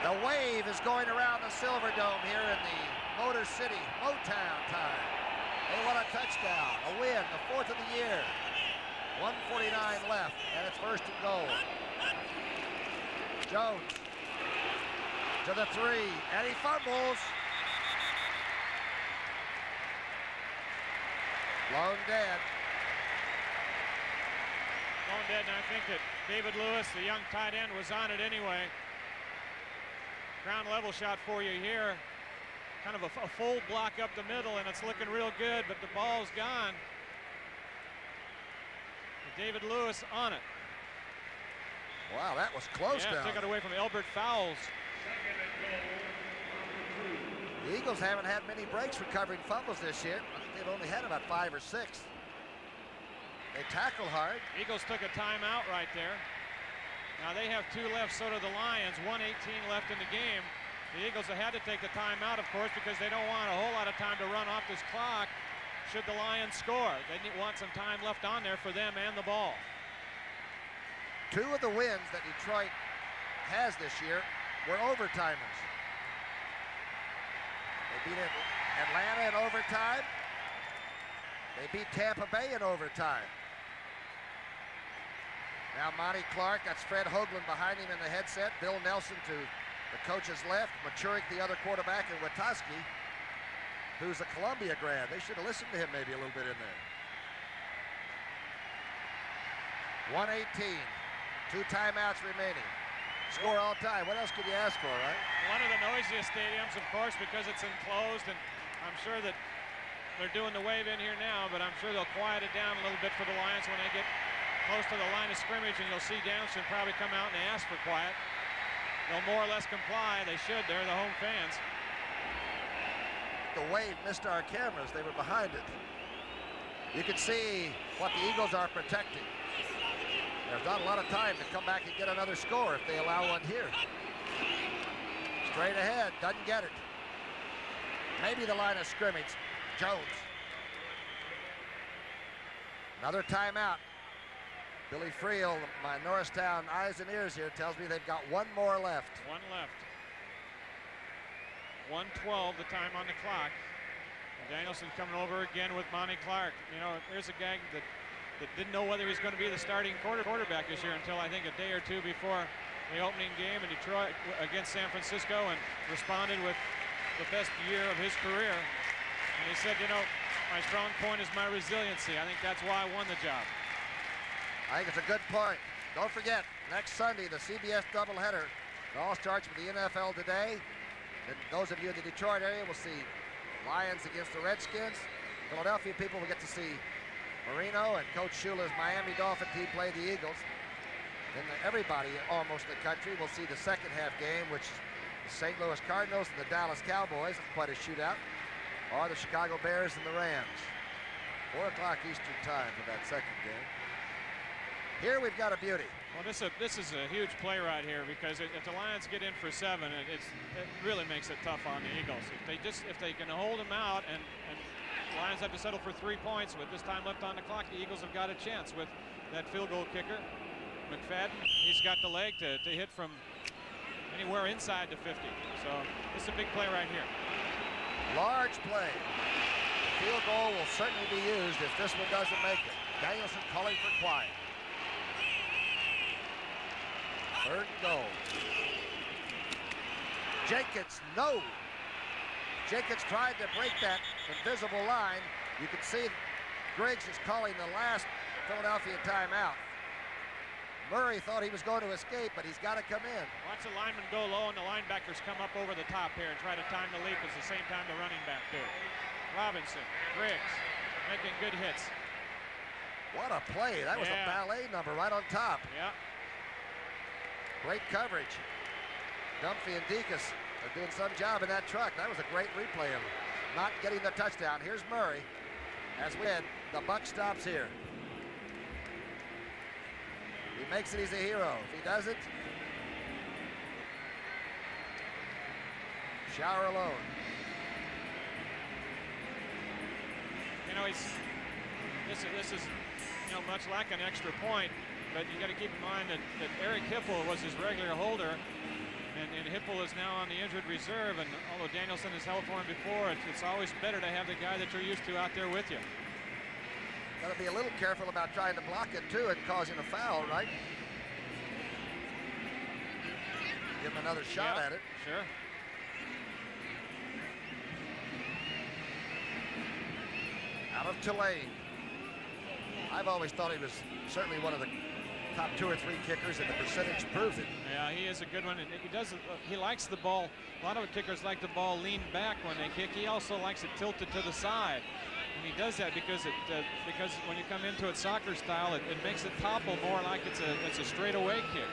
The wave is going around the Silverdome here in the Motor City, Motown time. They want a touchdown, a win, the 4th of the year. 1:49 left, and it's 1st and goal. Jones to the 3, and he fumbles. Blown dead. Blown dead, and I think that David Lewis, the young tight end, was on it anyway. Ground level shot for you here. Kind of a full block up the middle, and it's looking real good, but the ball's gone. David Lewis on it. Wow, that was close down. Took it away from Elbert Fowles. The Eagles haven't had many breaks recovering fumbles this year. I think they've only had about 5 or 6. They tackle hard. Eagles took a timeout right there. Now they have 2 left, so do the Lions. 1:18 left in the game. The Eagles have had to take the timeout, of course, because they don't want a whole lot of time to run off this clock should the Lions score. They want some time left on there for them and the ball. 2 of the wins that Detroit has this year were overtimers. They beat Atlanta in overtime. They beat Tampa Bay in overtime. Now Monty Clark, that's Fred Hoagland behind him in the headset. Bill Nelson to the coach's left. Machurik, the other quarterback, and Witoski, who's a Columbia grad. They should have listened to him maybe a little bit in there. 1:18. 2 timeouts remaining. Score all time. What else could you ask for, right? One of the noisiest stadiums, of course, because it's enclosed, and I'm sure that they're doing the wave in here now, but I'm sure they'll quiet it down a little bit for the Lions when they get close to the line of scrimmage, and you'll see Danielson probably come out and ask for quiet. They'll more or less comply. They should. They're the home fans. The wave missed our cameras. They were behind it. You can see what the Eagles are protecting. There's not a lot of time to come back and get another score if they allow one here. Straight ahead, doesn't get it. Maybe the line of scrimmage. Jones. Another timeout. Billy Friel, my Norristown eyes and ears here, tells me they've got 1 more left. 1 left. 1:12 the time on the clock. And Danielson coming over again with Monty Clark. You know, there's a guy that didn't know whether he was going to be the starting quarterback this year until I think a day or 2 before the opening game in Detroit against San Francisco, and responded with the best year of his career. And he said, you know, my strong point is my resiliency. I think that's why I won the job. I think it's a good point. Don't forget, next Sunday, the CBS doubleheader. It all starts with the NFL today. And those of you in the Detroit area will see Lions against the Redskins. Philadelphia people will get to see Marino and Coach Shula's Miami Dolphin team play the Eagles. Then everybody almost in the country will see the second half game, which is the St. Louis Cardinals and the Dallas Cowboys. Quite a shootout. Or the Chicago Bears and the Rams. 4 o'clock Eastern time for that second game. Here we've got a beauty. Well, this is a huge play right here, because if the Lions get in for 7, it really makes it tough on the Eagles. If they can hold them out, and the Lions have to settle for 3 points with this time left on the clock, the Eagles have got a chance with that field goal kicker, McFadden. He's got the leg to hit from anywhere inside the 50. So this is a big play right here. Large play. The field goal will certainly be used if this one doesn't make it. Danielson calling for quiet. 3rd and goal. Jenkins, no. Jenkins tried to break that invisible line. You can see Griggs is calling the last Philadelphia timeout. Murray thought he was going to escape, but he's got to come in. Watch the linemen go low and the linebackers come up over the top here and try to time the leap at the same time the running back do. Robinson, Griggs, making good hits. What a play. That was a ballet number right on top. Yeah. Great coverage. Dunphy and Deacus are doing some job in that truck. That was a great replay of not getting the touchdown. Here's Murray. As we had, the buck stops here. He makes it, he's a hero. If he doesn't, shower alone. You know, this is much like an extra point, but you got to keep in mind that Eric Hipple was his regular holder, and Hipple is now on the injured reserve, and although Danielson has held for him before, it's always better to have the guy that you're used to out there with you. Got to be a little careful about trying to block it too and causing a foul, right? Give him another shot at it. Sure. Out of Tulane. I've always thought he was certainly one of the top 2 or 3 kickers, and the percentage proves it. Yeah, he is a good one, and he likes the ball. A lot of kickers like the ball leaned back when they kick. He also likes it tilted to the side. And he does that because when you come into it soccer style, it makes it topple more like it's a straightaway kick.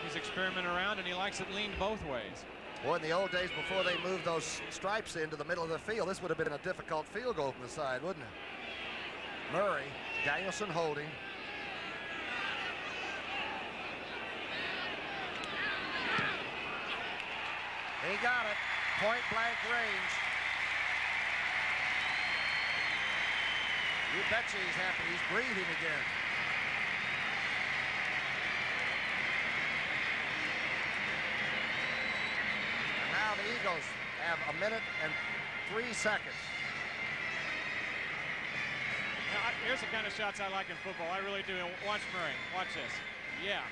He's experimenting around, and he likes it leaned both ways. Boy, in the old days before they moved those stripes into the middle of the field, this would have been a difficult field goal from the side, wouldn't it? Murray, Danielson holding. He got it. Point blank range. You betcha he's happy. He's breathing again. And now the Eagles have 1 minute and 3 seconds. Now, here's the kind of shots I like in football. I really do. Watch Murray. Watch this. Yeah.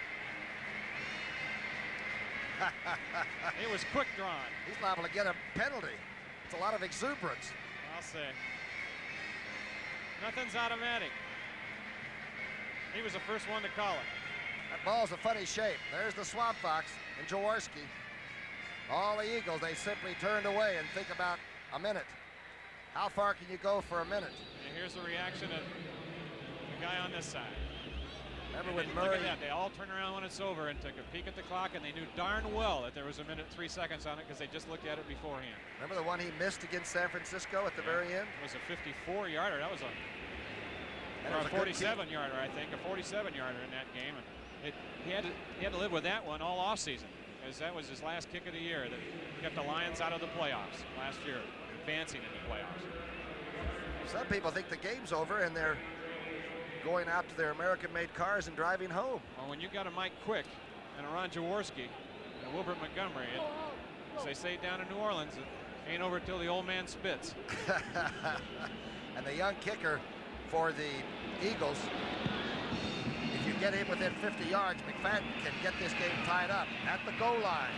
It was quick drawn. He's liable to get a penalty. It's a lot of exuberance. I'll say. Nothing's automatic. He was the first one to call it. That ball's a funny shape. There's the Swamp Fox and Jaworski. All the Eagles, they simply turned away and think about a minute. How far can you go for a minute? And here's the reaction of the guy on this side. Remember when Look Murray... at that. They all turned around when it's over and took a peek at the clock, and they knew darn well that there was 1 minute 3 seconds on it because they just looked at it beforehand. Remember the one he missed against San Francisco at the very end? It was a 54-yarder. That was a... And or it a was a 47-yarder, I think. A 47-yarder in that game. And he had to live with that one all offseason, because that was his last kick of the year that kept the Lions out of the playoffs last year, advancing in the playoffs. Some people think the game's over and they're going out to their American-made cars and driving home. Well, when you got a Mike Quick and a Ron Jaworski and a Wilbert Montgomery, as they say down in New Orleans, it ain't over till the old man spits. And the young kicker for the Eagles, if you get him within 50 yards, McFadden can get this game tied up at the goal line.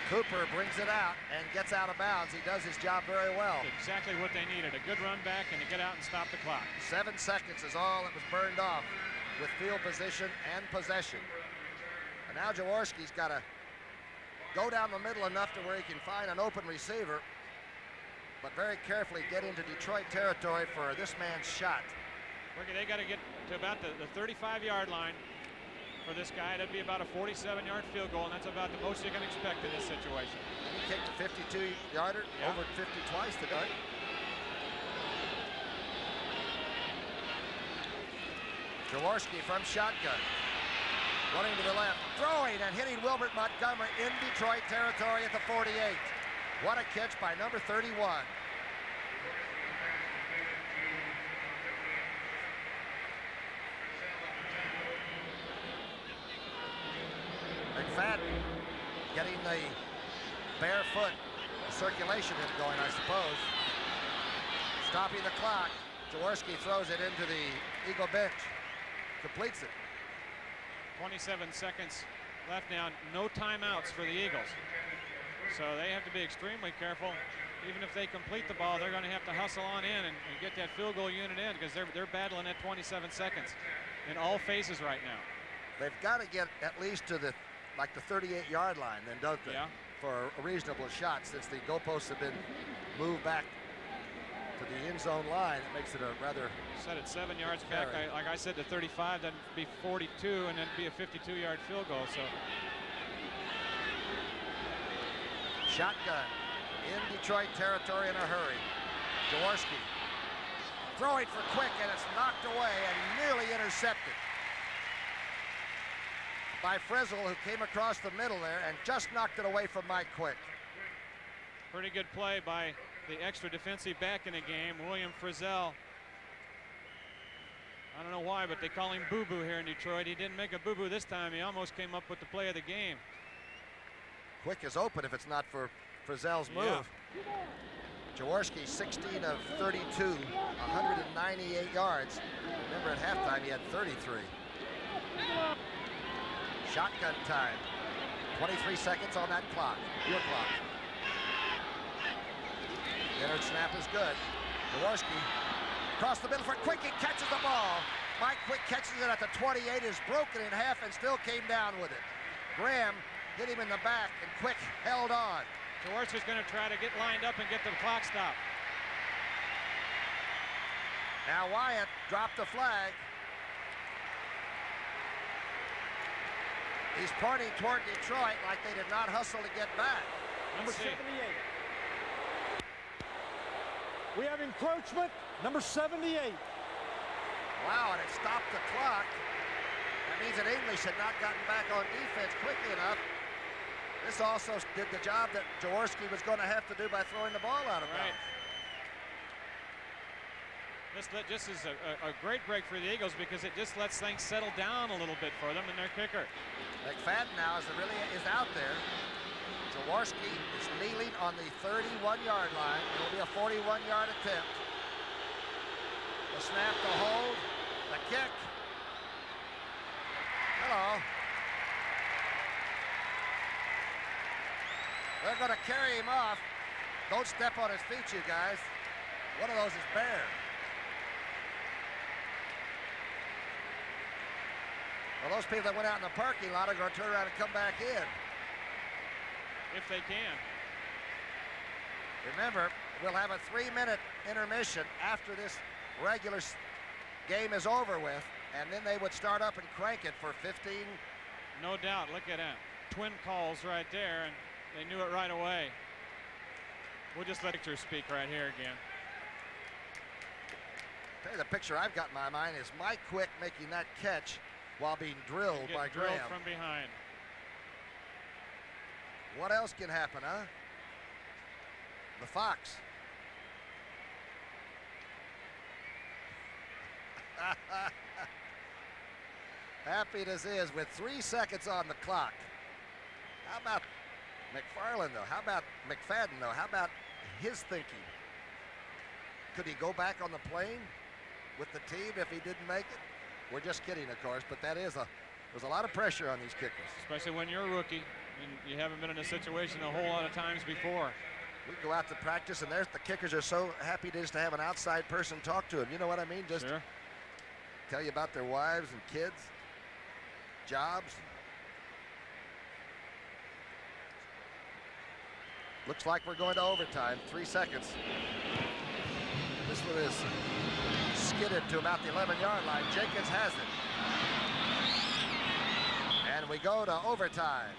Cooper brings it out and gets out of bounds. He does his job very well. Exactly what they needed, a good run back and to get out and stop the clock. 7 seconds is all that was burned off with field position and possession. And now Jaworski's got to go down the middle enough to where he can find an open receiver, but very carefully get into Detroit territory for this man's shot. They got to get to about the 35-yard line for this guy. That'd be about a 47-yard field goal, and that's about the most you can expect in this situation. He kicked a 52-yarder, over 50 twice today. Jaworski from shotgun, running to the left, throwing and hitting Wilbert Montgomery in Detroit territory at the 48. What a catch by number 31. McFadden getting the barefoot circulation going, I suppose. Stopping the clock. Jaworski throws it into the Eagle bench. Completes it. 27 seconds left now. No timeouts for the Eagles. So they have to be extremely careful. Even if they complete the ball, they're going to have to hustle on in and get that field goal unit in, because they're battling at 27 seconds in all phases right now. They've got to get at least to the 38-yard line, then, don't they? Yeah. For a reasonable shot, since the goalposts have been moved back to the end zone line. It makes it a rather... Set it 7 yards back. Like I said, to 35, then be 42, and then be a 52-yard field goal. So shotgun in Detroit territory in a hurry. Jaworski throwing for Quick, and it's knocked away and nearly intercepted by Razzle, who came across the middle there and just knocked it away from Mike Quick. Pretty good play by the extra defensive back in the game, William Frizzell. I don't know why, but they call him Boo-Boo here in Detroit. He didn't make a boo-boo this time. He almost came up with the play of the game. Quick is open if it's not for Frizzell's move. Yeah. Jaworski, 16 of 32, 198 yards. Remember, at halftime, he had 33. Shotgun time. 23 seconds on that clock, your clock. Leonard snap is good. Jaworski across the middle for Quick. He catches the ball. Mike Quick catches it at the 28, is broken in half and still came down with it. Graham hit him in the back, and Quick held on. Jaworski's going to try to get lined up and get the clock stopped. Now Wyatt dropped the flag. He's pointing toward Detroit like they did not hustle to get back. Number Let's see. 78. We have encroachment, number 78. Wow, and it stopped the clock. That means that English had not gotten back on defense quickly enough. This also did the job that Jaworski was going to have to do by throwing the ball out of bounds. This is a great break for the Eagles because it just lets things settle down a little bit for them and their kicker. McFadden now is out there. Jaworski is kneeling on the 31-yard line. It'll be a 41-yard attempt. The snap, the hold, the kick. Hello. They're going to carry him off. Don't step on his feet, you guys. One of those is bare. Well, those people that went out in the parking lot are going to turn around and come back in. If they can. Remember, we'll have a 3-minute intermission after this regular game is over with, and then they would start up and crank it for 15. No doubt. Look at that. Twin calls right there, and they knew it right away. We'll just let picture speak right here again. Tell you, the picture I've got in my mind is Mike Quick making that catch while being drilled by drilled Graham. from behind. What else can happen, huh? The Fox. Happy as is with 3 seconds on the clock. How about McFarland, though? How about McFadden, though? How about his thinking? Could he go back on the plane with the team if he didn't make it? We're just kidding, of course, but there's a lot of pressure on these kickers. Especially when you're a rookie and you haven't been in a situation a whole lot of times before. We go out to practice, and the kickers are so happy just to have an outside person talk to them. You know what I mean? Just sure. Tell you about their wives and kids, jobs. Looks like we're going to overtime. 3 seconds. This one is skidded to about the 11-yard line. Jenkins has it. And we go to overtime.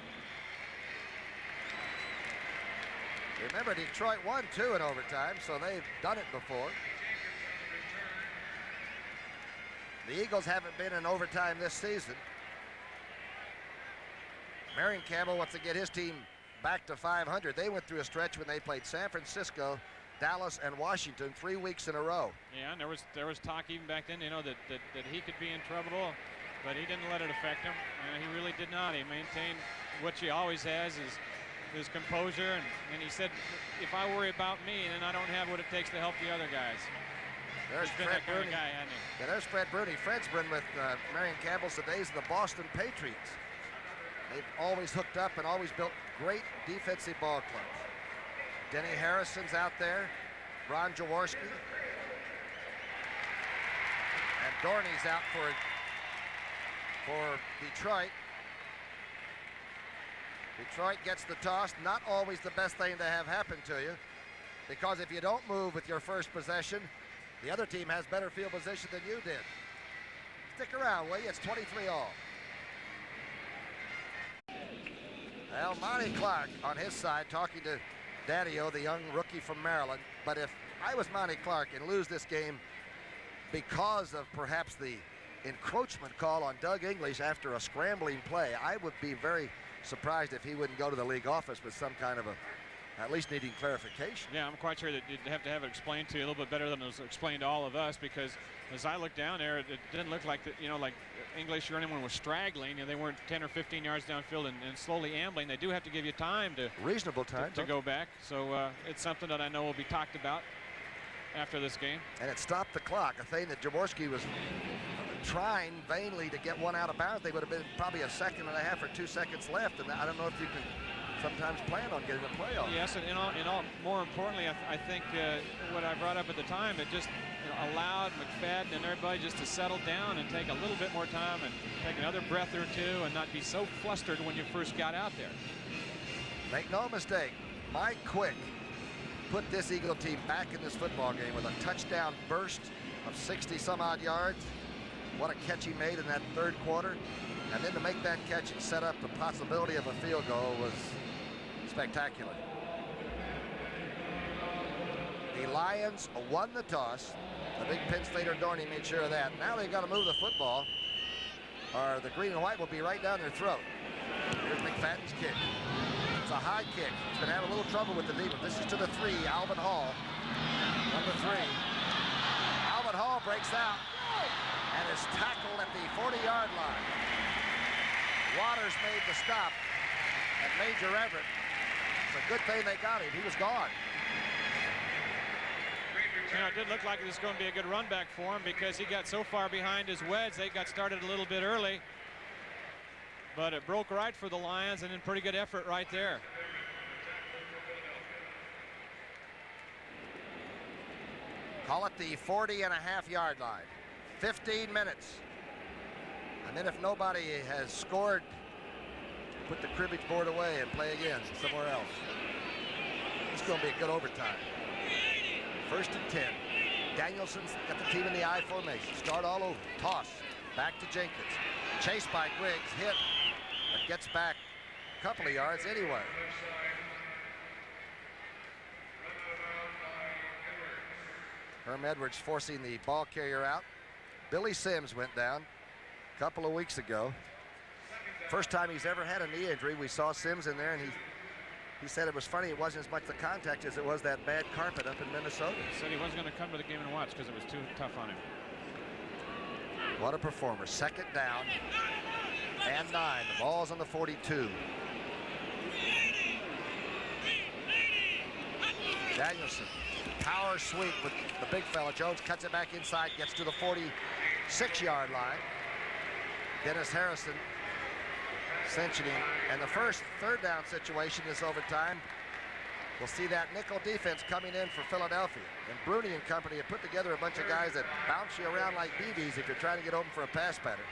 Remember, Detroit won 2 in overtime, so they've done it before. The Eagles haven't been in overtime this season. Marion Campbell wants to get his team back to 500. They went through a stretch when they played San Francisco, Dallas, and Washington 3 weeks in a row. Yeah, and there was talk even back then, you know, that he could be in trouble, but he didn't let it affect him. He really did not. He maintained what he always has, is his composure, and he said, if I worry about me, then I don't have what it takes to help the other guys. There's He's been Fred that kind Bruni. of guy, hasn't he? Yeah, there's Fred Bruni. Fred's been with Marion Campbell since the days of the Boston Patriots. They've always hooked up and always built great defensive ball clubs. Denny Harrison's out there. Ron Jaworski. And Dorney's out for Detroit. Detroit gets the toss. Not always the best thing to have happen to you, because if you don't move with your first possession, the other team has better field position than you did. Stick around, will you? It's 23-all. Well, Monty Clark on his side talking to Daddio, the young rookie from Maryland. But if I was Monty Clark and lose this game because of perhaps the encroachment call on Doug English after a scrambling play, I would be very surprised if he wouldn't go to the league office with some kind of at least needing clarification. Yeah, I'm quite sure that you'd have to have it explained to you a little bit better than it was explained to all of us, because as I looked down there, it didn't look like like English or anyone was straggling. They weren't 10 or 15 yards downfield and slowly ambling. They do have to give you time to reasonable time to go back. So it's something that I know will be talked about after this game. And it stopped the clock, a thing that Jaworski was trying vainly to get one out of bounds. They would have been probably a second and a half or 2 seconds left, and I don't know if you can sometimes plan on getting a playoff. Yes, and more importantly, I think what I brought up at the time, it just allowed McFadden and everybody just to settle down and take a little bit more time and take another breath or two and not be so flustered when you first got out there. Make no mistake, Mike Quick put this Eagle team back in this football game with a touchdown burst of 60-some-odd yards. What a catch he made in that third quarter. And then to make that catch and set up the possibility of a field goal was spectacular. The Lions won the toss. The big Penn Slater Dorney made sure of that. Now they've got to move the football, or the green and white will be right down their throat. Here's McFadden's kick. It's a high kick. He's been having a little trouble with the knee, but this is to the 3, Alvin Hall. Number 3. Alvin Hall breaks out and is tackled at the 40-yard line. Waters made the stop at Major Everett. It's a good thing they got him. He was gone. You know, it did look like it was going to be a good run back for him because he got so far behind his wedge. They got started a little bit early, but it broke right for the Lions, and then pretty good effort right there. Call it the 40.5-yard line. 15 minutes. And then if nobody has scored, put the cribbage board away and play again somewhere else. It's going to be a good overtime. 1st and 10. Danielson's got the team in the I formation. Start all over. Toss. Back to Jenkins. Chased by Griggs. Hit. But gets back a couple of yards anyway. Herm Edwards forcing the ball carrier out. Billy Sims went down a couple of weeks ago. First time he's ever had a knee injury. We saw Sims in there, and he said it was funny. It wasn't as much the contact as it was that bad carpet up in Minnesota. He said he wasn't going to come to the game and watch because it was too tough on him. What a performer. 2nd down and 9. The ball's on the 42. Danielson, power sweep with the big fella. Jones cuts it back inside, gets to the 46-yard line. Dennis Harrison cinching him. And the first 3rd down situation is overtime. We'll see that nickel defense coming in for Philadelphia. And Bruni and company have put together a bunch of guys that bounce you around like BBs if you're trying to get open for a pass pattern.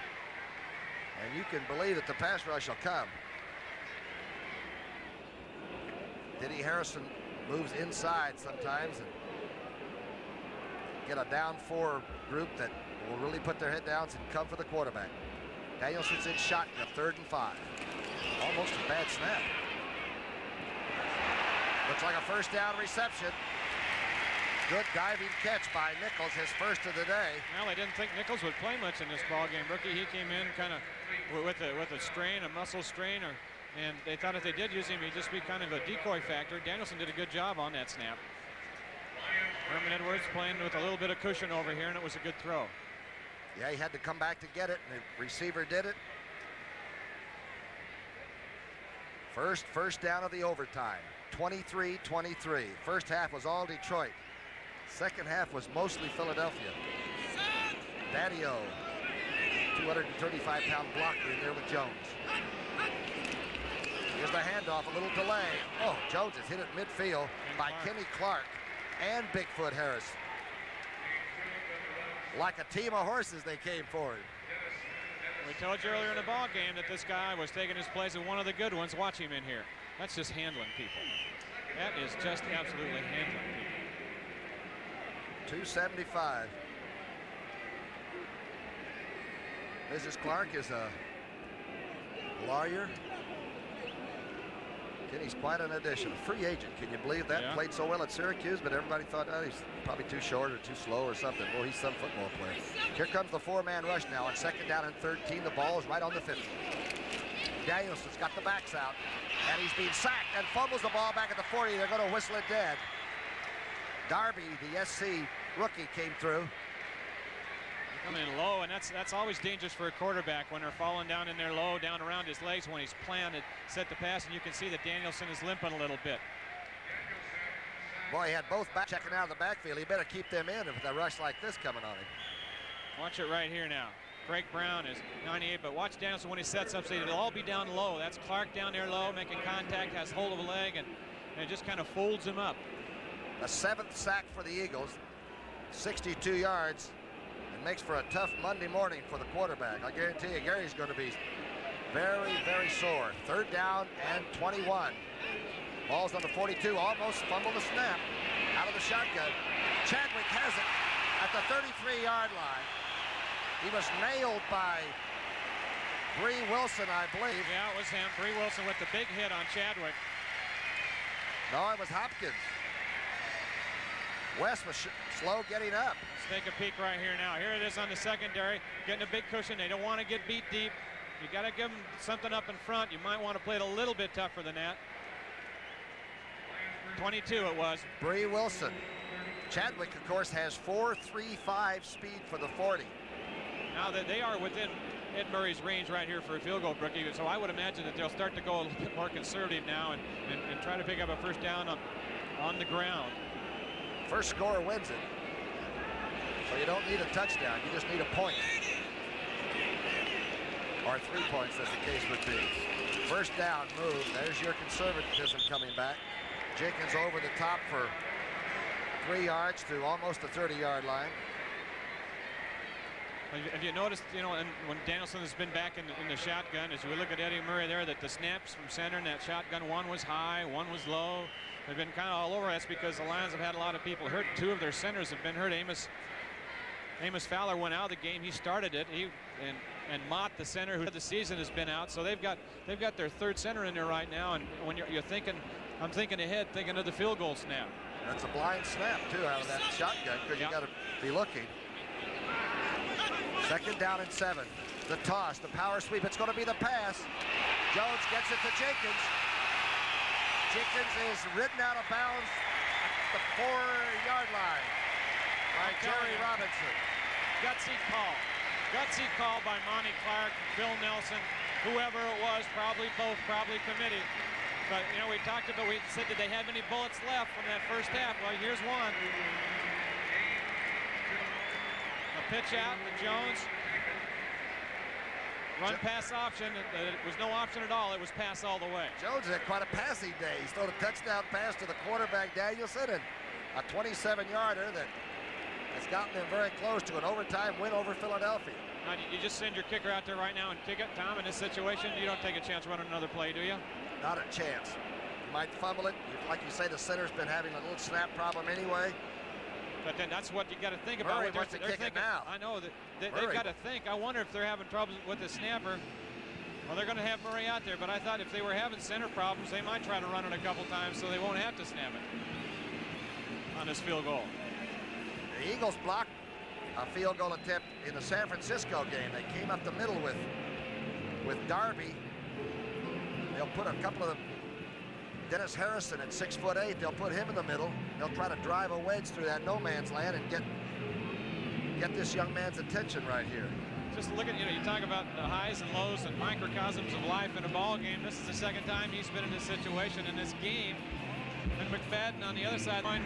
And you can believe that the pass rush will come. Denny Harrison moves inside sometimes and get a down 4 group that will really put their head down and come for the quarterback. Danielson's in shotgun, 3rd and 5. Almost a bad snap. Looks like a 1st down reception. Good diving catch by Nichols, his first of the day. Well, I didn't think Nichols would play much in this ball game, Brookie. He came in kind of with a strain, a muscle strain, and they thought if they did use him, he'd just be kind of a decoy factor. Danielson did a good job on that snap. Herman Edwards playing with a little bit of cushion over here, and it was a good throw. Yeah, he had to come back to get it, and the receiver did it. First down of the overtime, 23-23. First half was all Detroit. Second half was mostly Philadelphia. Daddy-O, 235-pound blocker in there with Jones. Here's the handoff, a little delay. Oh, Jones is hit at midfield by Kenny Clark and Bigfoot Harris. Like a team of horses, they came forward. We told you earlier in the ball game that this guy was taking his place as one of the good ones. Watch him in here. That's just handling people. That is just absolutely handling people. 275. Mrs. Clark is a lawyer. Kenny's quite an addition. A free agent, can you believe that? Yeah. Played so well at Syracuse, but everybody thought, oh, he's probably too short or too slow or something. Well, he's some football player. Here comes the 4-man rush now on 2nd down and 13. The ball is right on the 50. Danielson's got the backs out, and he's being sacked and fumbles the ball back at the 40. They're going to whistle it dead. Darby, the SC rookie, came through. Coming in low, and that's always dangerous for a quarterback when they're falling down in there low, down around his legs when he's planted, set the pass, and you can see that Danielson is limping a little bit. Boy, he had both back checking out of the backfield. He better keep them in with a rush like this coming on him. Watch it right here now. Craig Brown is 98, but watch Danielson when he sets up, so it'll all be down low. That's Clark down there low, making contact, has hold of a leg, and it just kind of folds him up. A 7th sack for the Eagles, 62 yards. Makes for a tough Monday morning for the quarterback. I guarantee you, Gary's going to be very, very sore. 3rd down and 21. Ball's on the 42, almost fumbled the snap out of the shotgun. Chadwick has it at the 33-yard line. He was nailed by Bree Wilson, I believe. Yeah, it was him. Bree Wilson with the big hit on Chadwick. No, it was Hopkins. West was slow getting up. Let's take a peek right here now. Here it is on the secondary, getting a big cushion. They don't want to get beat deep. You got to give them something up in front. You might want to play it a little bit tougher than that. 22 it was. Bree Wilson. Chadwick, of course, has 4.35 speed for the 40. Now that they are within Ed Murray's range right here for a field goal, Brookie. So I would imagine that they'll start to go a little bit more conservative now and try to pick up a first down on the ground. First score wins it. So you don't need a touchdown. You just need a point. Or 3 points, as the case would be. First down move. There's your conservatism coming back. Jenkins over the top for 3 yards to almost the 30-yard line. Have you noticed, you know, and when Danielson has been back in the shotgun, as you look at Eddie Murray there, that the snaps from center in that shotgun, one was high, one was low. They've been kind of all over us because the Lions have had a lot of people hurt. 2 of their centers have been hurt. Amos Fowler went out of the game. He started it. And Mott, the center who the season has been out. So they've got their 3rd center in there right now. And when you're thinking, I'm thinking ahead, thinking of the field goal snap. That's a blind snap too out of that shotgun because you got to be looking. Second down and 7. The toss, the power sweep. It's going to be the pass. Jones gets it to Jenkins. Jenkins is ridden out of bounds at the 4-yard line by Jerry Robinson. Gutsy call by Monty Clark, Bill Nelson, whoever it was, probably both, probably committee. But, you know, we said, did they have any bullets left from that first half? Well, here's one. A pitch out to Jones. Run pass option. It was no option at all. It was pass all the way. Jones had quite a passing day. He's thrown a touchdown pass to the quarterback, Danielson, and a 27-yarder that has gotten them very close to an overtime win over Philadelphia. Now, you just send your kicker out there right now and kick it, Tom, in this situation. You don't take a chance running another play, do you? Not a chance. You might fumble it. Like you say, the center's been having a little snap problem anyway. But then that's what you got to think about. Murray wants to kick it now. I know that they've got to think. I wonder if they're having troubles with the snapper. Well, they're going to have Murray out there, but I thought if they were having center problems, they might try to run it a couple times so they won't have to snap it on this field goal. The Eagles blocked a field goal attempt in the San Francisco game. They came up the middle with Darby. They'll put a couple of them. Dennis Harrison at 6'8". They'll put him in the middle. They'll try to drive a wedge through that no man's land and get this young man's attention right here. Just look at, you talk about the highs and lows and microcosms of life in a ball game. This is the second time he's been in this situation in this game. And McFadden on the other sideline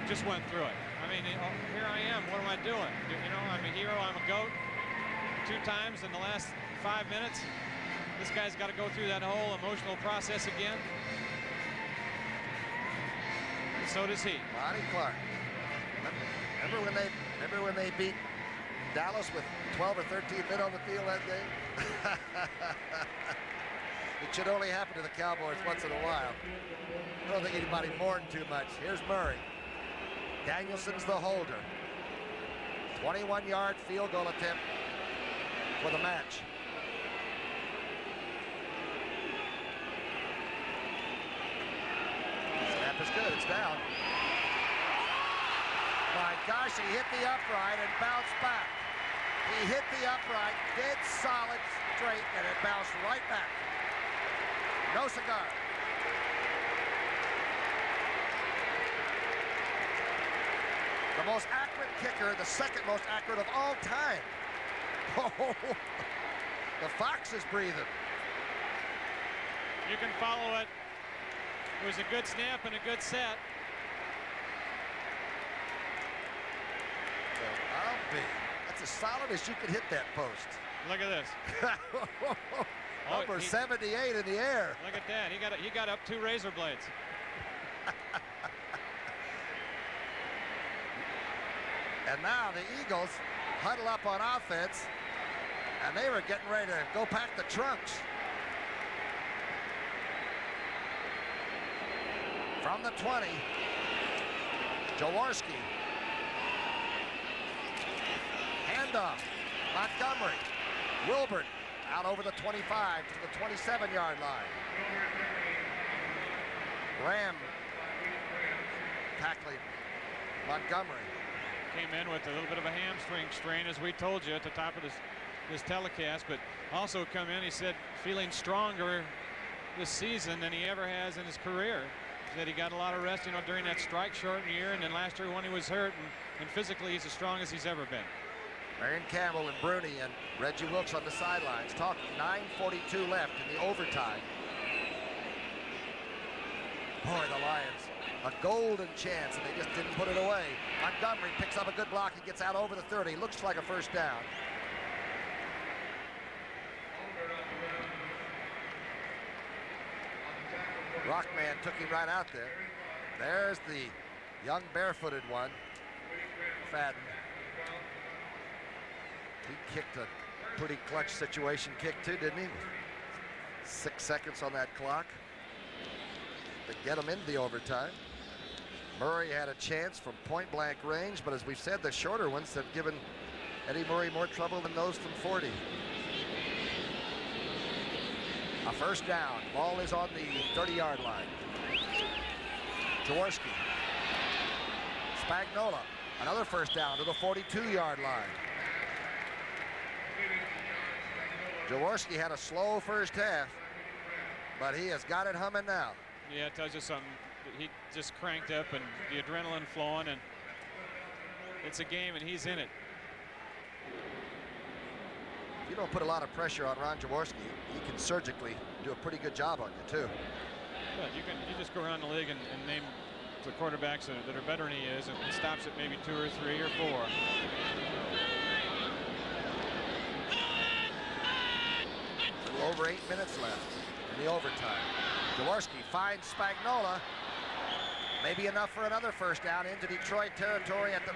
just went through it. I mean, here I am. What am I doing? I'm a hero. I'm a GOAT. 2 times in the last 5 minutes. This guy's got to go through that whole emotional process again. And so does he. Monty Clark. Remember when they beat Dallas with 12 or 13 men on the field that day? It should only happen to the Cowboys once in a while. I don't think anybody mourned too much. Here's Murray. Danielson's the holder. 21-yard field goal attempt for the match. Snap is good. It's down. My gosh, he hit the upright and bounced back. He hit the upright, dead solid straight, and it bounced right back. No cigar. The most accurate kicker, the second most accurate of all time. Oh, the Fox is breathing. You can follow it. It was a good snap and a good set. That's as solid as you can hit that post. Look at this. Number 78 in the air. Look at that. He got up 2 razor blades. And now the Eagles huddle up on offense, and they were getting ready to go pack the trunks. From the 20, Jaworski. Handoff, Montgomery. Wilbert out over the 25 to the 27-yard line. Graham tackling Montgomery. Came in with a little bit of a hamstring strain, as we told you at the top of this telecast, but also come in, he said, feeling stronger this season than he ever has in his career. He said he got a lot of rest, during that strike-shortened year, and then last year when he was hurt, and physically he's as strong as he's ever been. Marion Campbell and Bruni and Reggie Wilkes on the sidelines talking. 9:42 left in the overtime. Boy, the Lions, a golden chance, and they just didn't put it away. Montgomery picks up a good block. He gets out over the 30. Looks like a first down. Rockman took him right out there. There's the young barefooted one, Fadden. He kicked a pretty clutch situation kick too, didn't he? 6 seconds on that clock to get him into the overtime. Murray had a chance from point-blank range, but as we've said, the shorter ones have given Eddie Murray more trouble than those from 40. A first down. Ball is on the 30-yard line. Jaworski. Spagnola. Another first down to the 42-yard line. Jaworski had a slow first half, but he has got it humming now. Yeah, it tells you something. He just cranked up and the adrenaline flowing, and it's a game and he's in it. If you don't put a lot of pressure on Ron Jaworski, he can surgically do a pretty good job on you too. But you just go around the league and name the quarterbacks that are better than he is, and it stops at maybe 2 or 3 or 4. A little over 8 minutes left in the overtime. Jaworski finds Spagnola. Maybe enough for another first down into Detroit territory at the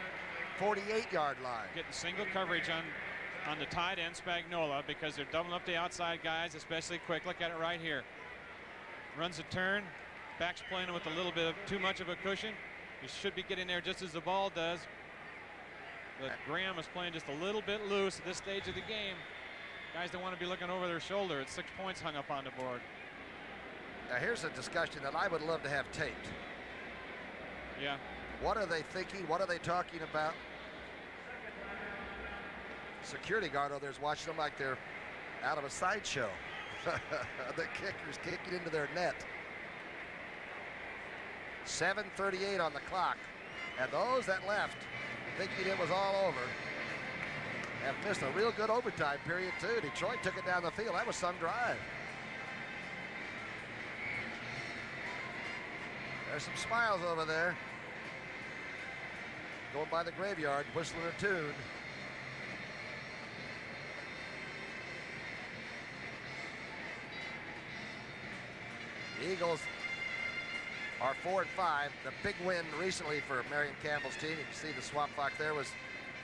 48-yard line. Getting single coverage on the tight end Spagnola because they're doubling up the outside guys, especially quick. Look at it right here. Runs a turn. Back's playing with a little bit of too much of a cushion. He should be getting there just as the ball does. But Graham is playing just a little bit loose at this stage of the game. Guys don't want to be looking over their shoulder. It's 6 points hung up on the board. Now here's a discussion that I would love to have taped. Yeah. What are they thinking? What are they talking about? Security guard over there's watching them like they're out of a sideshow. The kickers kicking into their net. 7:38 on the clock. And those that left thinking it was all over have missed a real good overtime period too. Detroit took it down the field. That was some drive. There's some smiles over there. Going by the graveyard, whistling a tune. The Eagles are 4-5. The big win recently for Marion Campbell's team, you can see the Swamp Fox there, was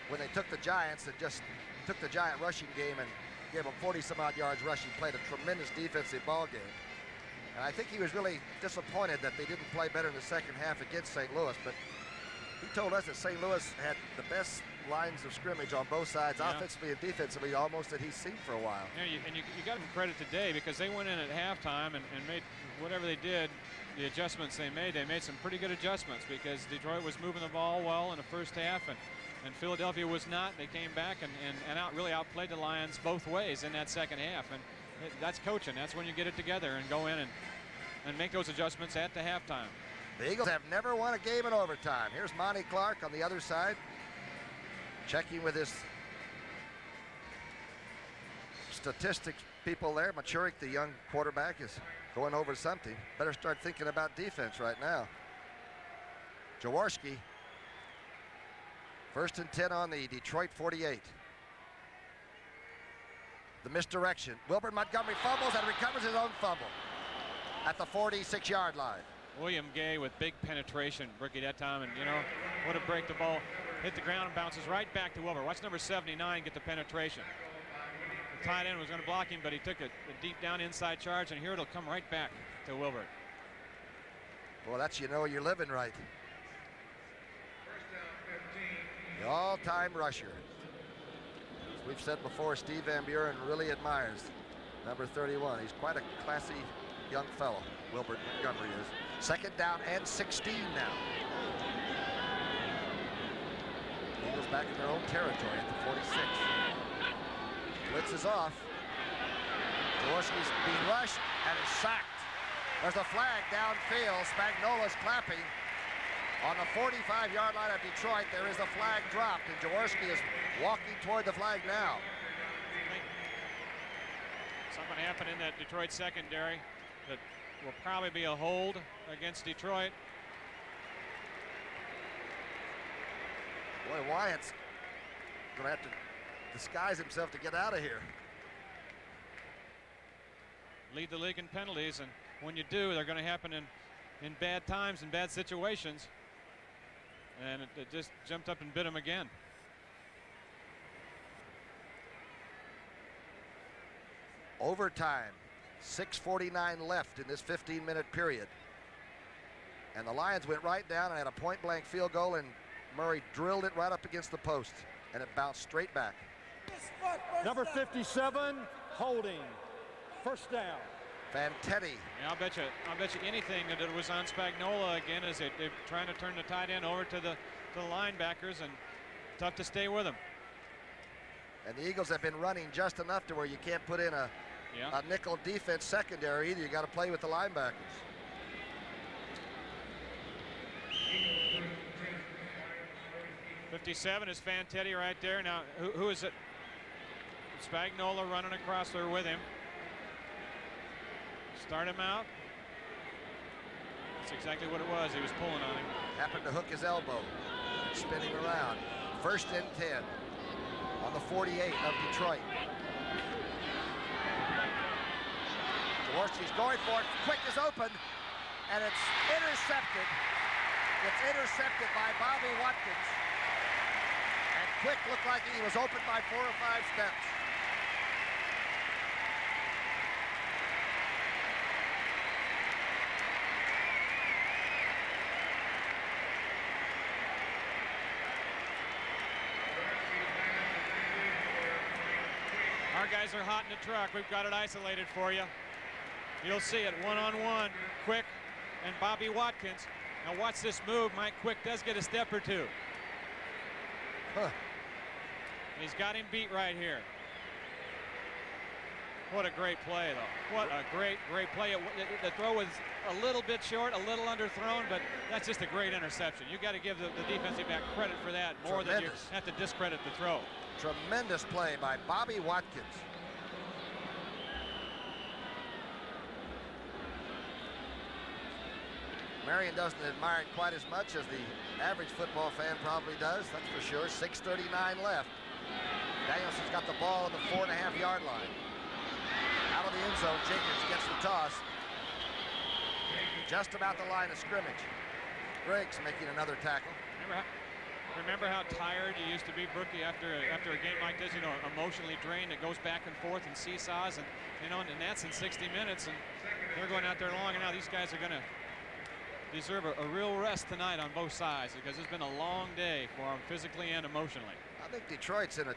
when they took the Giants and just took the Giant rushing game and gave them 40-some-odd yards rushing, played a tremendous defensive ball game. And I think he was really disappointed that they didn't play better in the second half against St. Louis, but he told us that St. Louis had the best lines of scrimmage on both sides, offensively and defensively, almost that he's seen for a while. Yeah, and you got them credit today because they went in at halftime and made whatever they did, the adjustments they made some pretty good adjustments because Detroit was moving the ball well in the first half and Philadelphia was not. They came back and really outplayed the Lions both ways in that second half. And that's coaching. That's when you get it together and go in and make those adjustments at the halftime. The Eagles have never won a game in overtime. Here's Monty Clark on the other side, checking with his statistics people there. Machurik, the young quarterback, is going over something. Better start thinking about defense right now. Jaworski, 1st and 10 on the Detroit 48. The misdirection. Wilbert Montgomery fumbles and recovers his own fumble at the 46-yard line. William Gay with big penetration, Brookie, that time, and what a break. The ball hit the ground and bounces right back to Wilbert. Watch number 79 get the penetration. The tight end was going to block him, but he took a deep down inside charge, and here it'll come right back to Wilbert. Well, that's, you're living right. The all-time rusher. As we've said before, Steve Van Buren really admires number 31. He's quite a classy young fellow, Wilbert Montgomery is. 2nd down and 16 now. Eagles back in their own territory at the 46. Blitz is off. Jaworski's being rushed and is sacked. There's a flag downfield. Spagnola's clapping. On the 45-yard line of Detroit, there is a flag dropped, and Jaworski is walking toward the flag now. Something happened in that Detroit secondary that will probably be a hold against Detroit. Boy, Wyatt's going to have to disguise himself to get out of here. Lead the league in penalties, and when you do, they're going to happen in bad times and bad situations. And it just jumped up and bit him again. Overtime, 6:49 left in this 15-minute period. And the Lions went right down and had a point-blank field goal, and Murray drilled it right up against the post, and it bounced straight back. Number 57, holding. First down. Fantetti. Yeah, I'll bet you anything that it was on Spagnola again, as they're trying to turn the tight end over to the linebackers, and tough to stay with them. And the Eagles have been running just enough to where you can't put in a nickel defense secondary either. You got to play with the linebackers. '57 is Fantetti right there. Now, who is it? Spagnola running across there with him. Start him out. That's exactly what it was. He was pulling on him. Happened to hook his elbow. Spinning around. First and 10 on the 48 of Detroit. Jaworski's going for it. Quick is open, and it's intercepted. It's intercepted by Bobby Watkins. And Quick looked like he was open by 4 or 5 steps. Our guys are hot in the truck. We've got it isolated for you. You'll see it one-on-one, Quick and Bobby Watkins. Now watch this move. Mike Quick does get a step or two. Huh. He's got him beat right here. What a great play, though. What a great play. The throw was a little bit short, a little underthrown, but that's just a great interception. You got to give the defensive back credit for that more than you have to discredit the throw. Tremendous play by Bobby Watkins. Marion doesn't admire it quite as much as the average football fan probably does, that's for sure. 6:39 left. Danielson's got the ball on the 4.5-yard line. Out of the end zone, Jenkins gets the toss. Just about the line of scrimmage. Griggs making another tackle. Remember how tired you used to be, Brookie, after a game like this, you know, emotionally drained. It goes back and forth and seesaws, and you know, and that's in 60 minutes, and they're going out there long, and now these guys are going to deserve a real rest tonight on both sides, because it's been a long day for them physically and emotionally. I think Detroit's in a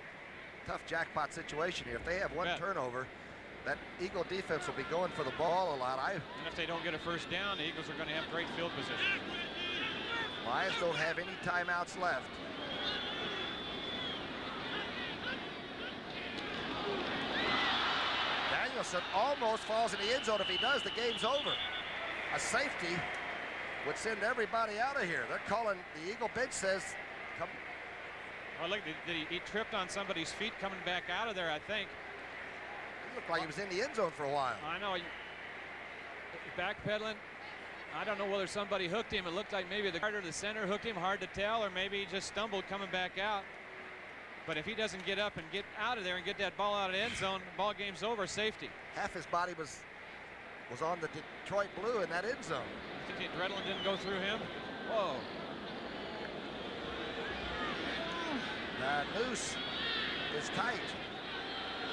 tough jackpot situation here. If they have one turnover, that Eagle defense will be going for the ball a lot. And if they don't get a first down, the Eagles are going to have great field position. Lions don't have any timeouts left. Danielson almost falls in the end zone. If he does, the game's over. A safety would send everybody out of here. They're calling, the Eagle bench says, come. Oh, look, he tripped on somebody's feet coming back out of there, I think. He looked like he was in the end zone for a while. I know. Backpedaling. I don't know whether somebody hooked him. It looked like maybe the guard or the center hooked him, hard to tell, or maybe he just stumbled coming back out. But if he doesn't get up and get out of there and get that ball out of the end zone, ball game's over, safety. Half his body was on the Detroit blue in that end zone. You think the adrenaline didn't go through him? Whoa. The noose is tight.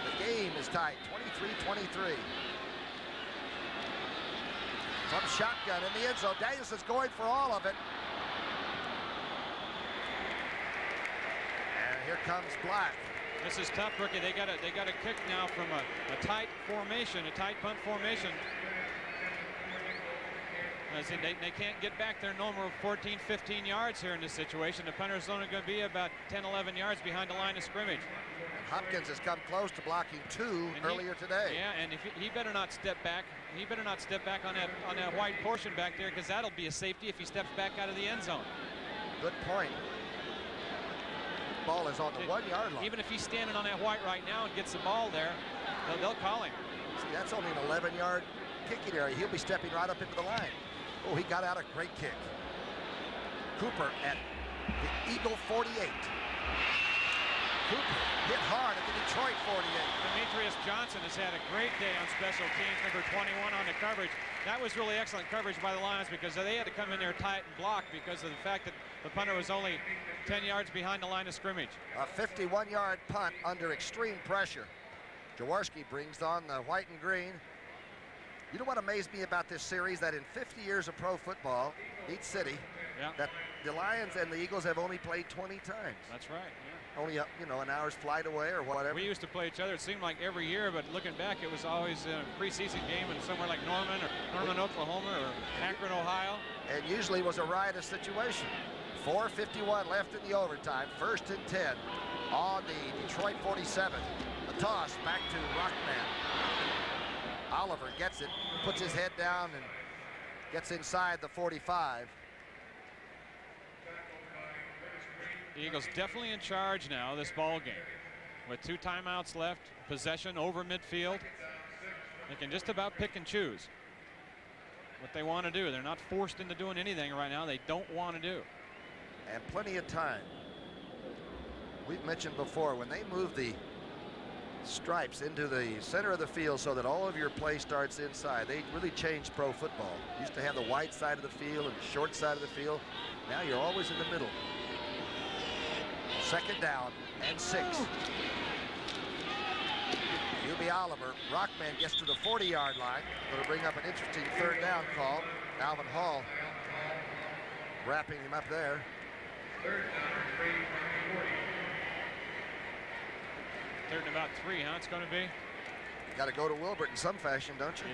The game is tight, 23-23. From shotgun in the end zone. Danielson's going for all of it. And here comes Black. This is tough, Rookie. They got a kick now from a tight formation, a tight punt formation. They can't get back their normal 14, 15 yards here in this situation. The punter's only going to be about 10, 11 yards behind the line of scrimmage. And Hopkins has come close to blocking 2 earlier today. Yeah, and if he better not step back. He better not step back on that white portion back there, because that'll be a safety if he steps back out of the end zone. Good point. Ball is on the 1 yard line. Even if he's standing on that white right now and gets the ball there, they'll call him. See, that's only an 11-yard kicking area. He'll be stepping right up into the line. Oh, he got out a great kick. Cooper at the Eagle 48. Cooper hit hard at the Detroit 48. Demetrius Johnson has had a great day on special teams, number 21 on the coverage. That was really excellent coverage by the Lions, because they had to come in there tight and block because of the fact that the punter was only 10 yards behind the line of scrimmage. A 51-yard punt under extreme pressure. Jaworski brings on the white and green. You know what amazed me about this series? That in 50 years of pro football, each city, that the Lions and the Eagles have only played 20 times. That's right. Yeah. Only an hour's flight away or whatever. We used to play each other, it seemed like every year, but looking back, it was always a preseason game in somewhere like Norman, Oklahoma, or Akron, Ohio. And usually it was a riotous situation. 4:51 left in the overtime. 1st and 10 on the Detroit 47. The toss back to Rockman. Oliver gets it, puts his head down, and gets inside the 45. The Eagles definitely in charge now this ball game. With 2 timeouts left, possession over midfield. They can just about pick and choose what they want to do. They're not forced into doing anything right now they don't want to do. And plenty of time. We've mentioned before, when they move the stripes into the center of the field so that all of your play starts inside, they really changed pro football. Used to have the wide side of the field and the short side of the field. Now you're always in the middle. 2nd down and 6. UB Oliver. Rockman gets to the 40-yard line. Going to bring up an interesting 3rd down call. Alvin Hall wrapping him up there. 3rd and about 3, huh? It's going to be. You got to go to Wilbert in some fashion, don't you?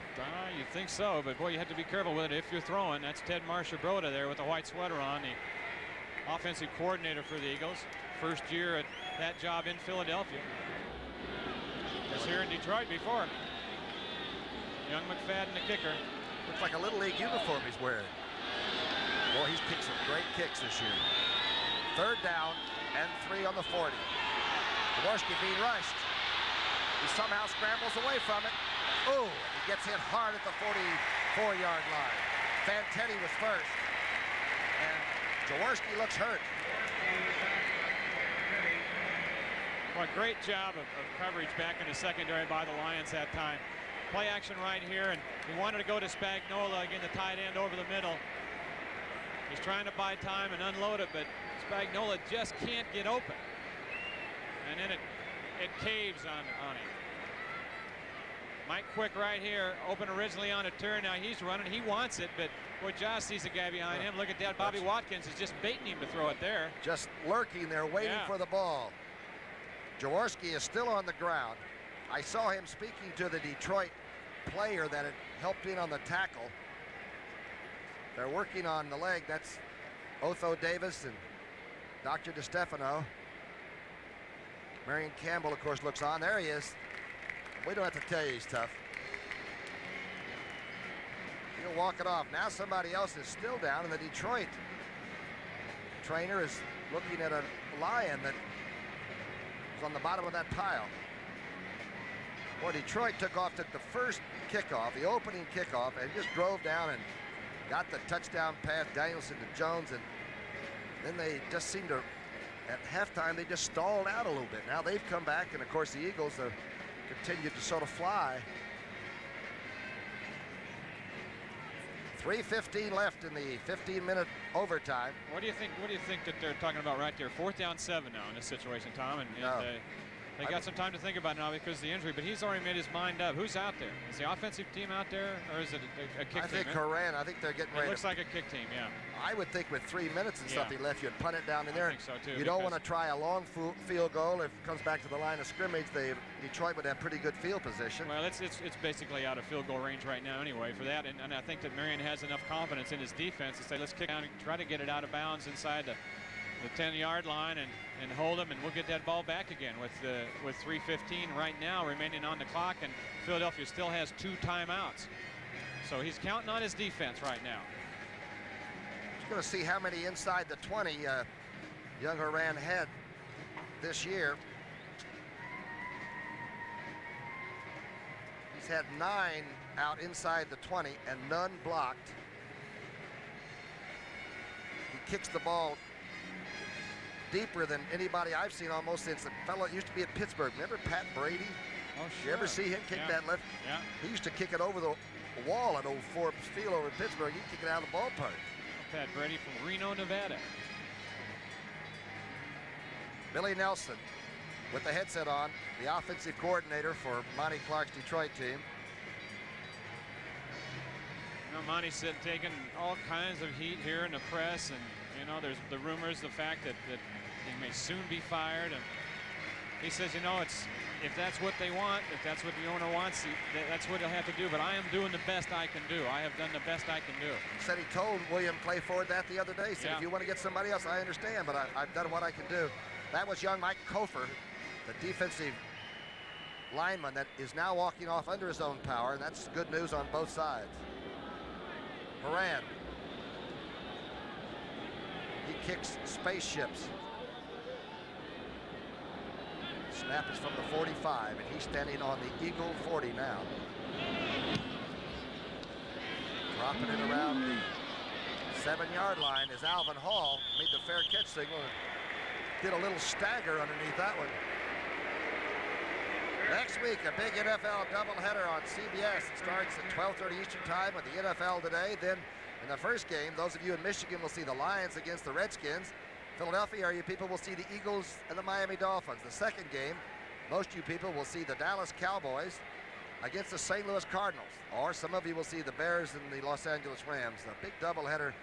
You think so, but boy, you have to be careful with it if you're throwing. That's Ted Marsha-Broda there with the white sweater on, the offensive coordinator for the Eagles. First year at that job in Philadelphia. Was here in Detroit before. Young McFadden, the kicker. Looks like a Little League uniform he's wearing. Boy, he's kicked some great kicks this year. 3rd down and 3 on the 40. Jaworski being rushed. He somehow scrambles away from it. Oh, he gets hit hard at the 44-yard line. Fantetti was first. And Jaworski looks hurt. Well, great job of coverage back in the secondary by the Lions that time. Play action right here, and he wanted to go to Spagnola, again, the tight end over the middle. He's trying to buy time and unload it, but Spagnola just can't get open. And then it caves on him. Mike Quick right here, open originally on a turn. Now he's running, he wants it, but boy, Josh sees the guy behind him. Look at that, Bobby Watkins is just baiting him to throw it there. Just lurking there, waiting for the ball. Jaworski is still on the ground. I saw him speaking to the Detroit player that had helped in on the tackle. They're working on the leg. That's Otho Davis and Dr. DeStefano. Marion Campbell, of course, looks on. There he is. We don't have to tell you he's tough. He'll walk it off. Now somebody else is still down, and the Detroit trainer is looking at a Lion that was on the bottom of that pile. Well, Detroit took the first kickoff, the opening kickoff, and just drove down and got the touchdown pass, Danielson to Jones, and then they just seemed to, at halftime, they just stalled out a little bit. Now they've come back, and of course the Eagles have continued to sort of fly. 3:15 left in the 15-minute overtime. What do you think that they're talking about right there? 4th down 7 now in this situation, Tom. And They got some time to think about it now because of the injury, but he's already made his mind up. Who's out there? Is the offensive team out there, or is it a kick team? I think Horan. I think they're getting ready. It looks like a kick team, yeah. I would think with 3 minutes and something left, you'd punt it down in there. I think so too. You don't want to try a long field goal. If it comes back to the line of scrimmage, Detroit would have pretty good field position. Well, it's basically out of field goal range right now anyway for that, and I think that Marion has enough confidence in his defense to say, let's kick down and try to get it out of bounds inside the 10-yard line and hold them, and we'll get that ball back again with 3:15 right now remaining on the clock, and Philadelphia still has 2 timeouts. So he's counting on his defense right now. He's going to see how many inside the 20 young Horan had this year. He's had 9 out inside the 20 and none blocked. He kicks the ball deeper than anybody I've seen almost since the fellow used to be at Pittsburgh. Remember Pat Brady? Oh, sure. You ever see him kick that left? Yeah. He used to kick it over the wall at old Forbes Field over in Pittsburgh. He'd kick it out of the ballpark. Pat Brady from Reno, Nevada. Billy Nelson with the headset on, the offensive coordinator for Monty Clark's Detroit team. You know, Monty's taking all kinds of heat here in the press, and you know, there's the rumors, the fact that he may soon be fired, and he says, you know, if that's what they want, if that's what the owner wants, that's what he'll have to do. But I am doing the best I can do. I have done the best I can do. He said he told William Clayford that the other day. He said, if you want to get somebody else, I understand, but I've done what I can do. That was young Mike Kofer, the defensive lineman that is now walking off under his own power, and that's good news on both sides. Horan. He kicks spaceships. Snap is from the 45, and he's standing on the Eagle 40 now. Dropping it around the 7-yard line as Alvin Hall made the fair catch signal and did a little stagger underneath that one. Next week, a big NFL doubleheader on CBS. It starts at 12:30 Eastern Time with the NFL Today. Then in the first game, those of you in Michigan will see the Lions against the Redskins. Philadelphia area people will see the Eagles and the Miami Dolphins. The second game, most of you people will see the Dallas Cowboys against the St. Louis Cardinals. Or some of you will see the Bears and the Los Angeles Rams. The big doubleheader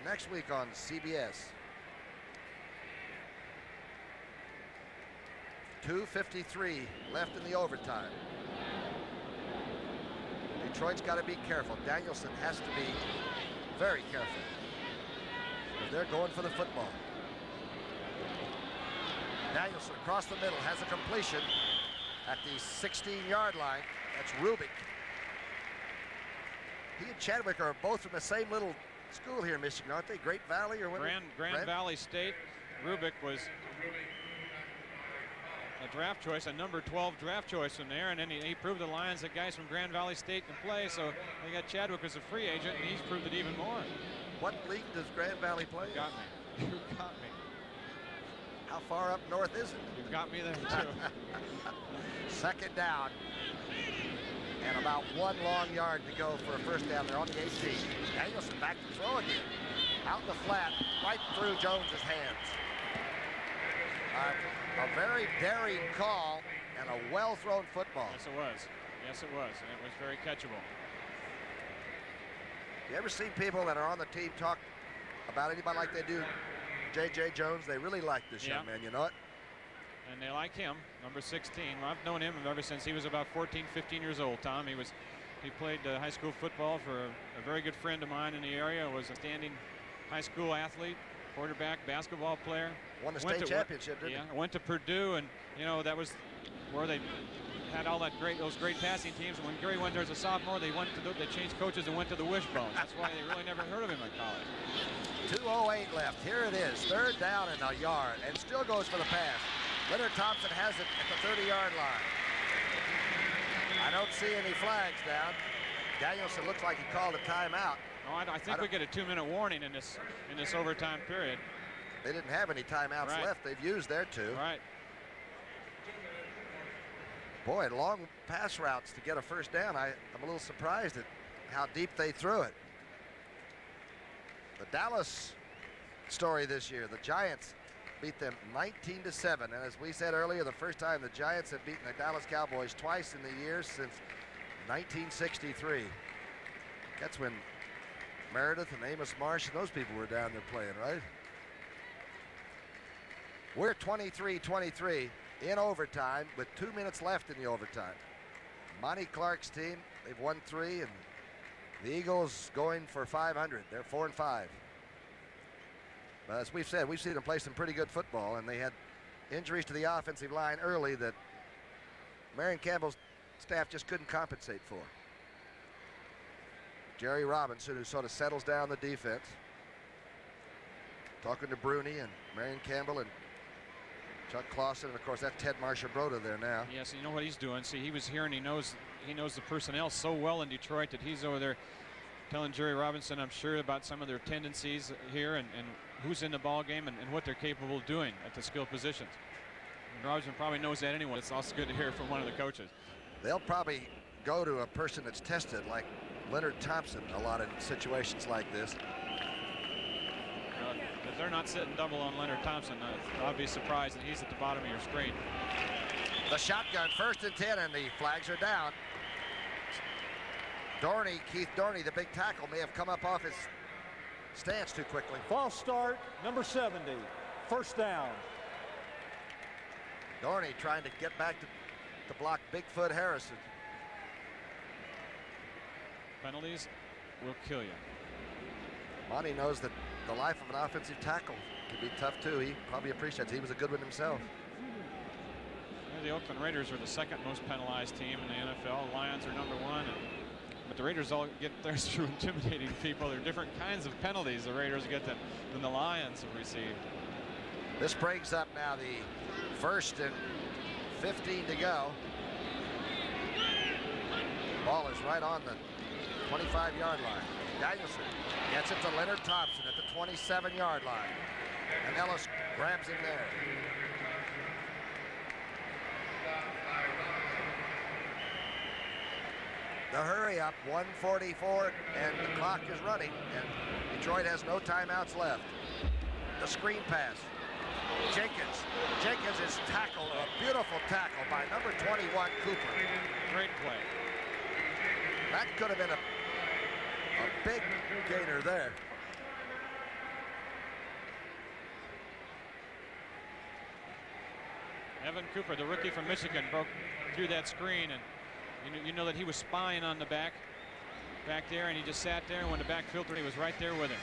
next week on CBS. 2:53 left in the overtime. Detroit's got to be careful. Danielson has to be very careful. They're going for the football. Danielson across the middle has a completion at the 16-yard line. That's Rubik. He and Chadwick are both from the same little school here in Michigan, aren't they? Great Valley or what? Grand Valley State. Rubik was a draft choice, a number 12 draft choice from there, and then he proved the Lions that guys from Grand Valley State can play, so they got Chadwick as a free agent, and he's proved it even more. What league does Grand Valley play? You got me. You got me. How far up north is it? You got me there, too. Second down. And about 1 long yard to go for a first down. They're on the 18. Danielson back to throw again. Out in the flat, right through Jones's hands. A very daring call and a well-thrown football. Yes, it was. Yes, it was. And it was very catchable. You ever seen people that are on the team talk about anybody like they do J.J. Jones? They really like this young man, you know it? And they like him, number 16. Well, I've known him ever since he was about 14, 15 years old, Tom. He played high school football for a very good friend of mine in the area, was a standing high school athlete, quarterback, basketball player. Won the state championship, didn't he? Yeah, went to Purdue, and, you know, that was where they had all those great passing teams. And when Gary went there as a sophomore, they changed coaches and went to the Wishbone. That's why they really never heard of him in college. 2:08 left. Here it is. Third down and a yard, and still goes for the pass. Leonard Thompson has it at the 30-yard line. I don't see any flags down. Danielson looks like he called a timeout. No, I think we get a 2-minute warning in this overtime period. They didn't have any timeouts left. They've used their 2. Right. Boy, long pass routes to get a first down. I'm a little surprised at how deep they threw it. The Dallas story this year, the Giants beat them 19-7. And as we said earlier, the first time the Giants have beaten the Dallas Cowboys twice in the years since 1963. That's when Meredith and Amos Marsh and those people were down there playing, right? We're 23-23 in overtime with 2 minutes left in the overtime. Monty Clark's team, they've won 3, and the Eagles going for 500. They're 4-5. But as we've said, we've seen them play some pretty good football, and they had injuries to the offensive line early that Marion Campbell's staff just couldn't compensate for. Jerry Robinson, who sort of settles down the defense, talking to Bruni and Marion Campbell and Chuck Clausen, and of course that's Ted Marsha-Broda there now. Yes, you know what he's doing. See, he was here and he knows the personnel so well in Detroit that he's over there telling Jerry Robinson, I'm sure, about some of their tendencies here and who's in the ball game and what they're capable of doing at the skill positions. And Robinson probably knows that anyway. It's also good to hear from one of the coaches. They'll probably go to a person that's tested, like Leonard Thompson, a lot in situations like this. If they're not sitting double on Leonard Thompson, I'll be surprised that he's at the bottom of your screen. The shotgun, 1st and 10, and the flags are down. Dorney, Keith Dorney, the big tackle, may have come up off his stance too quickly. False start, number 70, 1st down. Dorney trying to get back to block Bigfoot Harrison. Penalties will kill you. Monty knows that the life of an offensive tackle can be tough too. He probably appreciates it. He was a good one himself. The Oakland Raiders are the 2nd most penalized team in the NFL. Lions are number 1. But the Raiders all get theirs through intimidating people. There are different kinds of penalties the Raiders get than the Lions have received. This brings up now the 1st and 15 to go. Ball is right on the 25-yard line. Danielson gets it to Leonard Thompson at the 27-yard line. And Ellis grabs him there. The hurry up, 1:44, and the clock is running, and Detroit has no timeouts left. The screen pass. Jenkins is tackled, a beautiful tackle by number 21, Cooper. Great play. That could have been a big gainer there. Evan Cooper, the rookie from Michigan, broke through that screen, and you know that he was spying on the back there, and he just sat there, and when the back filtered, he was right there with him.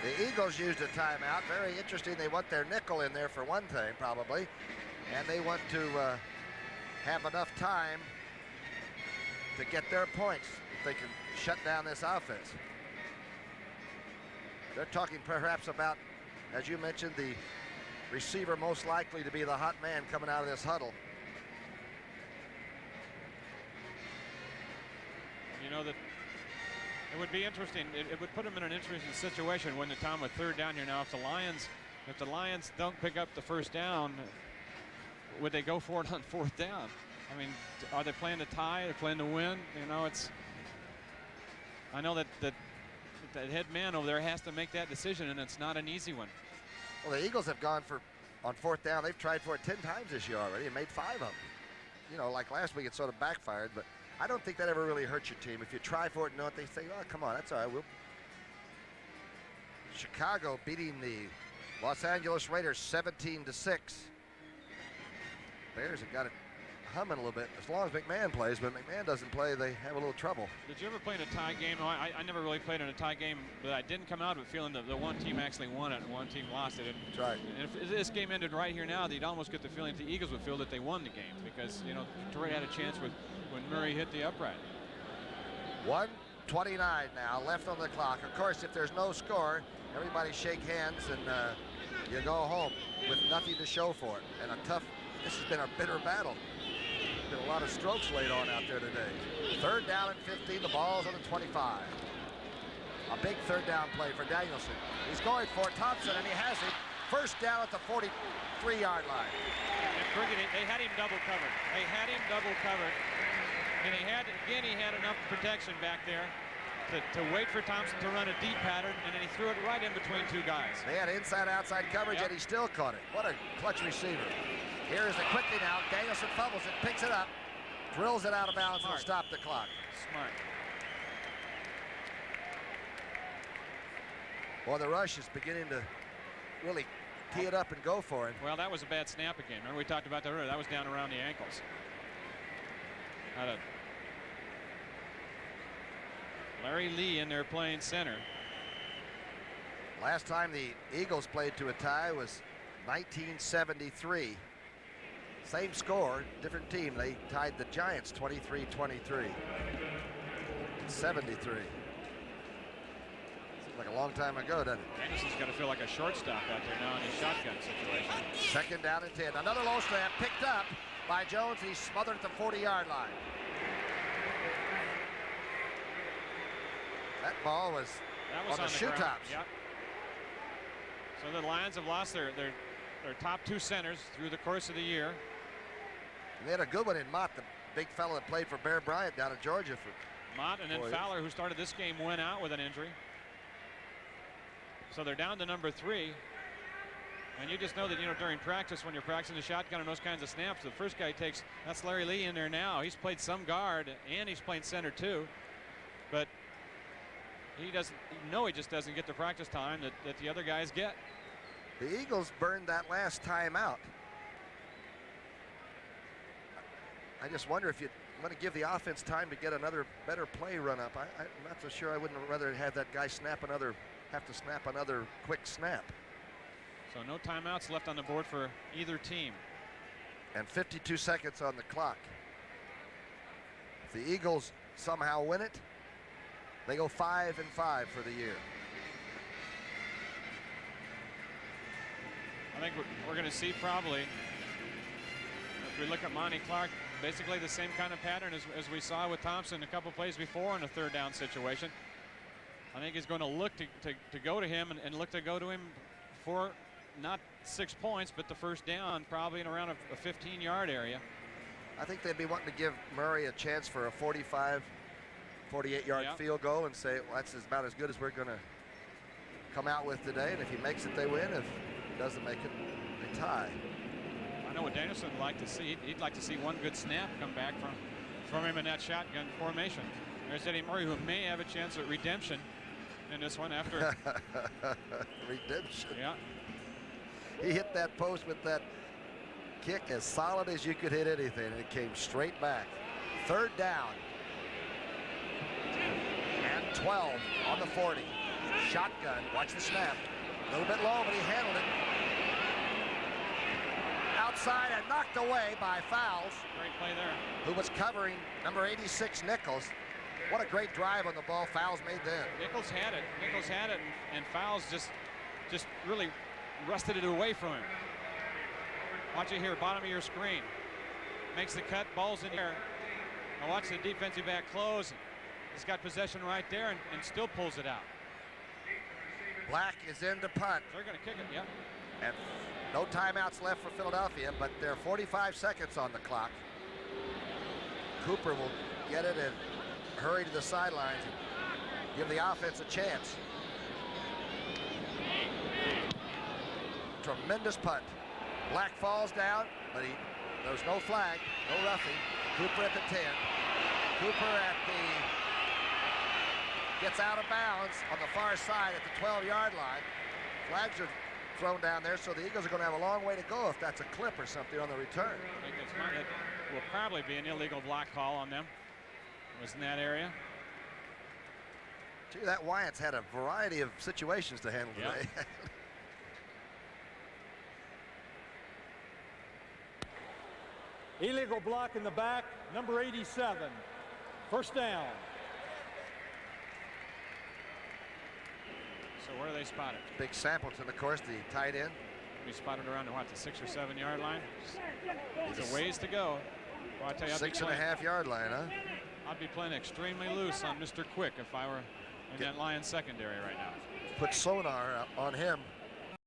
The Eagles used a timeout. Very interesting. They want their nickel in there for one thing, probably, and they want to have enough time to get their points if they can shut down this offense. They're talking perhaps about, as you mentioned, the receiver most likely to be the hot man coming out of this huddle. You know that it would be interesting. It would put them in an interesting situation when the time of 3rd down here now. If the Lions don't pick up the 1st down, would they go for it on 4th down? I mean, are they playing to tie? Are they playing to win? You know, I know that the head man over there has to make that decision, and it's not an easy one. Well, the Eagles have gone for, on 4th down, they've tried for it 10 times this year already and made 5 of them. You know, like last week it sort of backfired, but I don't think that ever really hurts your team. If you try for it and know what they say, oh, come on, that's all right. Chicago beating the Los Angeles Raiders 17-6. Bears have got it humming a little bit as long as McMahon plays, but McMahon doesn't play, they have a little trouble. Did you ever play in a tie game? I never really played in a tie game, but I didn't come out of it feeling that the one team actually won it and one team lost it. That's right. And if this game ended right here now, you'd almost get the feeling that the Eagles would feel that they won the game because, you know, Detroit had a chance when Murray hit the upright. 1:29 now left on the clock. Of course, if there's no score, everybody shake hands and you go home with nothing to show for it. And this has been a bitter battle. Been a lot of strokes laid on out there today. 3rd down and 15. The ball's on the 25. A big 3rd down play for Danielson. He's going for Thompson, and he has it. 1st down at the 43-yard line. And they had him double covered. And he had enough protection back there. to wait for Thompson to run a deep pattern, and then he threw it right in between two guys. They had inside-outside coverage, and he still caught it. What a clutch receiver. Here is the quickly now. Danielson fumbles it, picks it up, drills it out of bounds, and will stop the clock. Smart. Well, the rush is beginning to really tee it up and go for him. Well, that was a bad snap again. Remember we talked about that earlier. That was down around the ankles. Larry Lee in there playing center. Last time the Eagles played to a tie was 1973. Same score, different team. They tied the Giants 23-23. 73. Seems like a long time ago, doesn't it? Anderson's got to feel like a shortstop out there now in his shotgun situation. Second down and 10. Another low snap picked up by Jones. He's smothered at the 40-yard line. That ball was on the shoe tops. Yep. So the Lions have lost their top two centers through the course of the year. They had a good one in Mott, the big fellow that played for Bear Bryant down in Georgia. For Mott, and then Fowler, who started this game, went out with an injury. So they're down to number 3. And you just know that, during practice, when you're practicing the shotgun and those kinds of snaps, the first guy takes, that's Larry Lee in there now. He's played some guard, and he's playing center too. But he just doesn't get the practice time that the other guys get. The Eagles burned that last time out. I just wonder if you want to give the offense time to get another better play run up. I'm not so sure. I wouldn't rather have that guy have to snap another quick snap. So no timeouts left on the board for either team. And 52 seconds on the clock. If the Eagles somehow win it, they go 5-5 for the year. I think we're going to see probably, if we look at Monty Clark, basically the same kind of pattern as we saw with Thompson a couple plays before in a third down situation. I think he's going to look to go to him and look to go to him for not 6 points, but the first down, probably in around a 15-yard area. I think they'd be wanting to give Murray a chance for a 45, 48-yard field goal and say, well, that's about as good as we're going to come out with today. And if he makes it, they win. If he doesn't make it, they tie. I know what Danielson would like to see. He'd like to see one good snap come back from him in that shotgun formation. There's Eddie Murray, who may have a chance at redemption in this one after. Redemption. Yeah. He hit that post with that kick as solid as you could hit anything, and it came straight back. Third down. And 12 on the 40. Shotgun. Watch the snap. A little bit low, but he handled it. Outside and knocked away by Fowles. Great play there. Who was covering number 86, Nichols. What a great drive on the ball Fowles made then. Nichols had it. And Fowles just really wrested it away from him. Watch it here, bottom of your screen. Makes the cut, ball's in the air. Now watch the defensive back close. He's got possession right there and still pulls it out. Black is in to punt. They're going to kick it, yeah. And no timeouts left for Philadelphia, but there are 45 seconds on the clock. Cooper will get it and hurry to the sidelines and give the offense a chance. Tremendous punt. Black falls down, but there's no flag, no roughing. Cooper at the 10. Cooper gets out of bounds on the far side at the 12-yard line. Flags are thrown down there, so the Eagles are going to have a long way to go if that's a clip or something on the return. I think it will probably be an illegal block call on them. It was in that area. Gee, that Wyatt's had a variety of situations to handle today. Illegal block in the back, number 87. First down. So where are they spotted? Big Sampleton, of course, the tight end. Be spotted around the 6 or 7 yard line. It's a ways to go. Well, I tell you, 6.5 yard line, huh? I'd be playing extremely loose on Mr. Quick if I were in that Lions secondary right now. Put sonar on him.